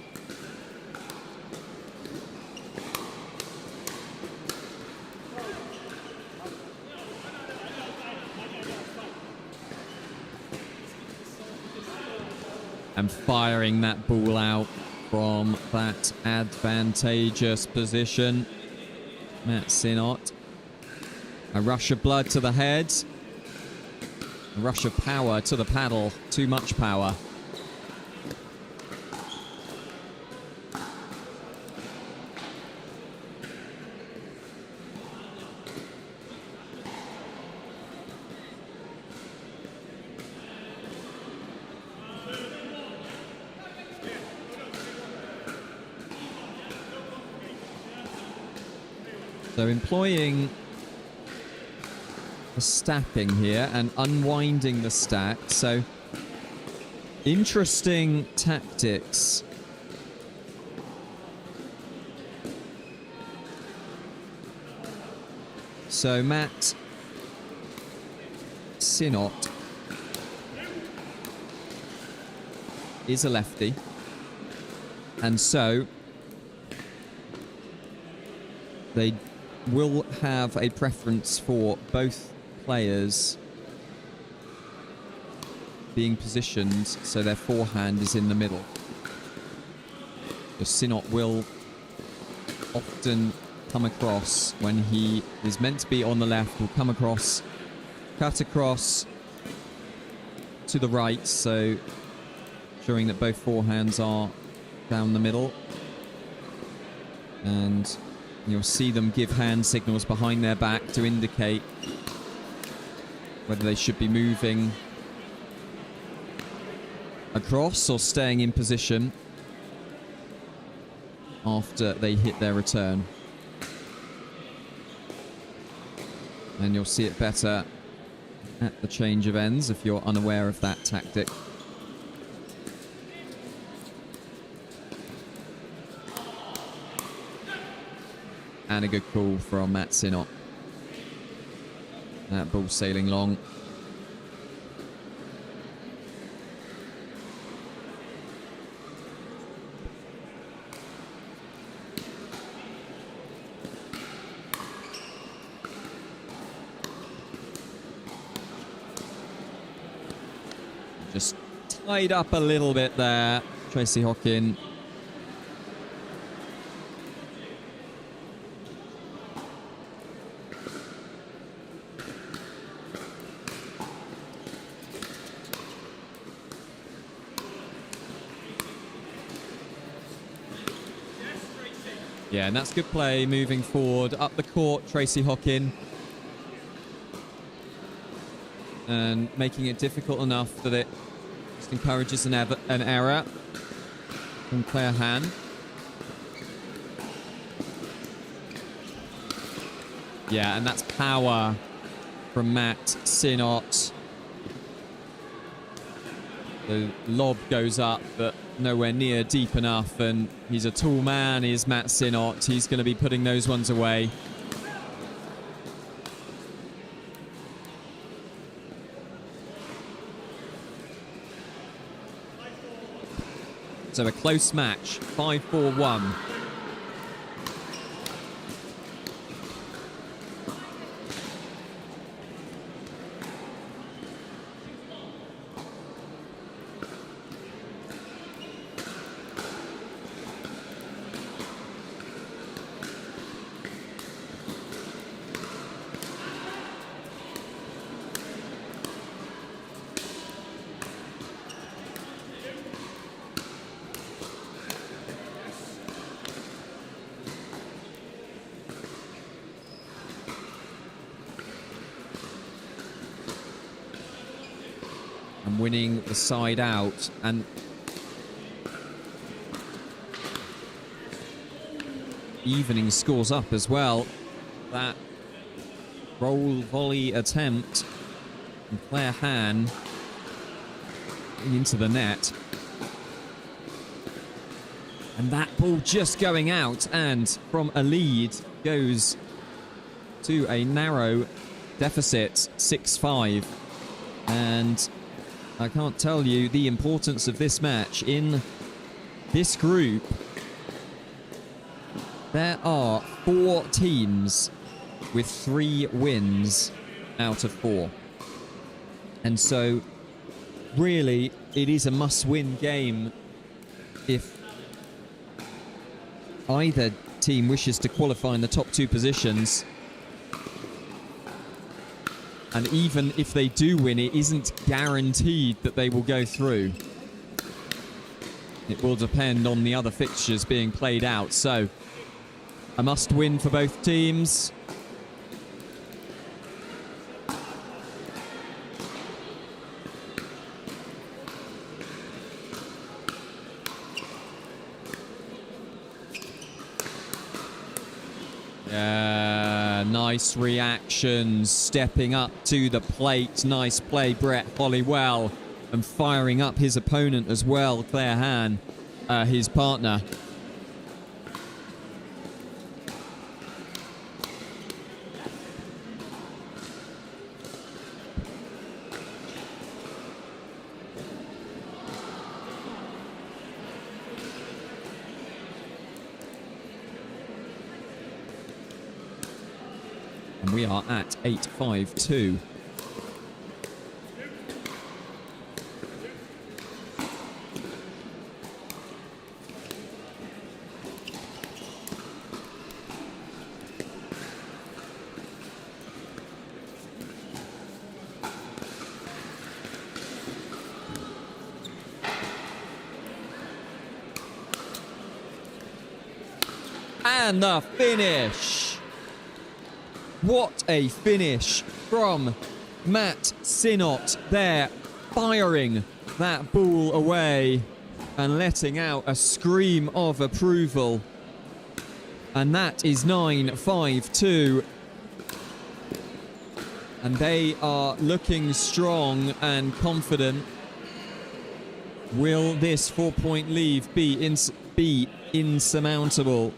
And firing that ball out from that advantageous position. Matt Sinnott. A rush of blood to the head. A rush of power to the paddle. Too much power. So employing a stacking here and unwinding the stack. So interesting tactics. So Matt Sinnott is a lefty. And so they will have a preference for both players being positioned so their forehand is in the middle. The Sinnott will often come across when he is meant to be on the left, will come across, cut across to the right, so showing that both forehands are down the middle. And you'll see them give hand signals behind their back to indicate whether they should be moving across or staying in position. after they hit their return. And you'll see it better at the change of ends if you're unaware of that tactic. And a good call from Matt Sinnott. That ball sailing long. Just tied up a little bit there, Tracy Hockin. Yeah, and that's good play moving forward. Up the court, Tracy Hockin. And making it difficult enough that it just encourages an error from Claire Han. Yeah, and that's power from Matt Sinnott. The lob goes up, but nowhere near deep enough, and he's a tall man, is Matt Sinnott. He's going to be putting those ones away. So a close match, 5-4-1. Winning the side out, and evening scores up as well. That roll volley attempt from Claire Han into the net, and that ball just going out, and from a lead goes to a narrow deficit, 6-5. And I can't tell you the importance of this match. In this group, there are 4 teams with 3 wins out of 4. And so, really, it is a must-win game if either team wishes to qualify in the top 2 positions. And even if they do win, it isn't guaranteed that they will go through. It will depend on the other fixtures being played out. So, a must-win for both teams. Yeah, nice reactions, stepping up to the plate. Nice play, Brett Hollywell, and firing up his opponent as well, Claire Han, his partner. And we are at 8-5-2. And the finish. What a finish from Matt Sinnott there, firing that ball away and letting out a scream of approval And that is 9-5-2. And they are looking strong and confident. Will this 4-point lead be insurmountable?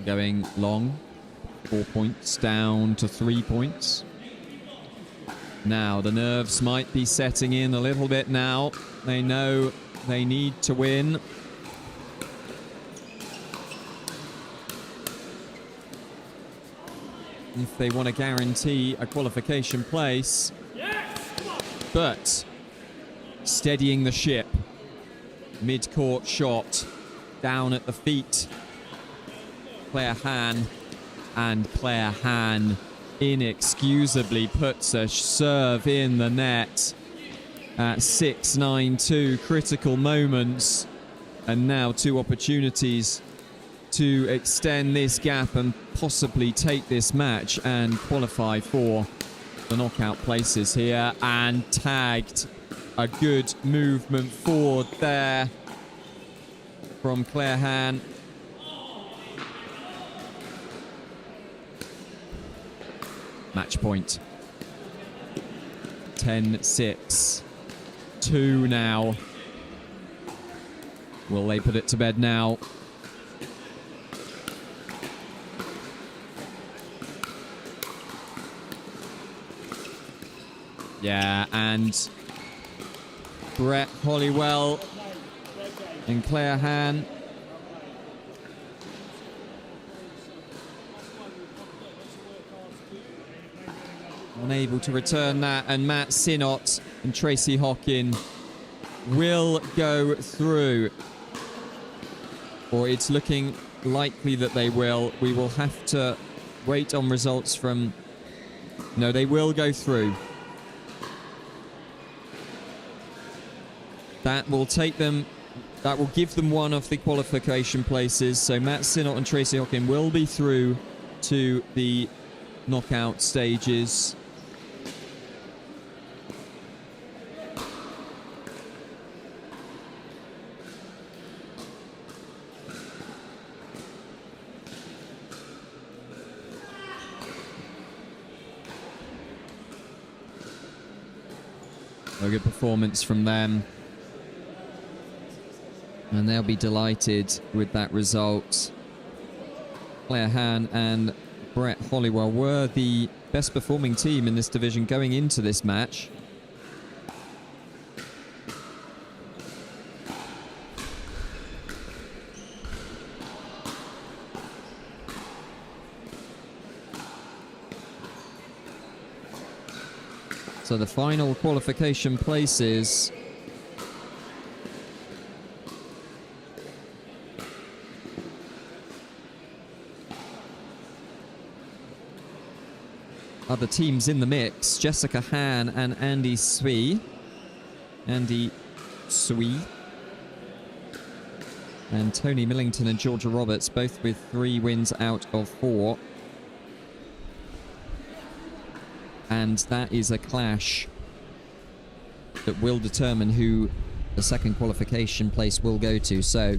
Going long. 4 points down to 3 points. Now the nerves might be setting in a little bit now. They know they need to win. If they want to guarantee a qualification place. But steadying the ship. Mid-court shot. Down at the feet. Claire Han. And Claire Han inexcusably puts a serve in the net at 6-9-2. Critical moments. And now 2 opportunities to extend this gap and possibly take this match and qualify for the knockout places here. And tagged. A good movement forward there from Claire Han. Match point. 10-6. 2 now. Will they put it to bed now? Yeah, and Brett Hollywell and Claire Han. Unable to return that, and Matt Sinnott and Tracy Hockin will go through. Or it's looking likely that they will. We will have to wait on results from... No, they will go through. That will take them... That will give them one of the qualification places. So Matt Sinnott and Tracy Hockin will be through to the knockout stages. A good performance from them. And they'll be delighted with that result. Claire Han and Brett Hollywell were the best performing team in this division going into this match. So the final qualification places are the teams in the mix. Jessica Han and Andy Swee. And Tony Millington and Georgia Roberts, both with 3 wins out of 4. And that is a clash that will determine who the second qualification place will go to. So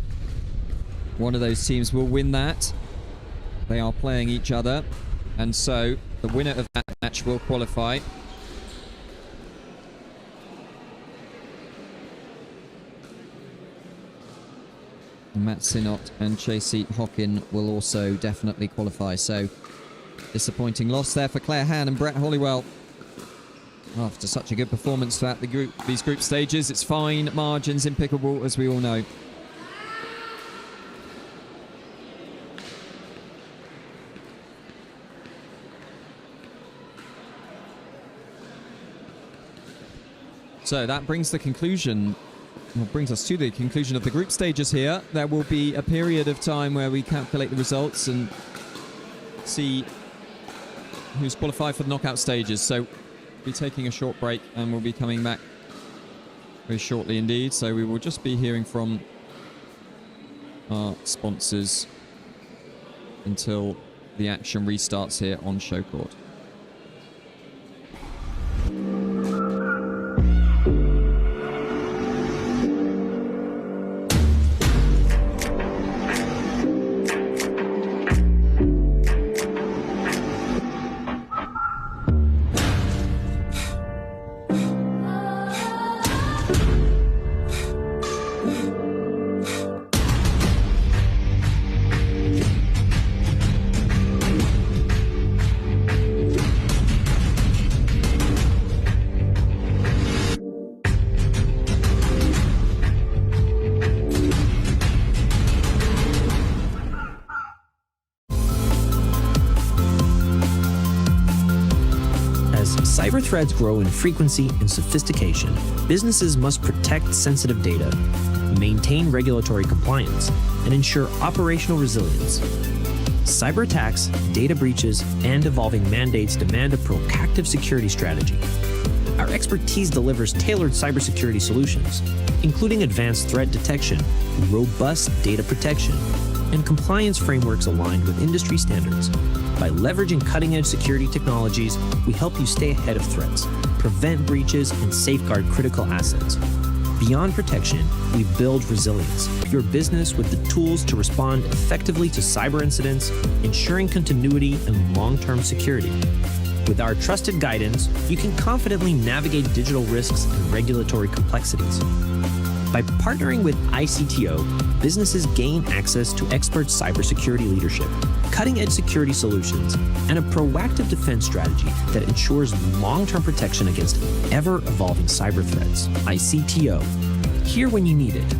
one of those teams will win that. They are playing each other. And so the winner of that match will qualify. Matt Sinnott and Tracy Hockin will also definitely qualify. So disappointing loss there for Claire Han and Brett Hollywell. After such a good performance throughout these group stages, it's fine margins in pickleball, as we all know. So that brings the conclusion, well, brings us to the conclusion of the group stages here. There will be a period of time where we calculate the results and see who's qualified for the knockout stages. So we'll be taking a short break and we'll be coming back very shortly indeed. So we will just be hearing from our sponsors until the action restarts here on show court. As cyber threats grow in frequency and sophistication, businesses must protect sensitive data, maintain regulatory compliance, and ensure operational resilience. Cyber attacks, data breaches, and evolving mandates demand a proactive security strategy. Our expertise delivers tailored cybersecurity solutions, including advanced threat detection, robust data protection, and compliance frameworks aligned with industry standards. By leveraging cutting-edge security technologies, we help you stay ahead of threats, prevent breaches, and safeguard critical assets. Beyond protection, we build resilience, your business with the tools to respond effectively to cyber incidents, ensuring continuity and long-term security. With our trusted guidance, you can confidently navigate digital risks and regulatory complexities. By partnering with ICTO, businesses gain access to expert cybersecurity leadership, cutting-edge security solutions, and a proactive defense strategy that ensures long-term protection against ever-evolving cyber threats. ICTO, here when you need it.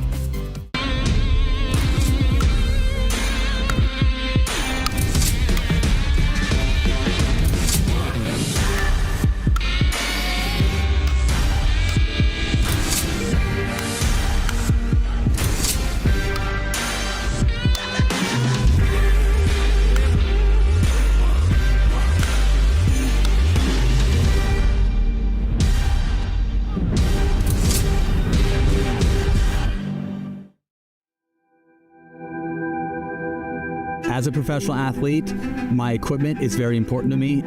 As a professional athlete, my equipment is very important to me.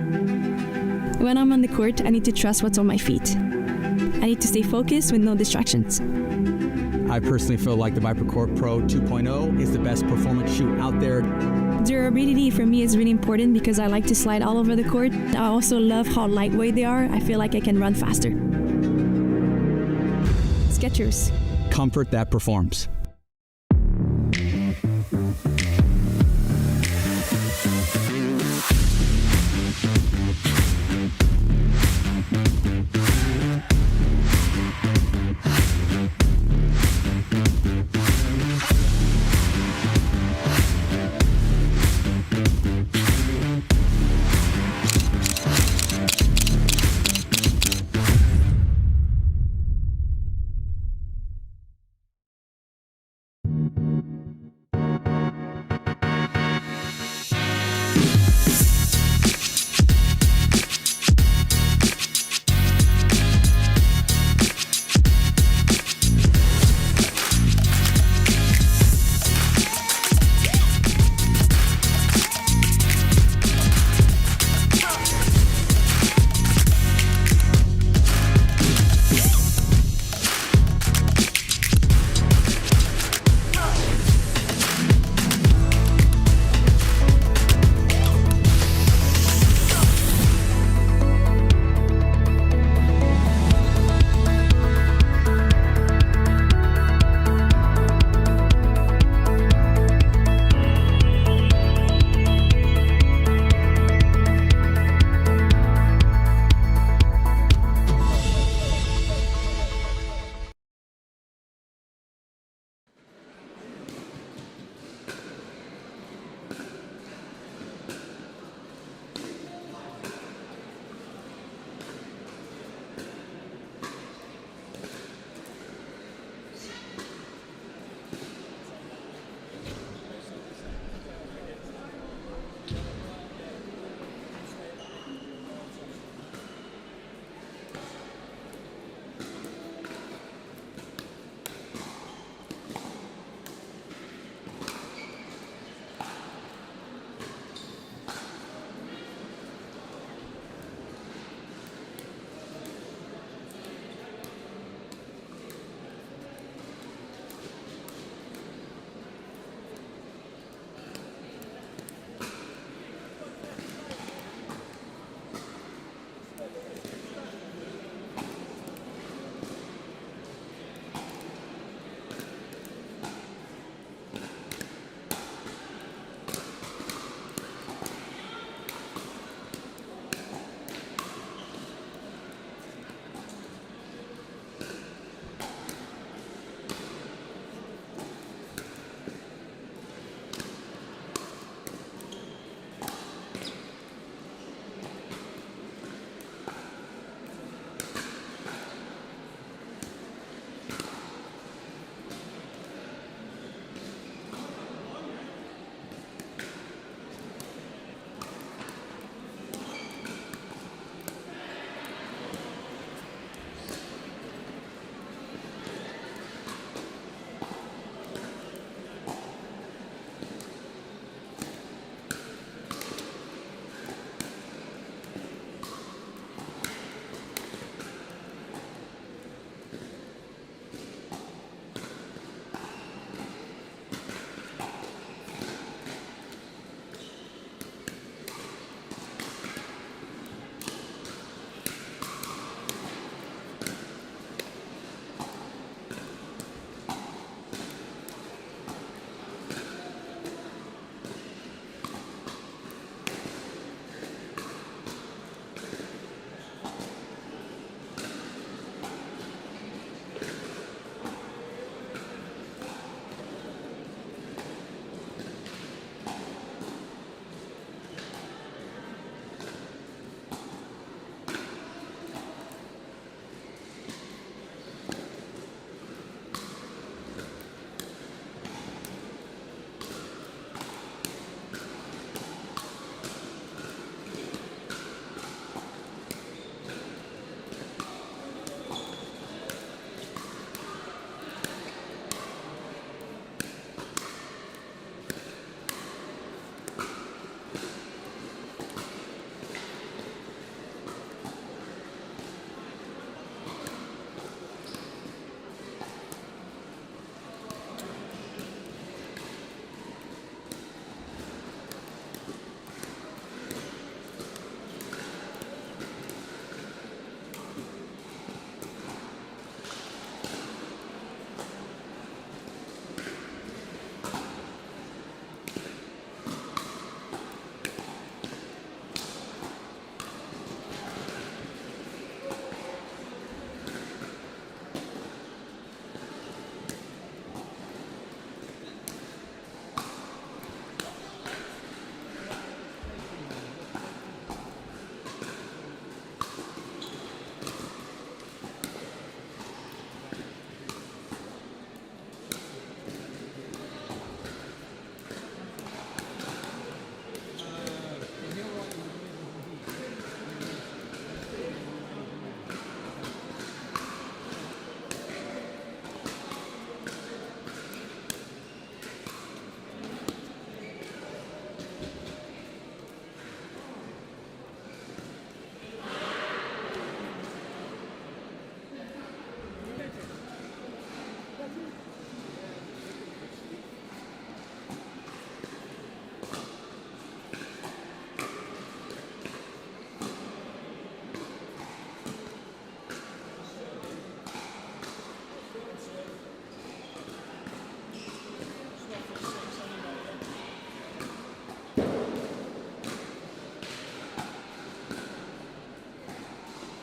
When I'm on the court, I need to trust what's on my feet. I need to stay focused with no distractions. I personally feel like the PickleB Pro 2.0 is the best performance shoe out there. Durability for me is really important because I like to slide all over the court. I also love how lightweight they are. I feel like I can run faster. Skechers. Comfort that performs.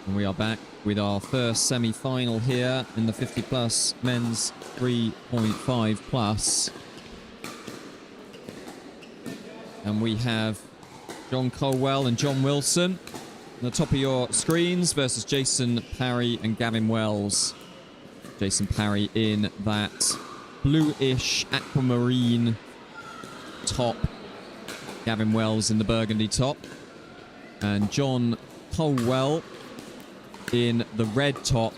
And we are back with our first semi-final here in the 50 plus men's 3.5 plus. And we have John Colwell and John Wilson on the top of your screens versus Jason Parry and Gavin Wells. Jason Parry in that bluish aquamarine top. Gavin Wells in the burgundy top. And John Colwell in the red top.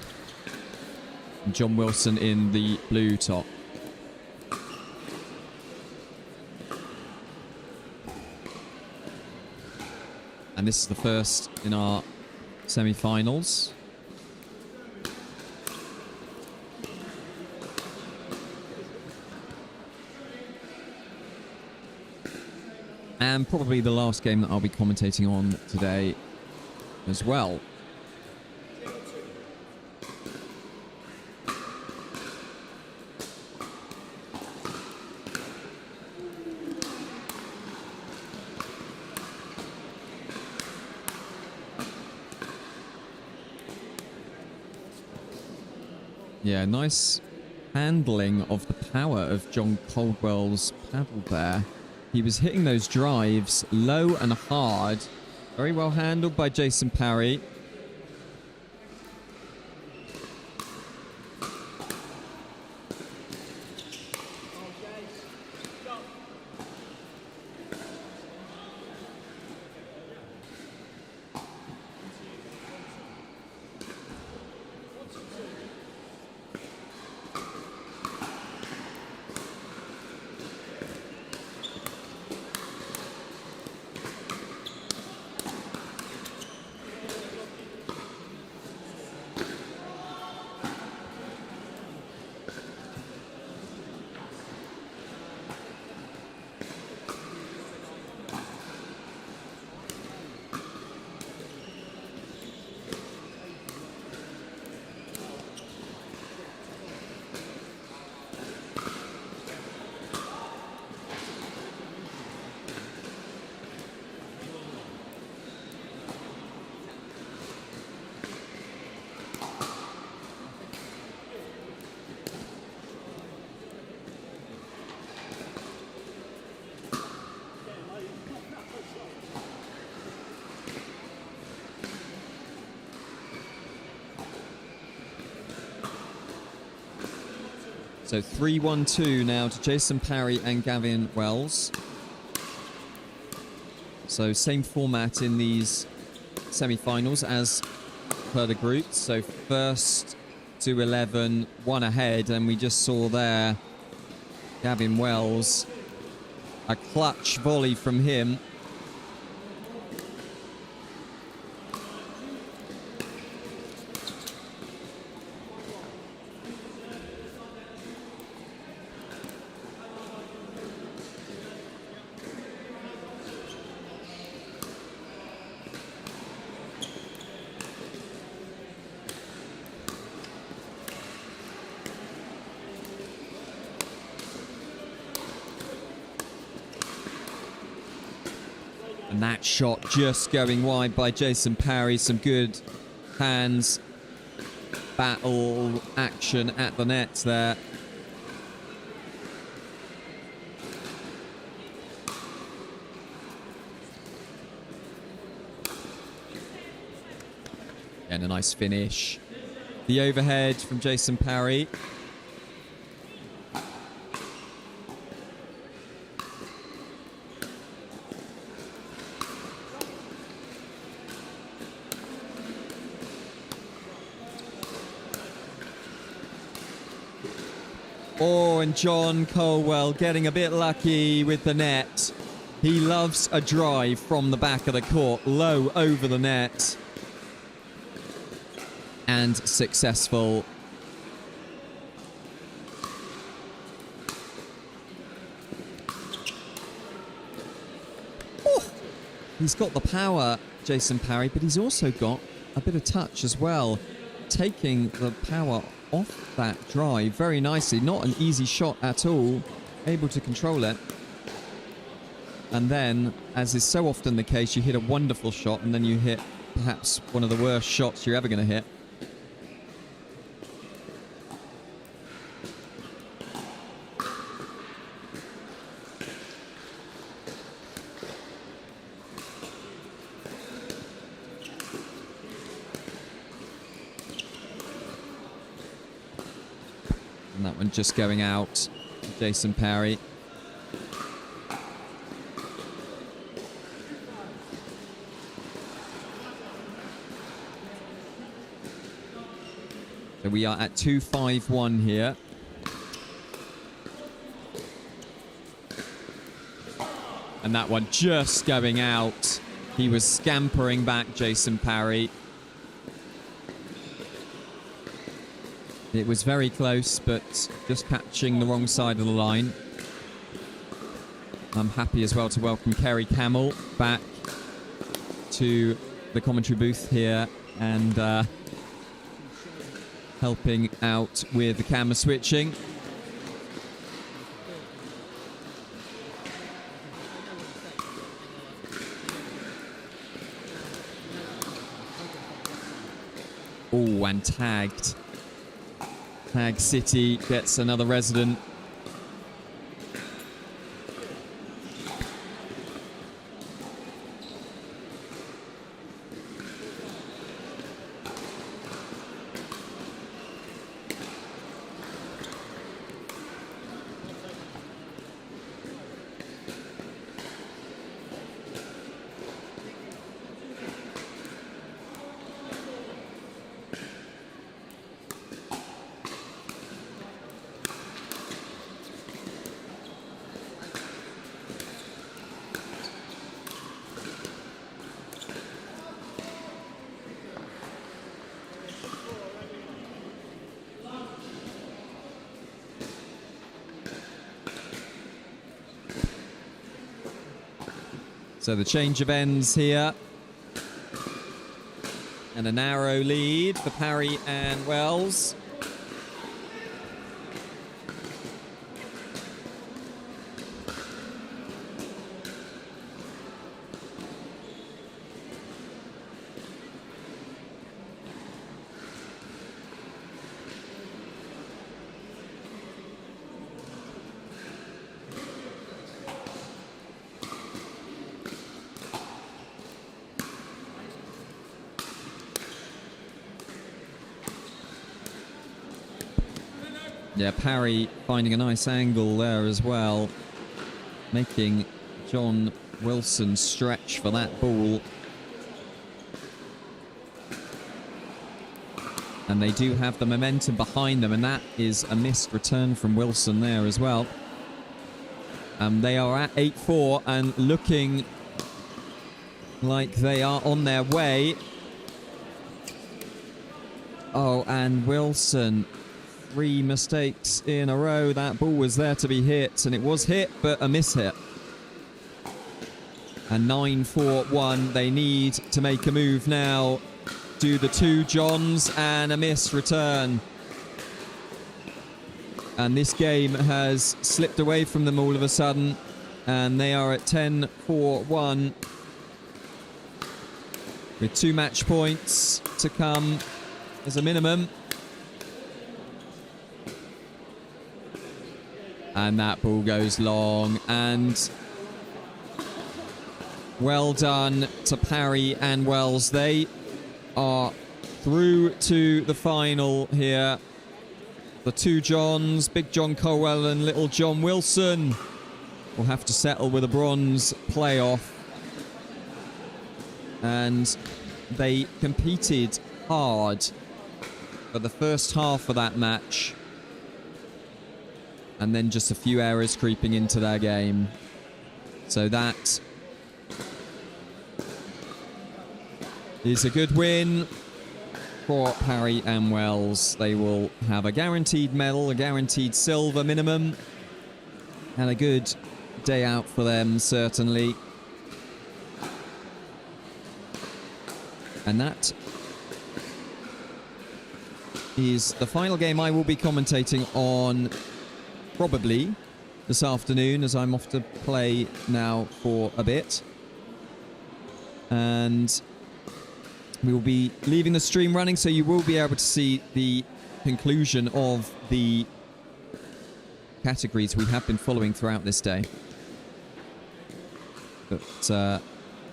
And John Wilson in the blue top. And this is the first in our semi-finals. And probably the last game that I'll be commentating on today as well. Yeah, nice handling of the power of John Caldwell's paddle there. He was hitting those drives low and hard. Very well handled by Jason Parry. So 3-1-2 now to Jason Parry and Gavin Wells. So same format in these semi-finals as per the groups. So first to 11, one ahead, and we just saw there Gavin Wells, a clutch volley from him. And that shot just going wide by Jason Parry. Some good hands, battle action at the net there. And a nice finish. The overhead from Jason Parry. Oh, and John Colwell getting a bit lucky with the net. He loves a drive from the back of the court, low over the net. And successful. He's got the power, Jason Parry, but he's also got a bit of touch as well, taking the power off that drive very nicely. Not an easy shot at all, able to control it. And then, as is so often the case, you hit a wonderful shot and then you hit perhaps one of the worst shots you're ever going to hit. And that one just going out, Jason Parry. So we are at 2-5-1 here. And that one just going out. He was scampering back, Jason Parry. It was very close, but just catching the wrong side of the line. I'm happy as well to welcome Kerry Camel back to the commentary booth here and helping out with the camera switching. Oh, and tagged. Tag City gets another resident. So the change of ends here. And a narrow lead for Parry and Wells. Yeah, Parry finding a nice angle there as well, making John Wilson stretch for that ball. And they do have the momentum behind them, and that is a missed return from Wilson there as well. They are at 8-4 and looking like they are on their way. Oh, and Wilson, 3 mistakes in a row. That ball was there to be hit, and it was hit, but a miss-hit. And 9-4-1. They need to make a move now. Do the 2 Johns and a miss return. And this game has slipped away from them all of a sudden, and they are at 10-4-1 with 2 match points to come as a minimum. And that ball goes long, and well done to Parry and Wells. They are through to the final here. The 2 Johns, Big John Colwell and Little John Wilson, will have to settle with a bronze playoff. And they competed hard for the first half of that match. And then just a few errors creeping into their game. So that is a good win for Parry and Wells. They will have a guaranteed medal, a guaranteed silver minimum, and a good day out for them, certainly. And that is the final game I will be commentating on probably this afternoon, as I'm off to play now for a bit. And we will be leaving the stream running, so you will be able to see the conclusion of the categories we have been following throughout this day. But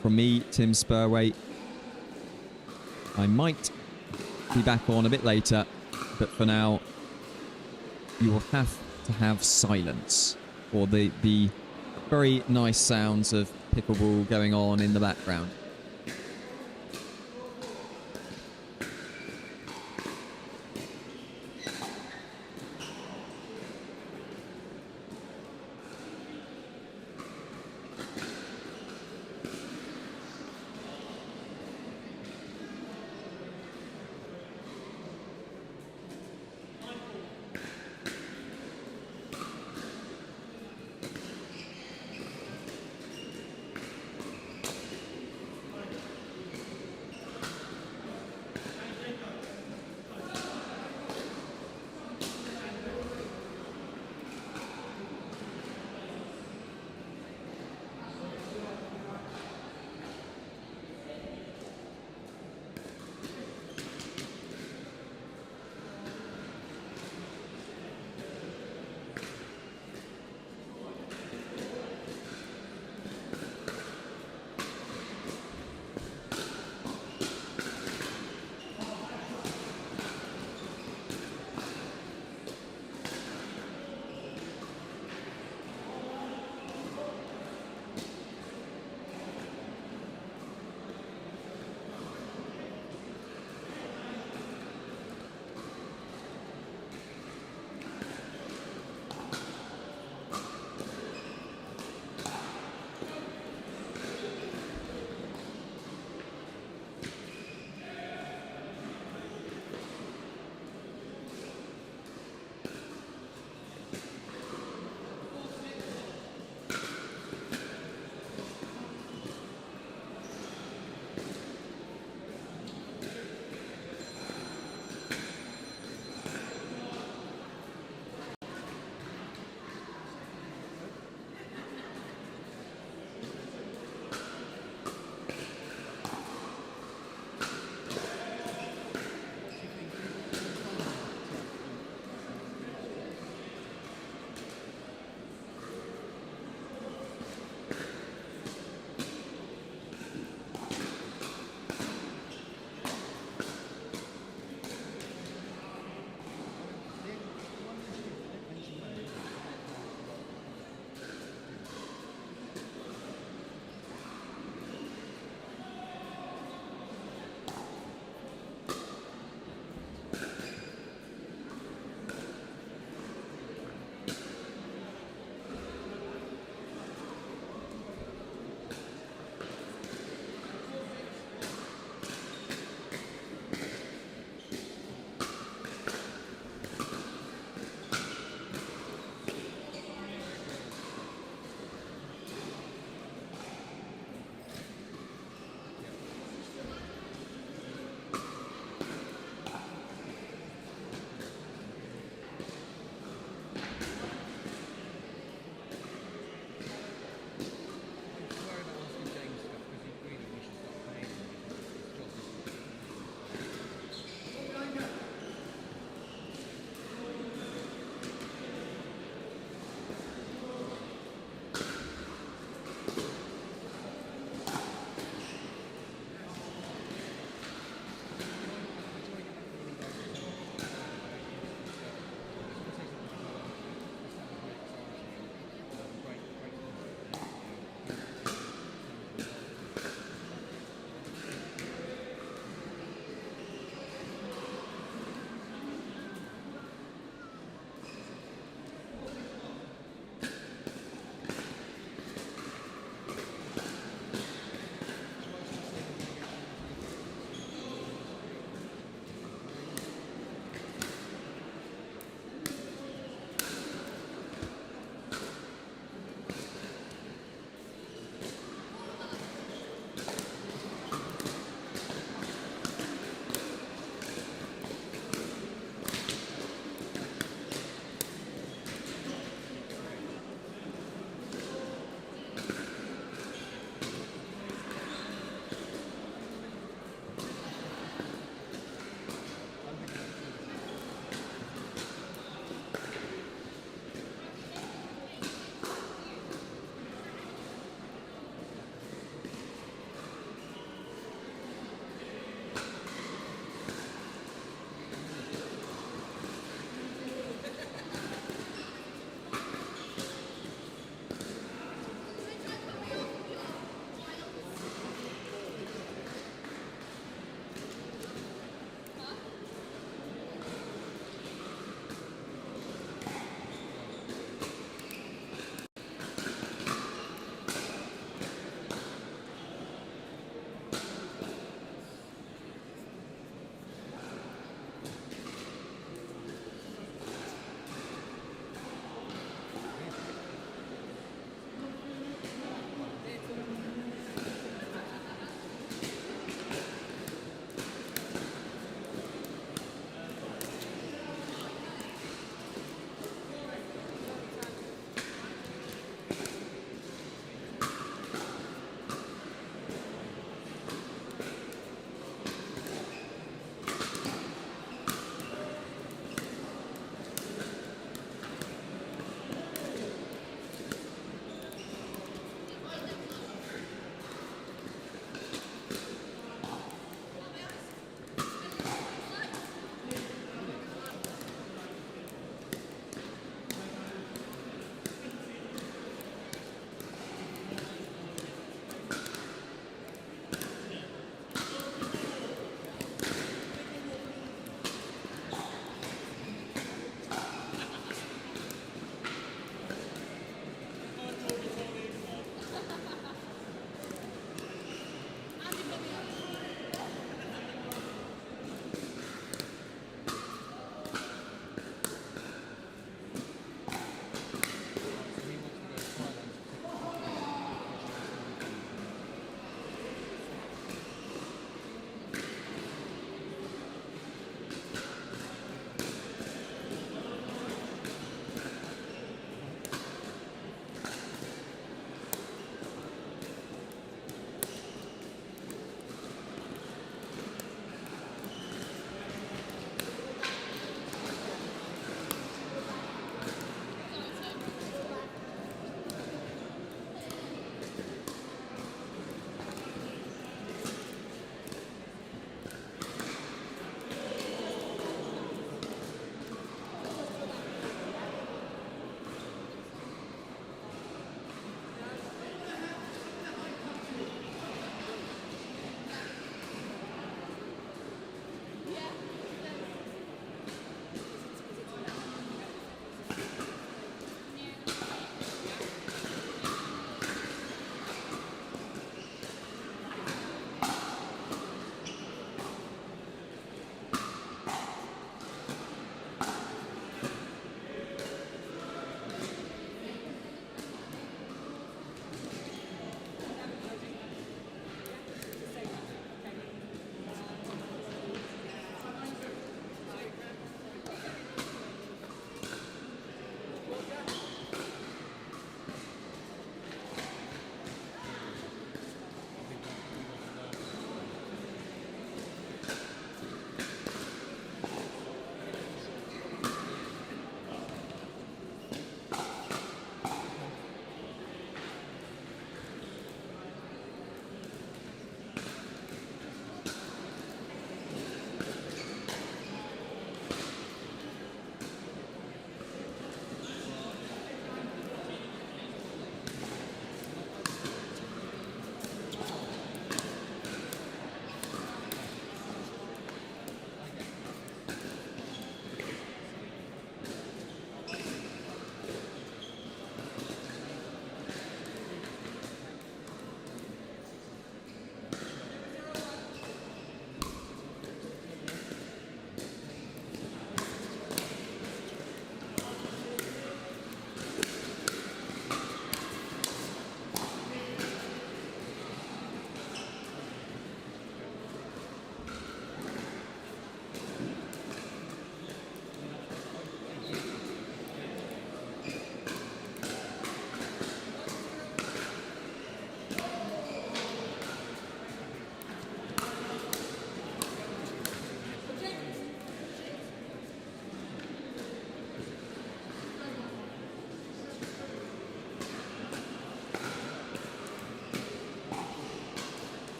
from me, Tim Spurway, I might be back on a bit later, but for now, you will have to have silence for the very nice sounds of pickleball going on in the background.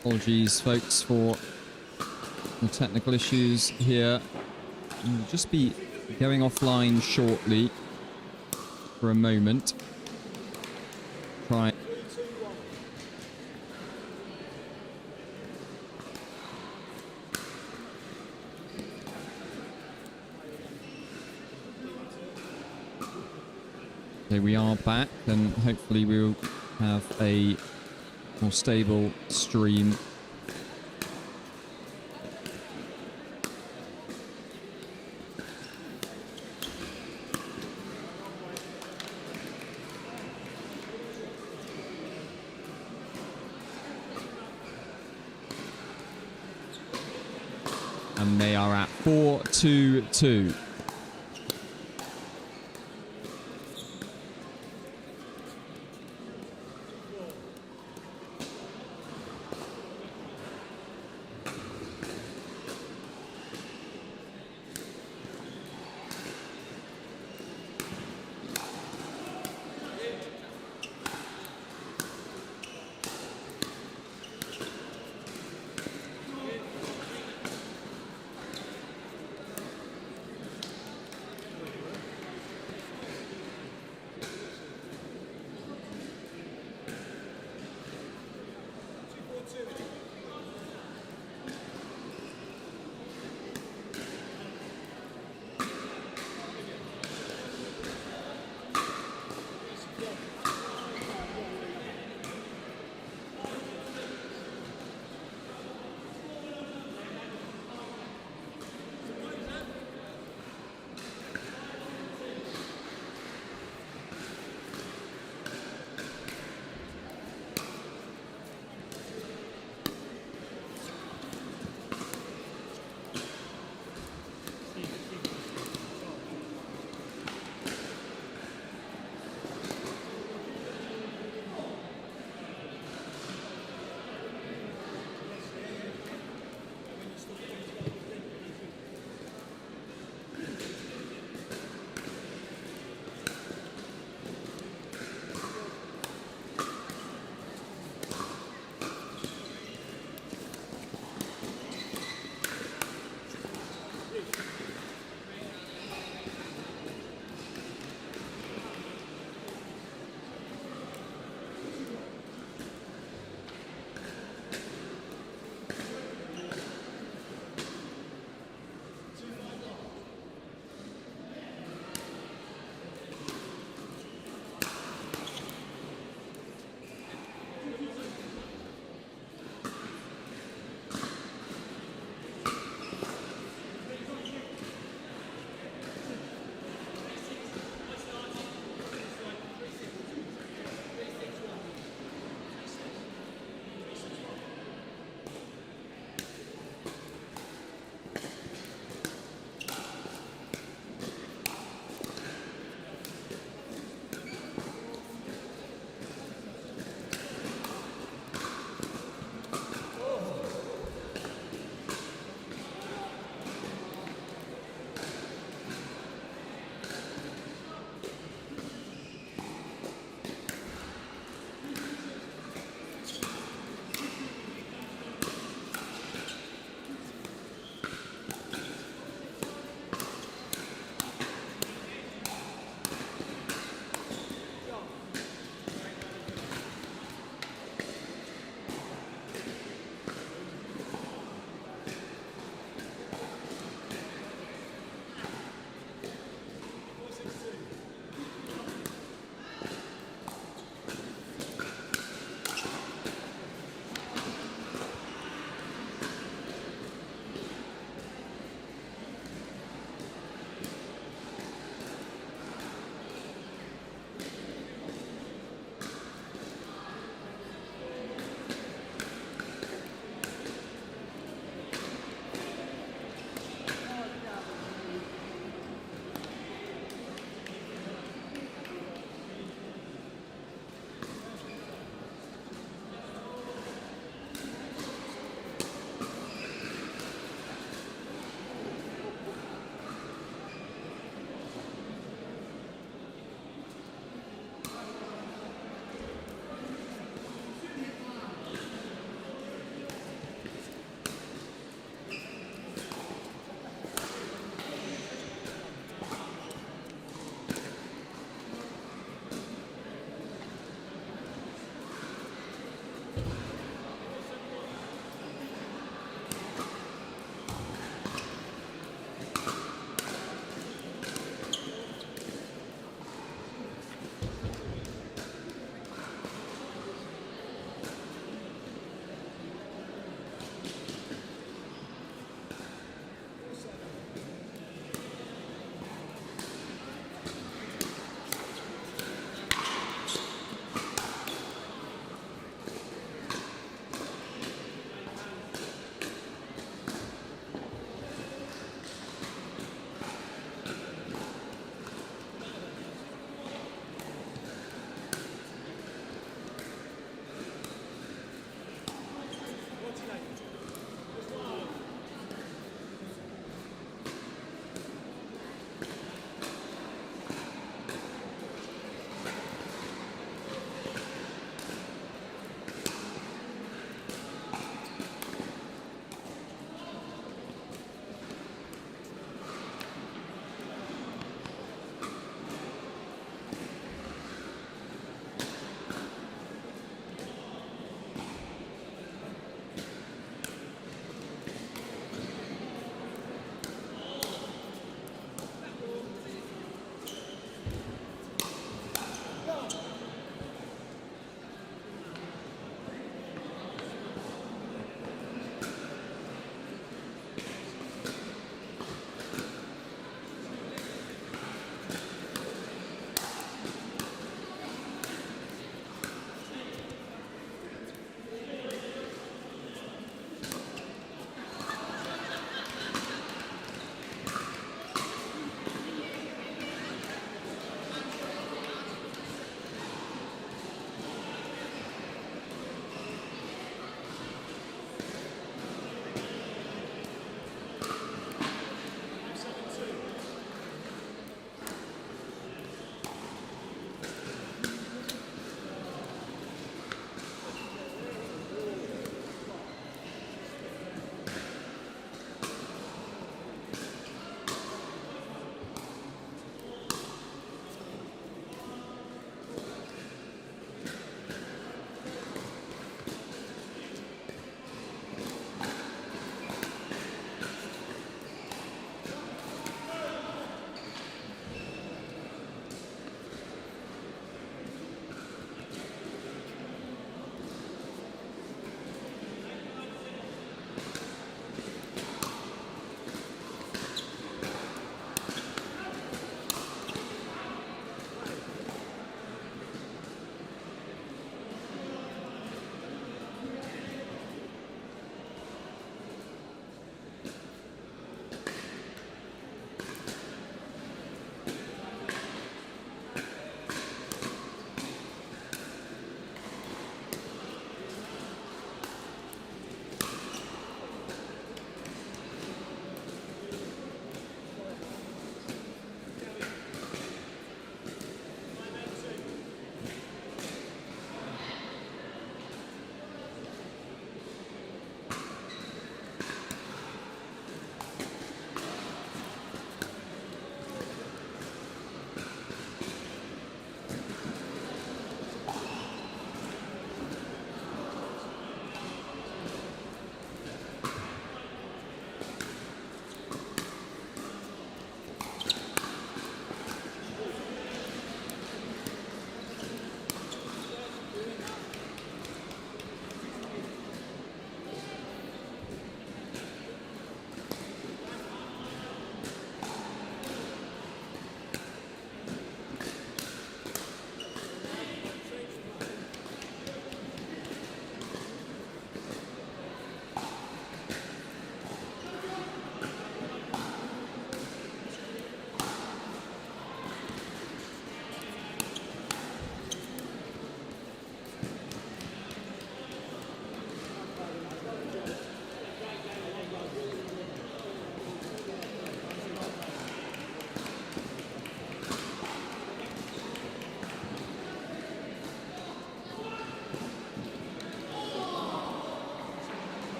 Apologies, folks, for the technical issues here. We'll just be going offline shortly for a moment. Try. Okay, we are back, and hopefully we'll have a more stable stream. And they are at 4-2-2.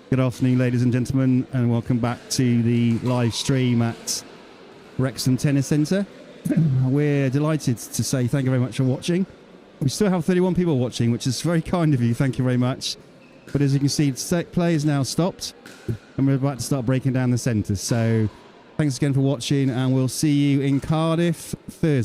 Good afternoon, ladies and gentlemen, and welcome back to the live stream at Wrexham Tennis Centre. We're delighted to say thank you very much for watching. We still have 31 people watching, which is very kind of you. Thank you very much. But as you can see, play is now stopped, and we're about to start breaking down the centre. So thanks again for watching, and we'll see you in Cardiff Thursday.